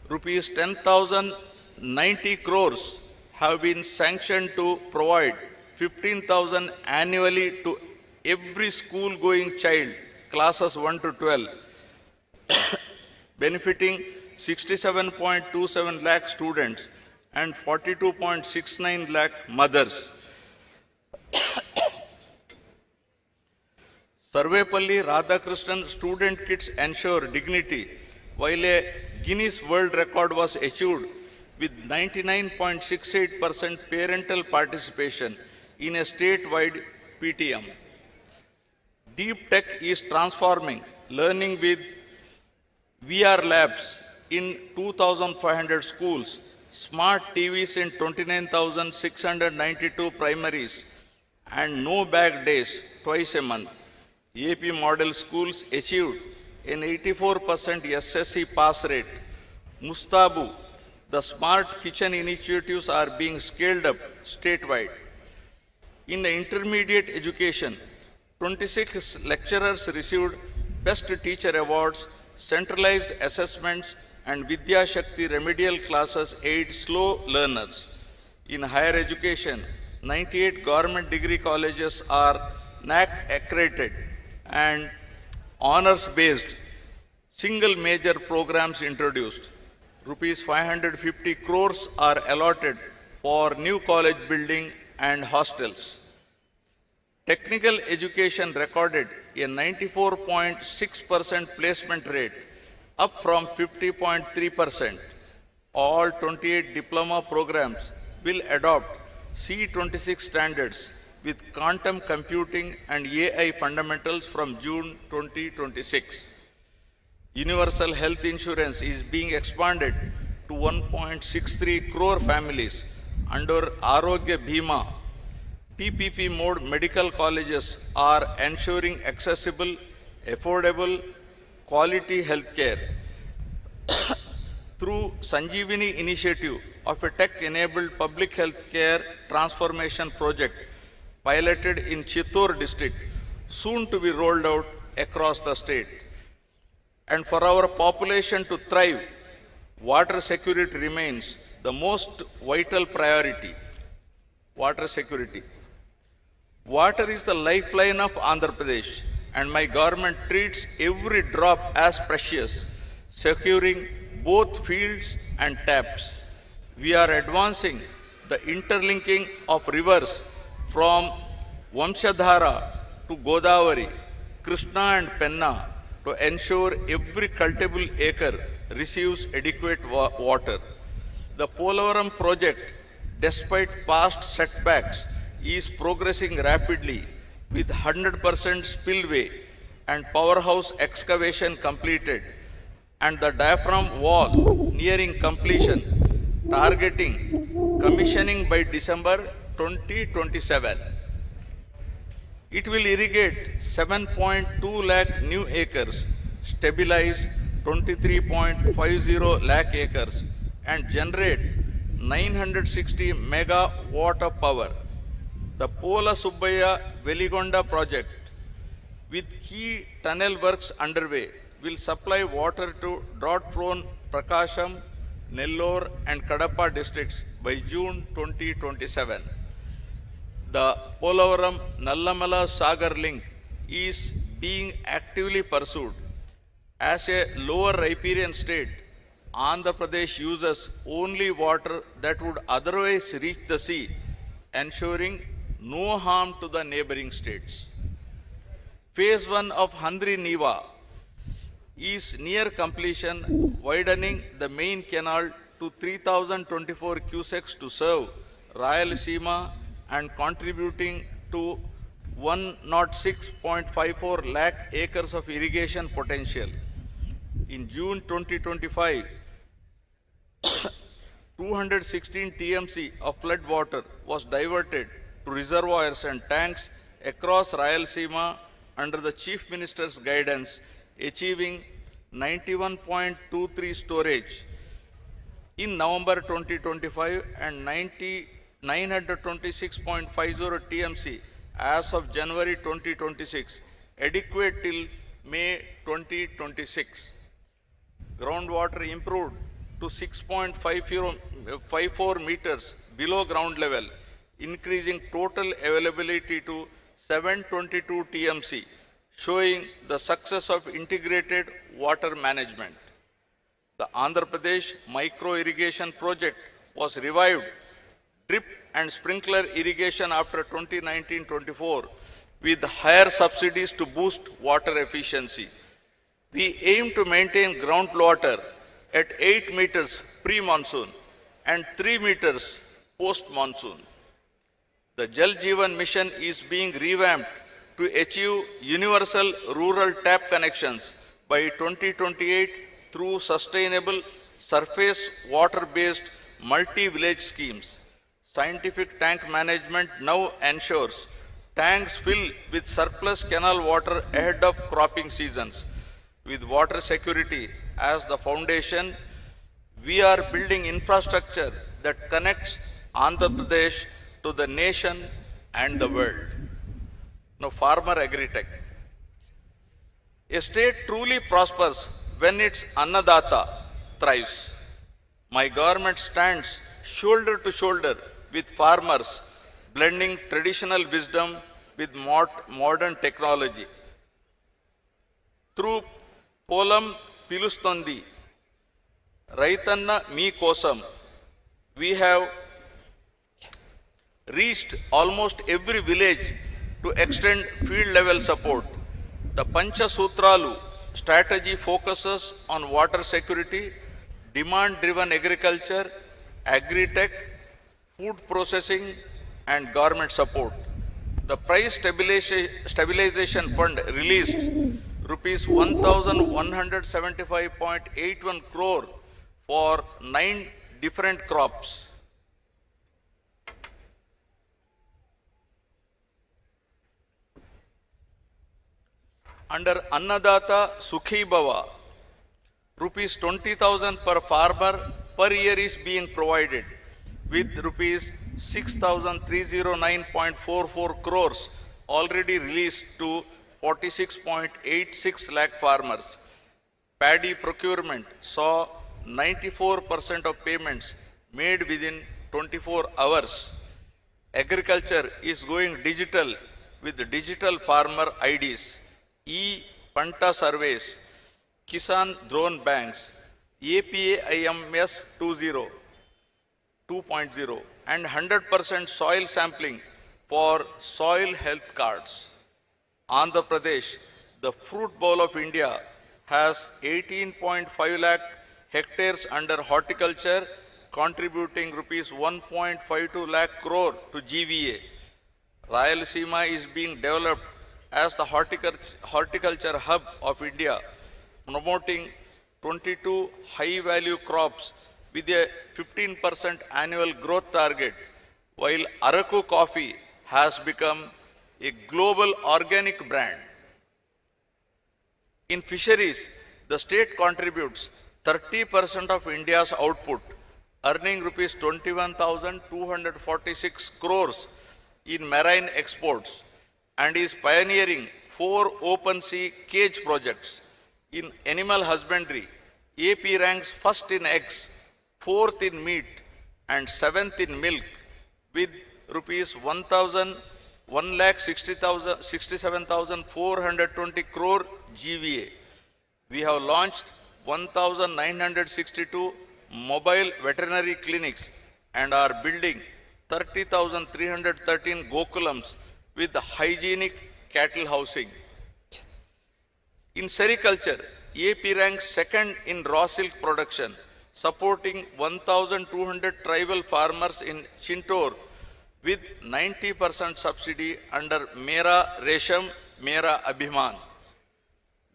rupees 10,090 crores have been sanctioned to provide 15,000 annually to every school-going child, classes 1 to 12, benefiting 67.27 lakh students and 42.69 lakh mothers. Sarvepalli Radhakrishnan student kits ensure dignity, while a Guinness World Record was achieved with 99.68% parental participation in a statewide PTM. Deep Tech is transforming learning with VR labs in 2,500 schools, smart TVs in 29,692 primaries, and no bag days twice a month. AP model schools achieved an 84% SSC pass rate. Mustabu, the smart kitchen initiatives are being scaled up statewide. In the intermediate education, 26 lecturers received Best Teacher Awards, centralized assessments, and Vidya Shakti remedial classes aid slow learners. In higher education, 98 government degree colleges are NAC accredited and honors-based. Single major programs introduced. Rupees 550 crores are allotted for new college building and hostels. Technical education recorded a 94.6% placement rate, up from 50.3%. All 28 diploma programs will adopt C26 standards with quantum computing and AI fundamentals from June 2026. Universal health insurance is being expanded to 1.63 crore families under Arogya Bhima. PPP mode medical colleges are ensuring accessible, affordable, quality healthcare. Through Sanjeevani initiative of a tech-enabled public healthcare transformation project piloted in Chittor district, soon to be rolled out across the state. And for our population to thrive, water security remains the most vital priority. Water security. Water is the lifeline of Andhra Pradesh, and my government treats every drop as precious, securing both fields and taps. We are advancing the interlinking of rivers from Vamshadhara to Godavari, Krishna and Penna to ensure every cultivable acre receives adequate water. The Polavaram project, despite past setbacks, is progressing rapidly with 100% spillway and powerhouse excavation completed and the diaphragm wall nearing completion, targeting commissioning by December 2027. It will irrigate 7.2 lakh new acres, stabilize 23.50 lakh acres, and generate 960 megawatt of power. The Pola Subbaya Veligonda project, with key tunnel works underway, will supply water to drought-prone Prakasham, Nellore and Kadapa districts by June 2027. The Polavaram Nallamala Sagar link is being actively pursued. As a lower riparian state, Andhra Pradesh uses only water that would otherwise reach the sea, ensuring no harm to the neighboring states. Phase 1 of Handri Niva is near completion, widening the main canal to 3024 cusecs to serve Rayalaseema and contributing to 106.54 lakh acres of irrigation potential. In June 2025, 216 TMC of flood water was diverted to reservoirs and tanks across Rayalaseema under the Chief Minister's guidance, achieving 91.23 storage in November 2025 and 926.50 TMC as of January 2026, adequate till May 2026. Groundwater improved to 6.54 meters below ground level, increasing total availability to 722 TMC, showing the success of integrated water management. The Andhra Pradesh micro irrigation project was revived, drip and sprinkler irrigation after 2019-24 with higher subsidies to boost water efficiency. We aim to maintain groundwater at 8 meters pre-monsoon and 3 meters post-monsoon. The Jal Jeevan mission is being revamped to achieve universal rural tap connections by 2028 through sustainable surface water-based multi-village schemes. Scientific tank management now ensures tanks fill with surplus canal water ahead of cropping seasons. With water security as the foundation, we are building infrastructure that connects Andhra Pradesh to the nation and the world. Now, farmer agri-tech. A state truly prospers when its Annadata thrives. My government stands shoulder to shoulder with farmers, blending traditional wisdom with modern technology. Through Polam Pilustondi, Raitanna Me Kosam, we have reached almost every village to extend field level support. The Pancha Sutralu strategy focuses on water security, demand driven agriculture, agri-tech, food processing and government support. The price stabilization fund released rupees 1175.81 crore for 9 different crops. Under Annadata Sukhi Bhava, rupees 20,000 per farmer per year is being provided, with rupees 6,309.44 crores already released to 46.86 lakh farmers. Paddy procurement saw 94% of payments made within 24 hours. Agriculture is going digital with digital farmer IDs, e-Panta surveys, Kisan drone banks, APAIMS 2.0 and 100% soil sampling for soil health cards. Andhra Pradesh, the fruit bowl of India, has 18.5 lakh hectares under horticulture, contributing rupees 1.52 lakh crore to GVA. Rayalaseema is being developed as the horticulture hub of India, promoting 22 high-value crops with a 15% annual growth target, while Araku coffee has become a global organic brand. In fisheries, the state contributes 30% of India's output, earning rupees 21,246 crores in marine exports, and is pioneering 4 open sea cage projects. In animal husbandry, AP ranks first in eggs, fourth in meat, and seventh in milk, with rupees 1,67,420 crore GVA. We have launched 1,962 mobile veterinary clinics and are building 30,313 Gokulams with hygienic cattle housing. In sericulture, AP ranks second in raw silk production, supporting 1,200 tribal farmers in Chintor with 90% subsidy under Mera Resham, Mera Abhiman.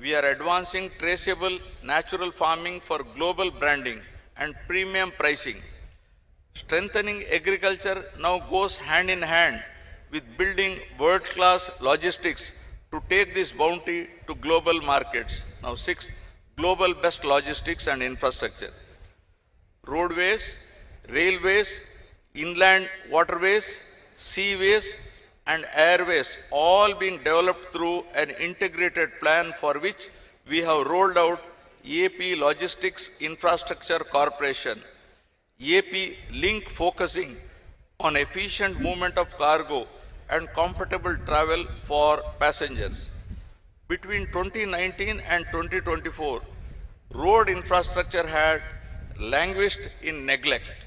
We are advancing traceable natural farming for global branding and premium pricing. Strengthening agriculture now goes hand in hand with building world-class logistics to take this bounty to global markets. Now, sixth, global best logistics and infrastructure. Roadways, railways, inland waterways, seaways, and airways all being developed through an integrated plan for which we have rolled out AP Logistics Infrastructure Corporation, AP Link, focusing on efficient movement of cargo and comfortable travel for passengers. Between 2019 and 2024, road infrastructure had languished in neglect.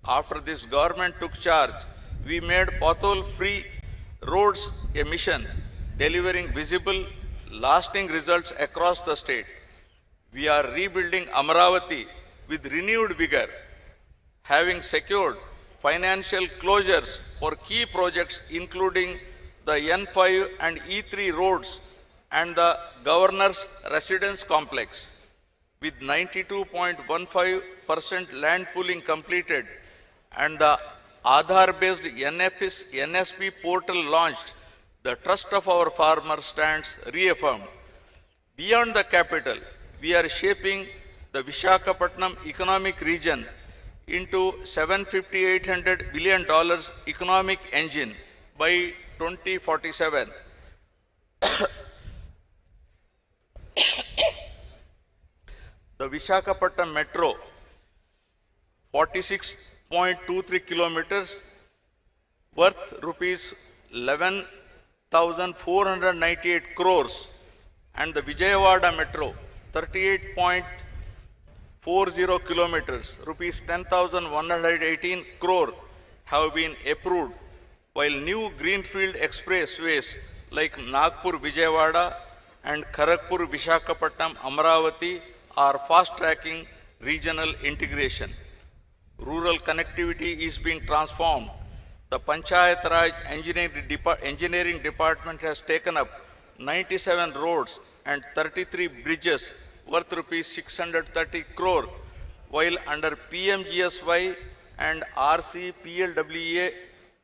After this government took charge, we made pothole-free roads a mission, delivering visible, lasting results across the state. We are rebuilding Amaravati with renewed vigor, having secured financial closures for key projects including the N5 and E3 roads and the Governor's Residence Complex. With 92.15% land pooling completed and the Aadhaar-based NSP portal launched, the trust of our farmers stands reaffirmed. Beyond the capital, we are shaping the Visakhapatnam economic region into $750-800 billion economic engine by 2047. The Visakhapatnam Metro, 46.23 kilometers, worth rupees 11,498 crores, and the Vijayawada Metro, 38.40 kilometers, rupees 10,118 crore, have been approved, while new greenfield expressways like Nagpur Vijayawada and Kharagpur Visakhapatnam Amaravati are fast-tracking regional integration. Rural connectivity is being transformed. The Panchayat Raj Engineering Department has taken up 97 roads and 33 bridges worth rupees 630 crore, while under PMGSY and RCPLWA,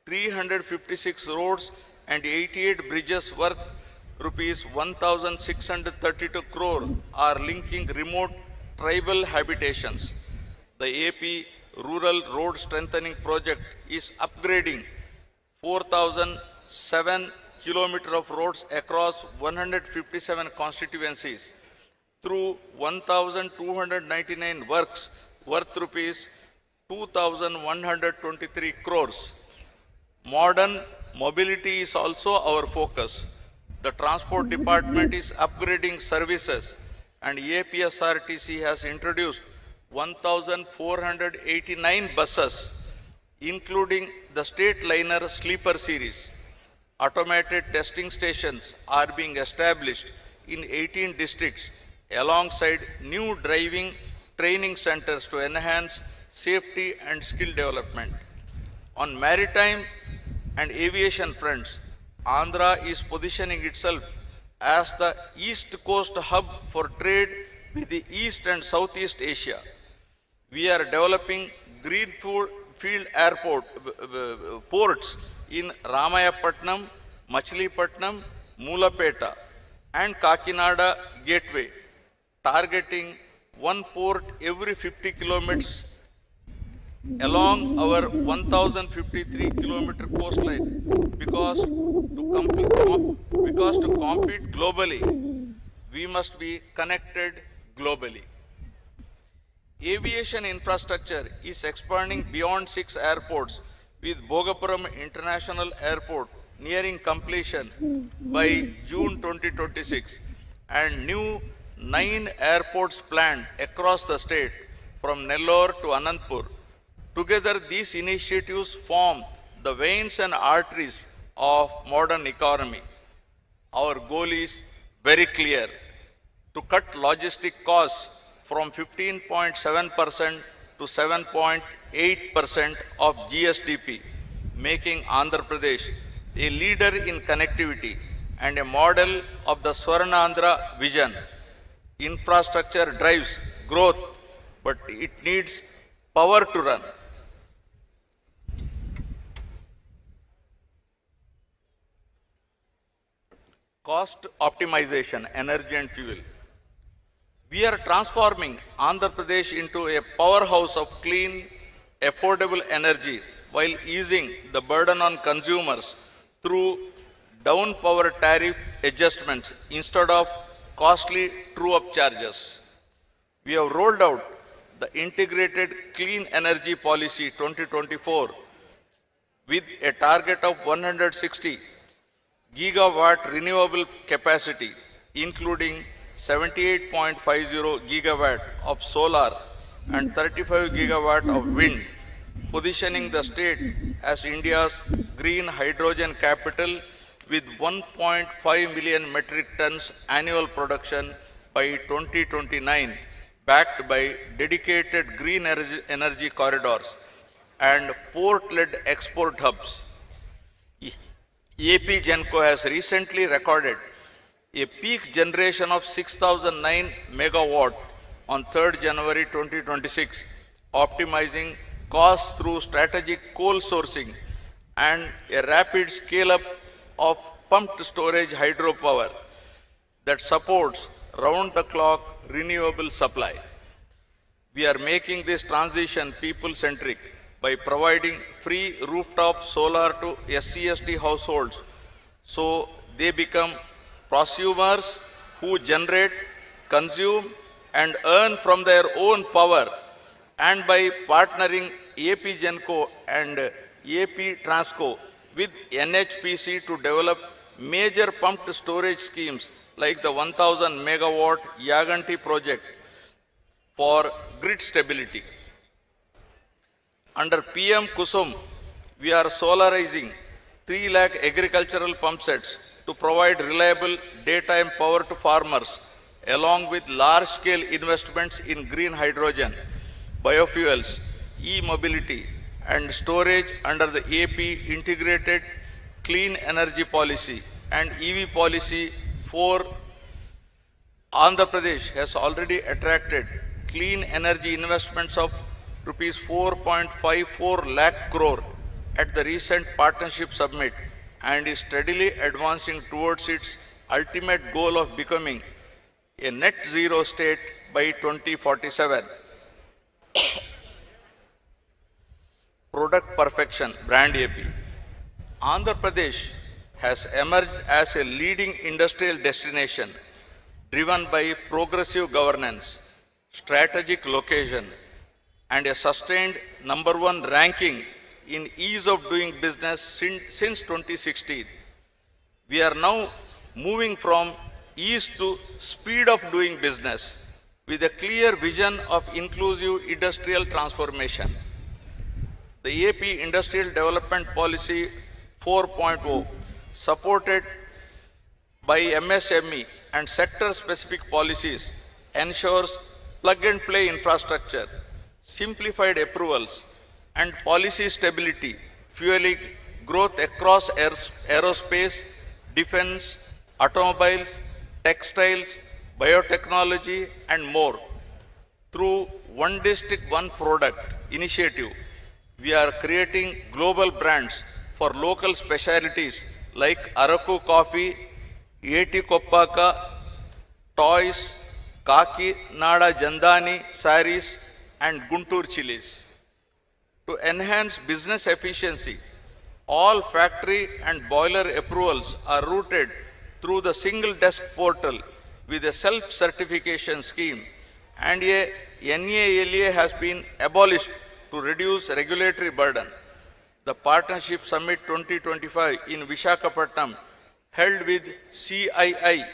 356 roads and 88 bridges worth rupees 1,632 crore are linking remote tribal habitations. The AP Rural Road Strengthening Project is upgrading 4,007 kilometers of roads across 157 constituencies through 1,299 works worth rupees 2,123 crores. Modern mobility is also our focus. The Transport Department is upgrading services, and APSRTC has introduced 1,489 buses, including the State Liner Sleeper Series. Automated testing stations are being established in 18 districts alongside new driving training centers to enhance safety and skill development. On maritime and aviation fronts, Andhra is positioning itself as the East Coast hub for trade with the East and Southeast Asia. We are developing greenfield ports in Ramayapatnam, Machilipatnam, Mulapeta, and Kakinada Gateway, targeting one port every 50 kilometers along our 1053 kilometer coastline because to compete globally, we must be connected globally. Aviation infrastructure is expanding beyond 6 airports, with Bhogapuram International Airport nearing completion by June 2026 and new 9 airports planned across the state from Nellore to Anantapur. Together, these initiatives form the veins and arteries of modern economy. Our goal is very clear: to cut logistic costs from 15.7% to 7.8% of GSDP, making Andhra Pradesh a leader in connectivity and a model of the Swarnandhra vision. Infrastructure drives growth, but it needs power to run. Cost optimization, energy and fuel. We are transforming Andhra Pradesh into a powerhouse of clean, affordable energy while easing the burden on consumers through down power tariff adjustments instead of costly true-up charges. We have rolled out the Integrated Clean Energy Policy 2024 with a target of 160 gigawatt renewable capacity, including 78.50 gigawatt of solar and 35 gigawatt of wind, positioning the state as India's green hydrogen capital with 1.5 million metric tons annual production by 2029, backed by dedicated green energy corridors and port-led export hubs. AP Genco has recently recorded a peak generation of 6,009 megawatt on 3rd January 2026, optimizing costs through strategic coal sourcing and a rapid scale-up of pumped storage hydropower that supports round-the-clock renewable supply. We are making this transition people-centric by providing free rooftop solar to SC/ST households so they become prosumers who generate, consume and earn from their own power, and by partnering AP Genco and AP Transco with NHPC to develop major pumped storage schemes like the 1000 megawatt Yaganti project for grid stability. Under PM Kusum, we are solarizing 3 lakh agricultural pump sets to provide reliable daytime power to farmers, along with large-scale investments in green hydrogen, biofuels, e-mobility, and storage under the AP Integrated Clean Energy Policy and EV Policy 4. Andhra Pradesh has already attracted clean energy investments of rupees 4.54 lakh crore at the recent partnership summit and is steadily advancing towards its ultimate goal of becoming a net zero state by 2047. Product perfection, brand AP. Andhra Pradesh has emerged as a leading industrial destination driven by progressive governance, strategic location, and a sustained #1 ranking in ease of doing business since 2016. We are now moving from ease to speed of doing business with a clear vision of inclusive industrial transformation. The AP Industrial Development Policy 4.0, supported by MSME and sector-specific policies, ensures plug-and-play infrastructure, simplified approvals, and policy stability, fueling growth across aerospace, defense, automobiles, textiles, biotechnology, and more. Through One District, One Product initiative, we are creating global brands for local specialties like Araku coffee, Yeti Koppaka, toys, Kaki Nada Jandani saris, and Guntur chilies. To enhance business efficiency, all factory and boiler approvals are routed through the single desk portal with a self-certification scheme, and a NALA has been abolished to reduce regulatory burden. The Partnership Summit 2025 in Visakhapatnam, held with CII,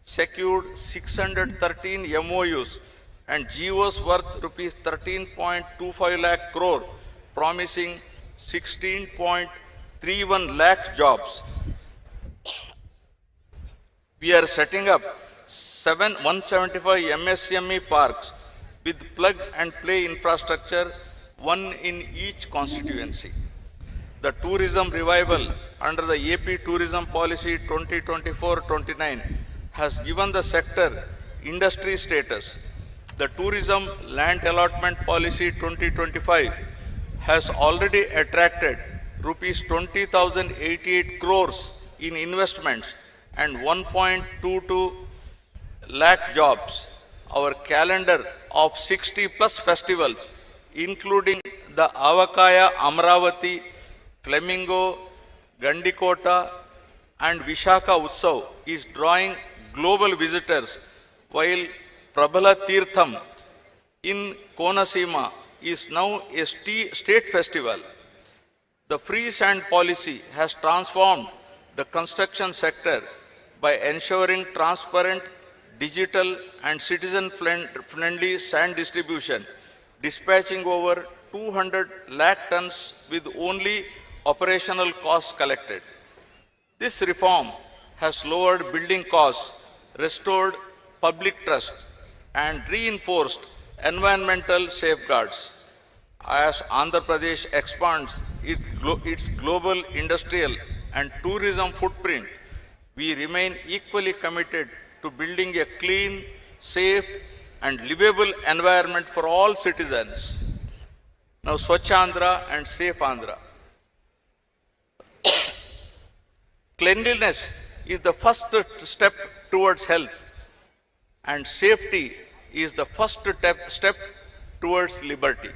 secured 613 MOUs and GOs worth rupees 13.25 lakh crore, promising 16.31 lakh jobs. We are setting up 175 MSME parks with plug and play infrastructure, one in each constituency. The tourism revival under the AP Tourism Policy 2024-29 has given the sector industry status. The Tourism Land Allotment Policy 2025 has already attracted rupees 20,088 crores in investments and 1.22 lakh jobs. Our calendar of 60 plus festivals, including the Avakaya, Amaravati, Flamingo, Gandikota and Vishaka Utsav is drawing global visitors, while Prabhala Tirtham in Konasima is now a state festival. The free sand policy has transformed the construction sector by ensuring transparent, digital and citizen-friendly sand distribution, dispatching over 200 lakh tons with only operational costs collected. This reform has lowered building costs, restored public trust and reinforced environmental safeguards. As Andhra Pradesh expands its global industrial and tourism footprint, we remain equally committed to building a clean, safe and livable environment for all citizens. Now, Swachh Andhra and Safe Andhra. Cleanliness is the first step towards health, and safety is the first step towards liberty.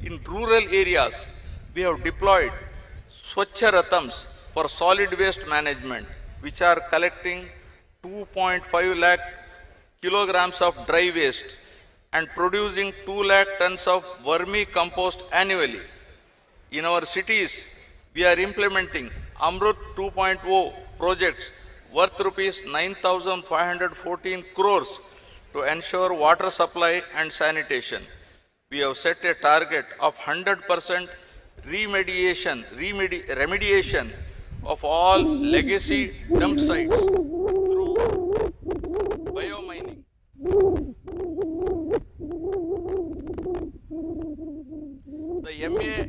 In rural areas, we have deployed Swachh Rathams for solid waste management, which are collecting 2.5 lakh kilograms of dry waste and producing 2 lakh tons of vermicompost annually. In our cities, we are implementing Amrut 2.0 projects worth rupees 9,514 crores to ensure water supply and sanitation. We have set a target of 100% remediation of all legacy dump sites through biomining. The MA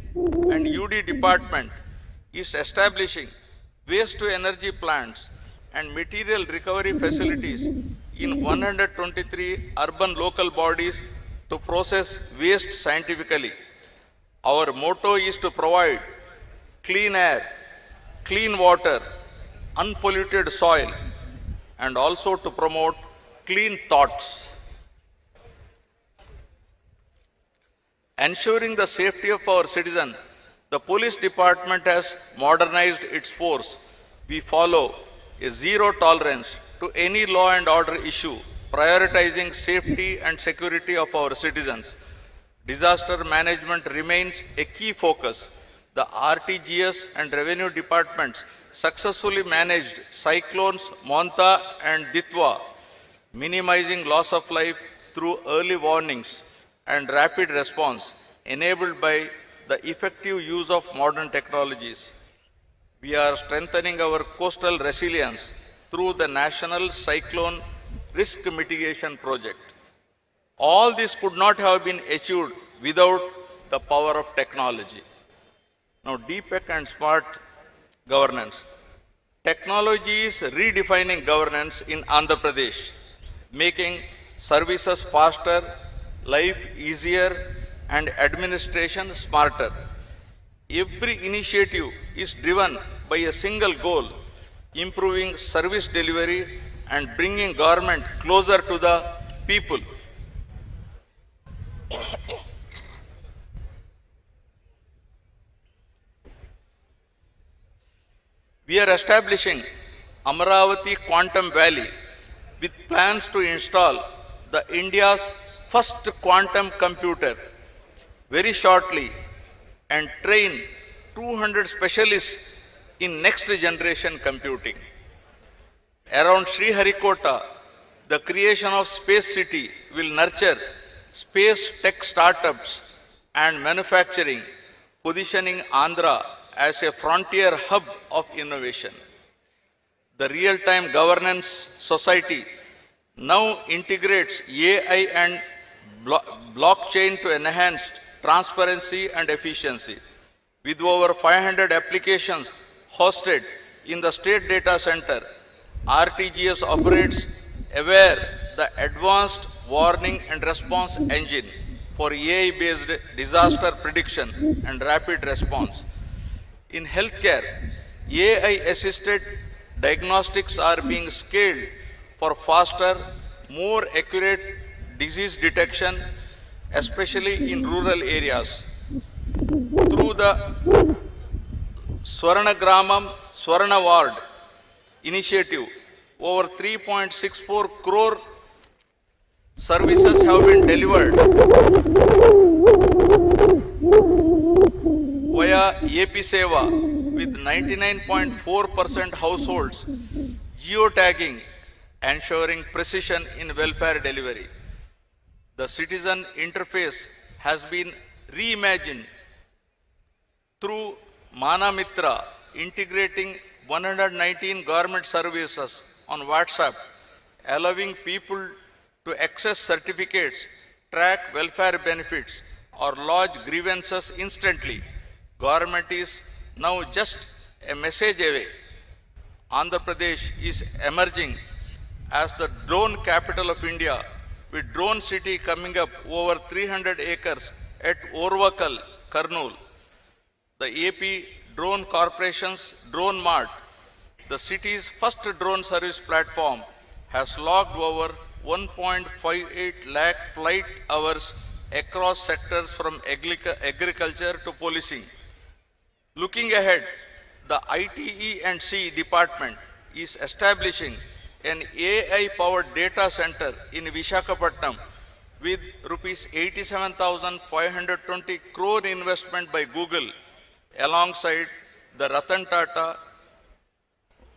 and UD department is establishing waste to energy plants and material recovery facilities in 123 urban local bodies to process waste scientifically. Our motto is to provide clean air, clean water, unpolluted soil, and also to promote clean thoughts. Ensuring the safety of our citizens, the police department has modernized its force. We follow a zero tolerance to any law and order issue, prioritizing safety and security of our citizens. Disaster management remains a key focus. The RTGS and revenue departments successfully managed cyclones Monta and Ditwa, minimizing loss of life through early warnings and rapid response enabled by the effective use of modern technologies. We are strengthening our coastal resilience through the National Cyclone Risk Mitigation Project. All this could not have been achieved without the power of technology. Now, DPEC and smart governance. Technology is redefining governance in Andhra Pradesh, making services faster, life easier, and administration smarter. Every initiative is driven by a single goal: improving service delivery and bringing government closer to the people. We are establishing Amaravati Quantum Valley with plans to install the India's first quantum computer very shortly and train 200 specialists in next generation computing. Around Shri, the creation of Space City will nurture space tech startups and manufacturing, positioning Andhra as a frontier hub of innovation. The real-time governance society now integrates AI and blockchain to enhance transparency and efficiency. With over 500 applications hosted in the state data center, RTGS operates aware the advanced warning and response engine for AI-based disaster prediction and rapid response. In healthcare, AI-assisted diagnostics are being scaled for faster, more accurate disease detection, especially in rural areas. Through the Swarna Gramam Swarna Ward initiative, over 3.64 crore services have been delivered via AP Seva with 99.4% households geotagging, ensuring precision in welfare delivery. The citizen interface has been reimagined through Mana Mitra, integrating 119 government services on WhatsApp, allowing people to access certificates, track welfare benefits, or lodge grievances instantly. Government is now just a message away. Andhra Pradesh is emerging as the drone capital of India, with Drone City coming up over 300 acres at Orvakal, Kurnool. The AP Drone Corporation's Drone Mart, the city's first drone service platform, has logged over 1.58 lakh flight hours across sectors from agriculture to policing. Looking ahead, the ITE&C department is establishing an AI-powered data center in Visakhapatnam with rupees 87,520 crore investment by Google, alongside the Ratan Tata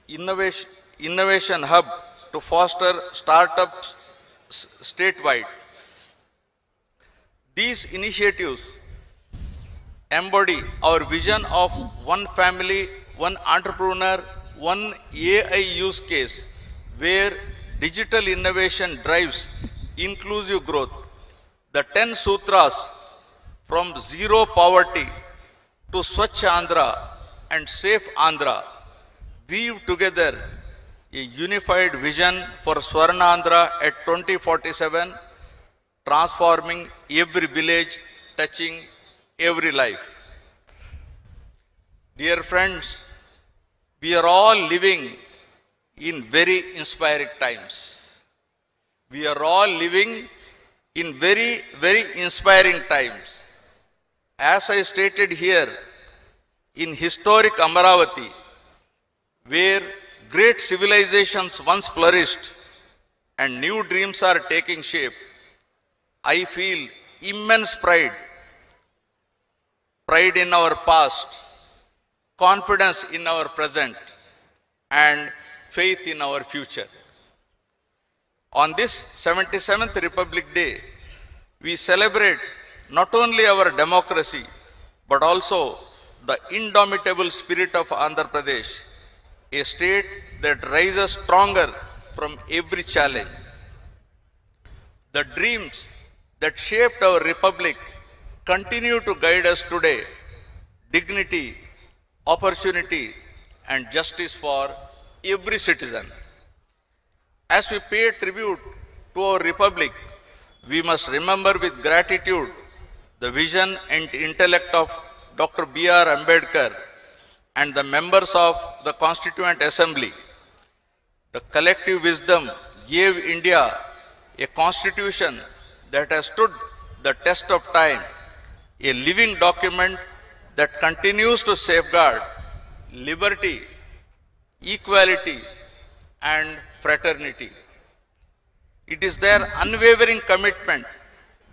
Innovation Hub to foster startups statewide. These initiatives embody our vision of one family, one entrepreneur, one AI use case, where digital innovation drives inclusive growth. The 10 sutras, from zero poverty to Swachh Andhra and Safe Andhra, weave together a unified vision for Swarna Andhra at 2047, transforming every village, touching every life. Dear friends, we are all living in very inspiring times. We are all living in very, very inspiring times. As I stated here, in historic Amaravati, where great civilizations once flourished and new dreams are taking shape, I feel immense pride in our past, confidence in our present, and faith in our future. On this 77th Republic Day, we celebrate not only our democracy, but also the indomitable spirit of Andhra Pradesh, a state that rises stronger from every challenge. The dreams that shaped our republic continue to guide us today: dignity, opportunity, and justice for every citizen. As we pay tribute to our republic, we must remember with gratitude the vision and intellect of Dr. B.R. Ambedkar and the members of the Constituent Assembly. The collective wisdom gave India a constitution that has stood the test of time, a living document that continues to safeguard liberty, equality, and fraternity. It is their unwavering commitment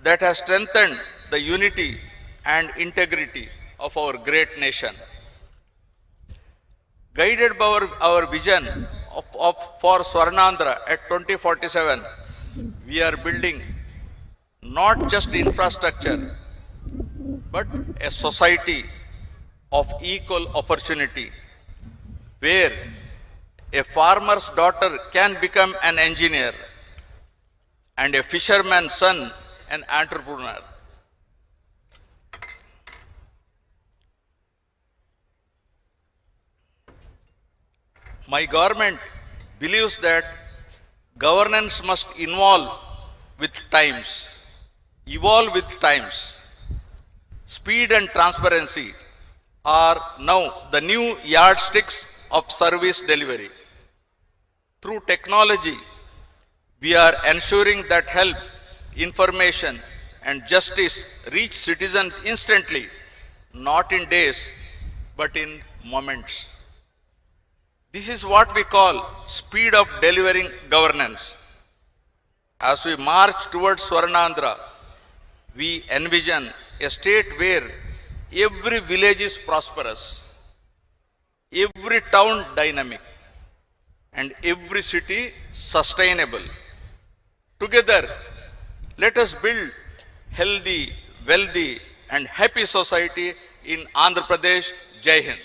that has strengthened the unity and integrity of our great nation. Guided by our vision for Swarnandhra at 2047, we are building not just infrastructure, but a society of equal opportunity, where a farmer's daughter can become an engineer and a fisherman's son an entrepreneur. My government believes that governance must evolve with times. Speed and transparency are now the new yardsticks of service delivery. Through technology, we are ensuring that help, information, and justice reach citizens instantly, not in days, but in moments. This is what we call speed of delivering governance. As we march towards Swarnandhra, we envision a state where every village is prosperous, every town dynamic, and every city sustainable. Together, let us build healthy, wealthy, and happy society in Andhra Pradesh. Jai Hind.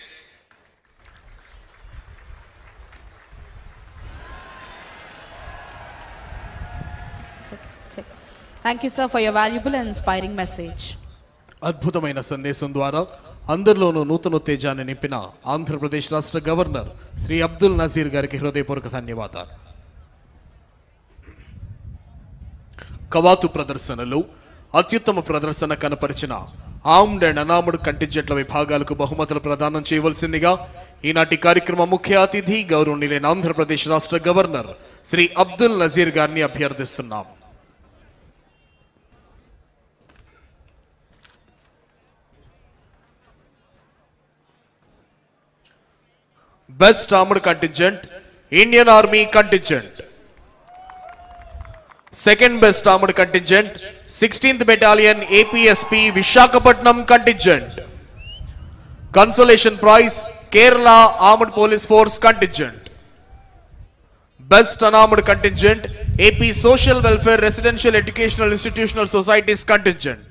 Thank you, sir, for your valuable and inspiring message. అద్భుతమైన సందేశం ద్వారా అందరిలోనూ నూతనోత్తేజాన్ని నింపిన ఆంధ్రప్రదేశ్ రాష్ట్ర governor Shri Abdul Nazir గారికి హృదయపూర్వక ధన్యవాదాలు. కవాతు ప్రదర్శనలో అత్యుత్తమ ప్రదర్శన కనపరిచిన ఆర్మ్డ్ అండ్ అన్ఆర్మ్డ్ కంటింజెంట్ల విభాగాలకు బహుమతులు ప్రదానం చేయవలసిందిగా ఈనాటి కార్యక్రమ ముఖ్య అతిథి గౌరవనీయులైన ఆంధ్రప్రదేశ్ రాష్ట్ర గవర్నర్ శ్రీ అబ్దుల్ నజీర్ గారిని అభ్యర్థిస్తున్నాం. Best Armored Contingent, Indian Army Contingent. Second Best Armored Contingent, 16th Battalion APSP Vishakhapatnam Contingent. Consolation Prize, Kerala Armed Police Force Contingent. Best Unarmed Contingent, AP Social Welfare Residential Educational Institutional Societies Contingent.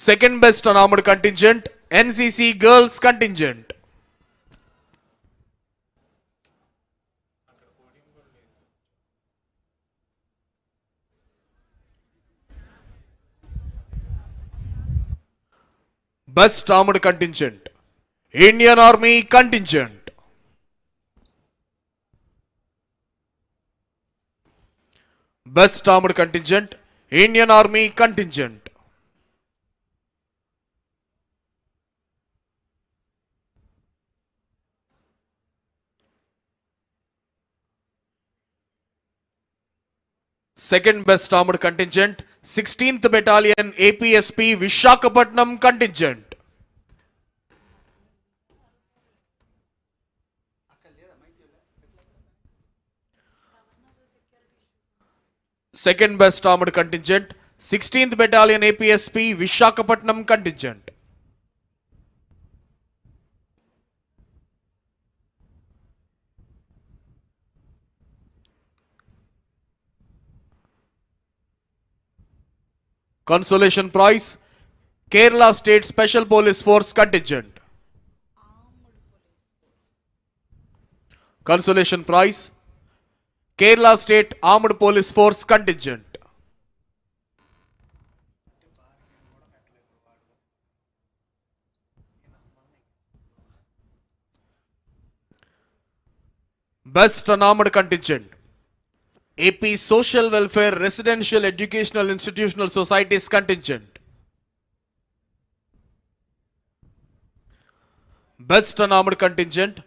Second Best Unarmed Contingent, NCC Girls Contingent. Best Armored Contingent, Indian Army Contingent. Best Armored Contingent, Indian Army Contingent. Second Best Armored Contingent, 16th Battalion APSP Vishakhapatnam Contingent. Second Best Armored Contingent, 16th Battalion APSP Vishakhapatnam Contingent. Consolation Prize, Kerala State Special Police Force Contingent. Consolation Prize, Kerala State Armed Police Force Contingent. Best Unarmed Contingent, AP Social Welfare Residential Educational Institutional Societies Contingent. Best Unarmed Contingent,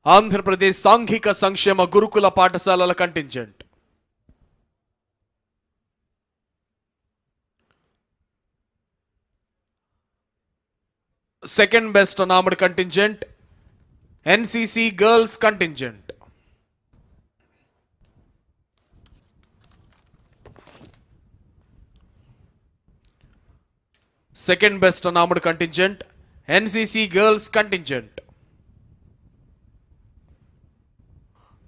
Andhra Pradesh Sanghika Sankshema Gurukula Paఠశాలల Contingent. Second Best Unarmed Contingent, NCC Girls Contingent. Second best unarmed contingent, NCC Girls Contingent.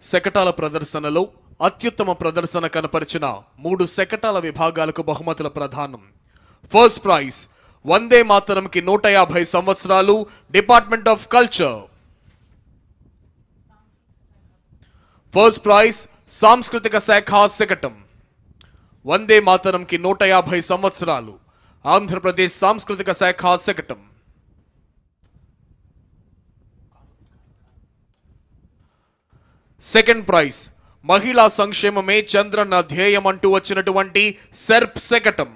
శకటాల ప్రదర్శనలో అత్యుత్తమ ప్రదర్శన కనపరిచిన 3 శకటాల విభాగాలకు బహుమతుల ప్రదానం. First prize వందే మాతరంకి 150 సంవత్సరాలు, department of culture. First prize సాంస్కృతిక శాఖ శకటం. వందే మాతరంకి 150 సంవత్సరాలు, ఆంధ్రప్రదేశ్ సాంస్కృతిక శాఖ శకటం. సెకండ్ ప్రైజ్ మహిళా సంక్షేమమే చంద్రన్న ధ్యేయం అంటూ వచ్చినటువంటి సెర్ప్ శకటం.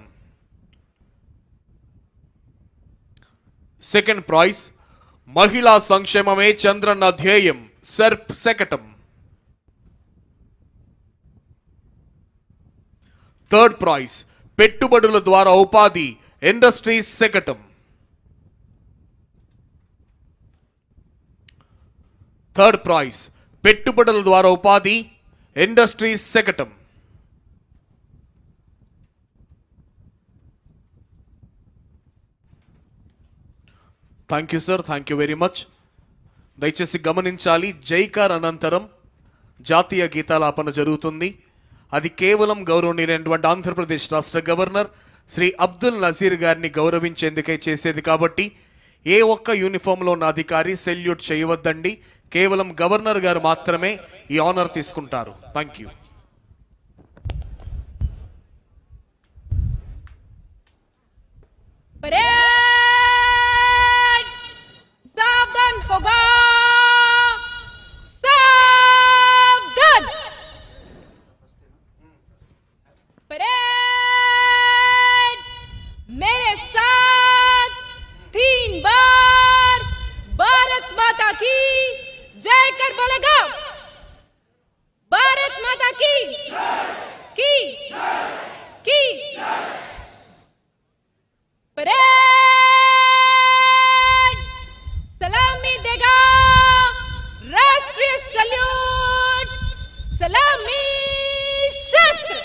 సెకండ్ ప్రైజ్ మహిళా సంక్షేమమే చంద్రన్న ధ్యేయం, సెర్ప్ శకటం. థర్డ్ ప్రైజ్ పెట్టుబడుల ద్వారా ఉపాధి, ఇండస్ట్రీస్ శకటం. థర్డ్ ప్రైజ్ పెట్టుబడుల ద్వారా ఉపాధి, ఇండస్ట్రీస్ శకటం. Thank you sir, thank you very much. దయచేసి గమనించాలి, జైకార్ అనంతరం జాతీయ గీతాలాపన జరుగుతుంది. అది కేవలం గౌరవనీయులైనటువంటి ఆంధ్రప్రదేశ్ రాష్ట్ర గవర్నర్ శ్రీ అబ్దుల్ నజీర్ గారిని గౌరవించేందుకే చేసేది కాబట్టి ఏ ఒక్క యూనిఫామ్లో ఉన్న అధికారి సెల్యూట్ చేయవద్దండి. కేవలం గవర్నర్ గారు మాత్రమే ఈ ఆనర్ తీసుకుంటారు. Thank you. परेड सावधान होगा, सावधान. परेड मेरे साथ 3 बार भारत माता की जय कर बोलेगा. भारत माता की की की. परेड सलामी देगा, राष्ट्रीय सल्यूट, सलामी शस्त्र.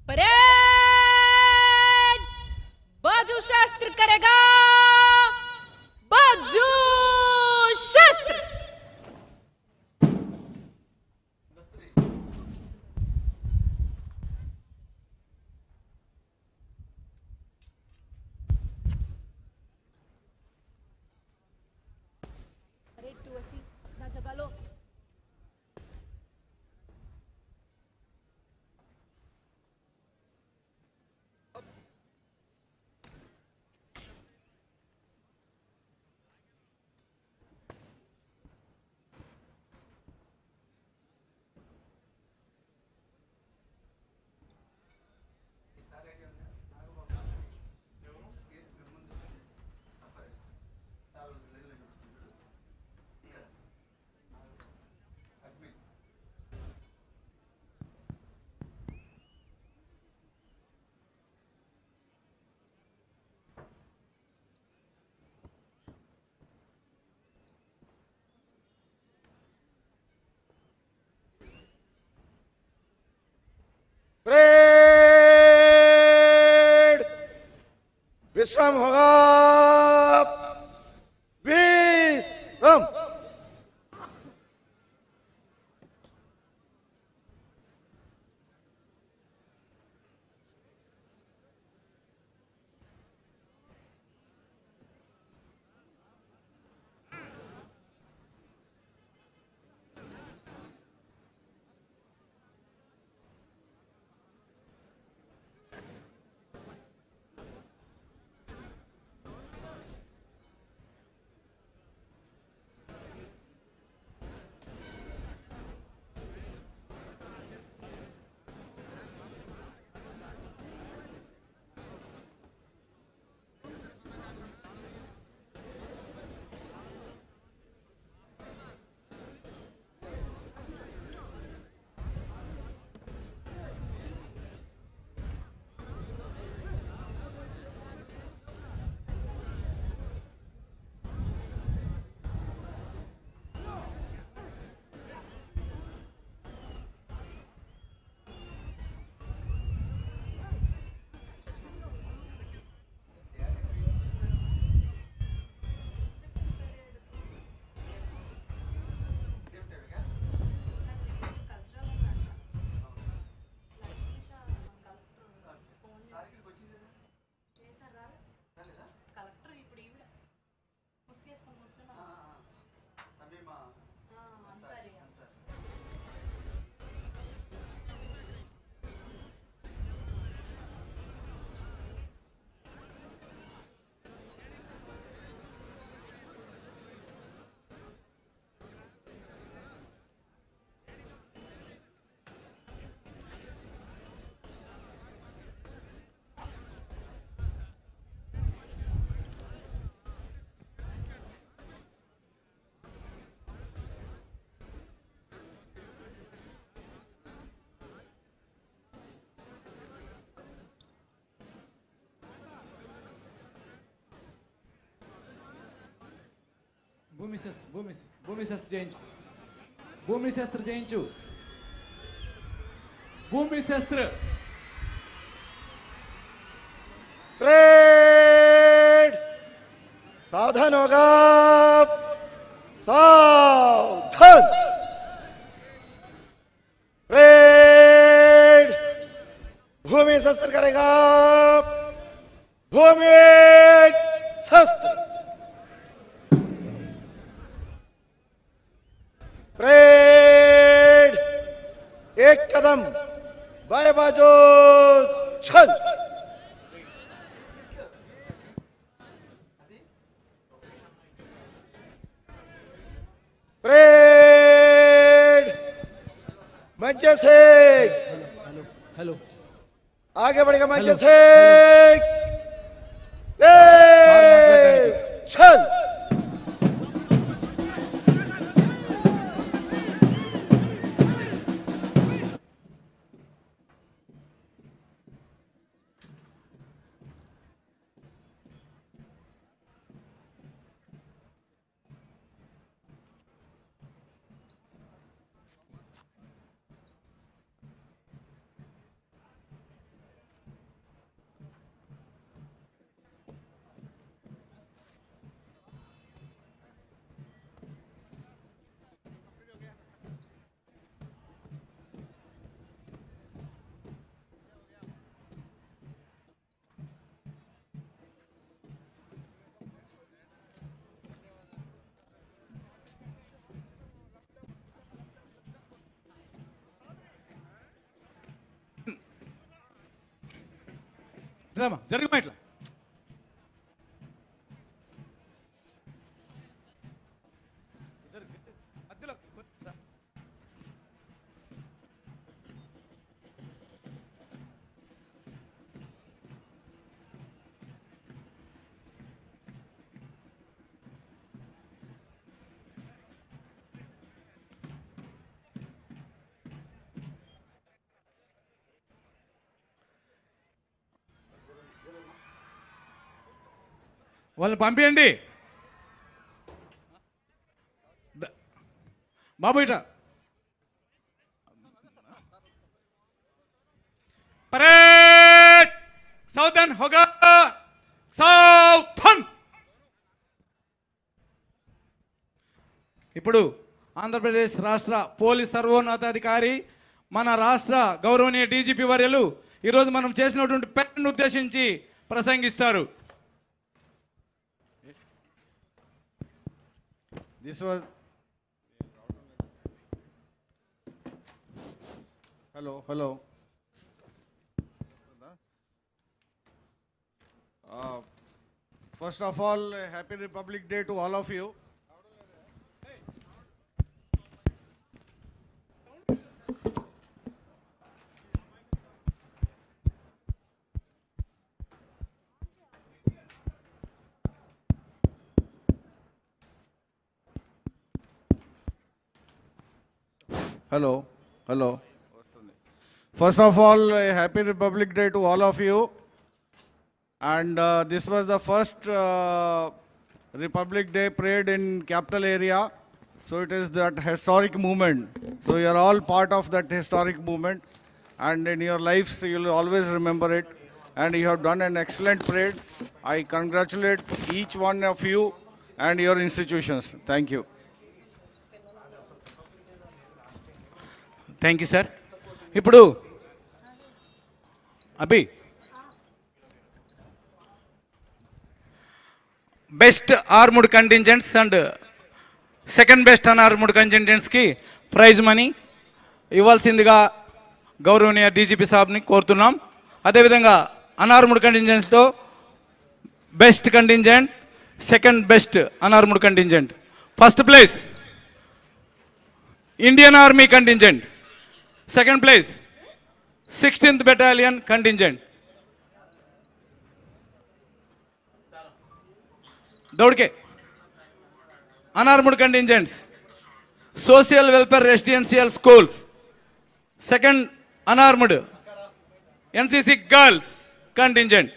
परेड बाजू शास्त्र करेगा, बाजू शास्त्र. परेड विश्राम होगा, विश्राम. భూమి శస్త్ర చేయించు. భూమి శస్త్ర చేయించు. భూమి శస్త్ర. परेड सावधान होगा, सावधान. परेड भूमि शस्त्र करेगा, भूमि शस्त्र. परेड एक कदम बाएं बाजू चल. परेड मंच से हेलो. आगे बढ़ेगा, मंच हेलो. से तेज चल. జరుగుమా ఇట్లా. వాళ్ళని పంపించండి బాబు. ఇట పరేడ్ సౌదన్ హోగా, సౌథన్. ఇప్పుడు ఆంధ్రప్రదేశ్ రాష్ట్ర పోలీస్ సర్వోన్నతాధికారి మన రాష్ట్ర గౌరవనీయ డీజీపీ వర్యులు ఈరోజు మనం చేసినటువంటి పెన్ను ఉద్దేశించి ప్రసంగిస్తారు. This was hello. First of all, happy Republic Day to all of you. Hello. First of all, a happy Republic Day to all of you. And this was the first Republic Day parade in capital area. So it is that historic movement. So you are all part of that historic movement. And in your lives, you will always remember it. And you have done an excellent parade. I congratulate each one of you and your institutions. Thank you. Thank you sir. ఇప్పుడు అభి best armed contingents and second best unarmed కంటింజెంట్స్కి prize money ఇవ్వాల్సిందిగా గౌరవనీయ DGP సాబ్ని కోరుతున్నాం. అదేవిధంగా అన్ఆర్ముడ్ కంటింజెంట్స్తో best contingent, second best unarmed contingent. First place Indian army contingent. Second place, 16th Battalion contingent. Daudke. Unarmed contingents. Social Welfare Residential Schools. Second, unarmed. NCC Girls contingent.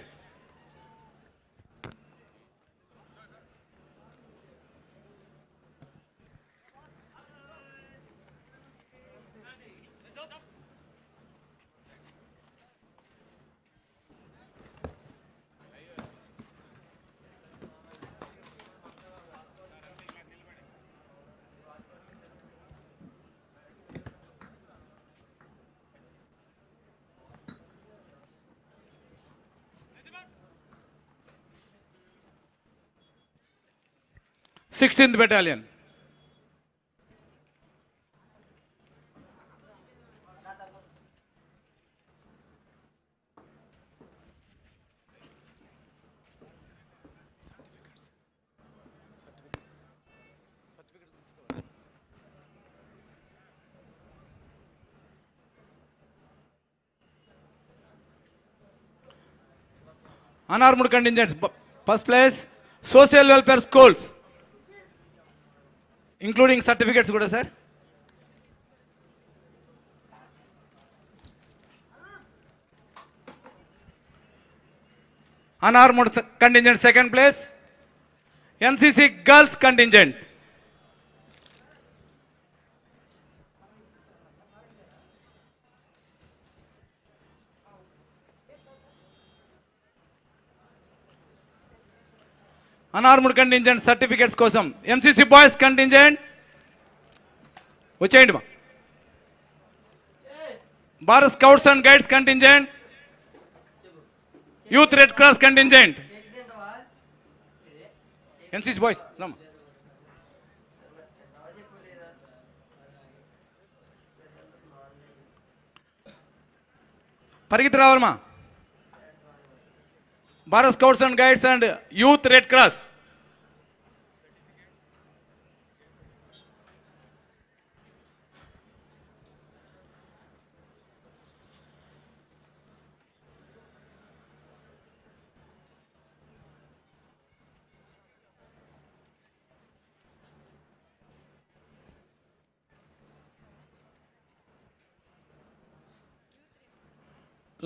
16th Battalion. Unarmed contingents. First place, social welfare schools, including certificates, good sir. Unarmed contingent, second place, NCC girls contingent. Unarmed contingent certificates కోసం NCC boys contingent వచ్చేయండి మా. Bharat scouts and guides contingent, youth red cross contingent, NCC boys రామా. పరిగెత్తి రావాలమ్మా. Bharat scouts and guides and youth red cross.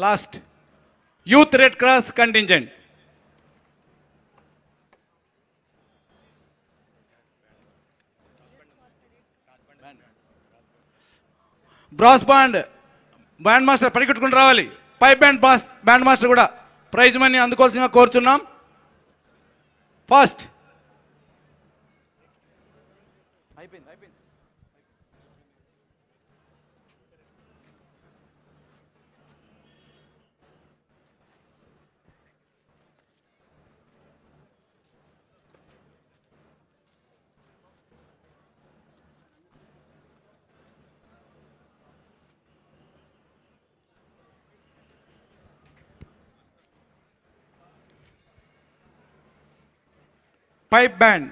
Last, Youth Red Cross contingent. Brass band master పరిగెట్టుకుని రావాలి. Pipe band master కూడా prize money అందుకోవాల్సిందిగా కోరుచున్నాం. ఫస్ట్ అయిపోయింది. Pipe band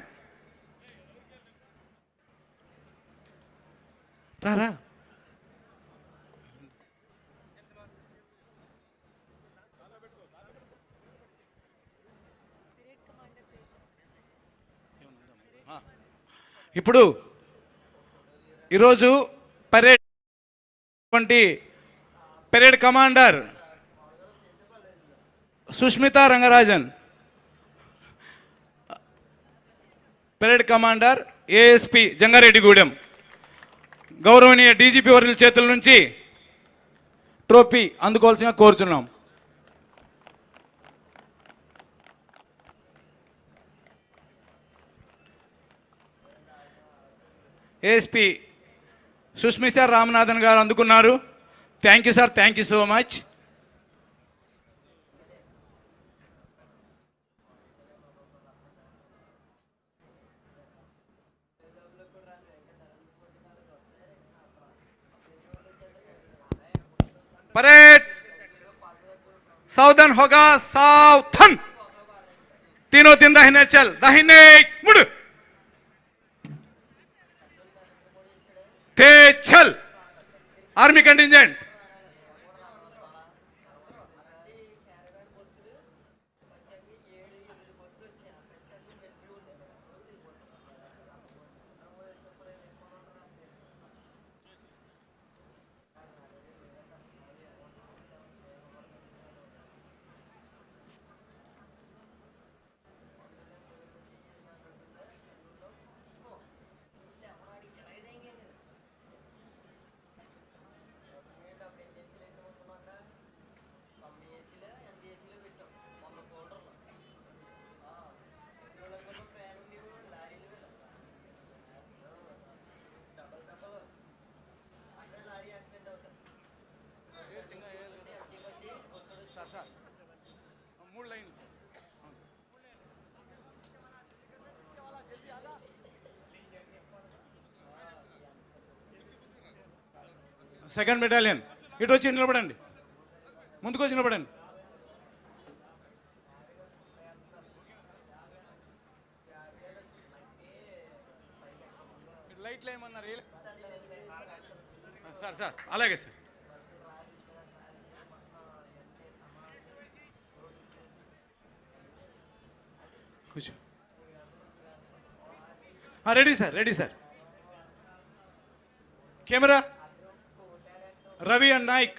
రారా. ఇప్పుడు ఈరోజు parade commander Sushmita Rangarajan, parade commander ASP Jangareddygudem, గౌరవనీయ డీజీపీ వర్యుల చేతుల నుంచి ట్రోఫీ అందుకోవాల్సిందిగా కోరుచున్నాం. ఏఎస్పి సుష్మితా రామనాథన్ గారు అందుకున్నారు. Thank you sir, thank you so much. Parade सावधान होगा, सावधान. तीनों दिन दाहिने चल, दाहिने मुड़, तेज चल. आर्मी कंटिजेंट సెకండ్ బెటాలియన్ ఇటు వచ్చి నిలబడండి, ముందుకు వచ్చి నిలబడండి. లైట్లు ఏమన్నారు సార్? సార్ అలాగే సార్. కూర్చో. Ready sir, ready sir. Camera Ravi and Naik.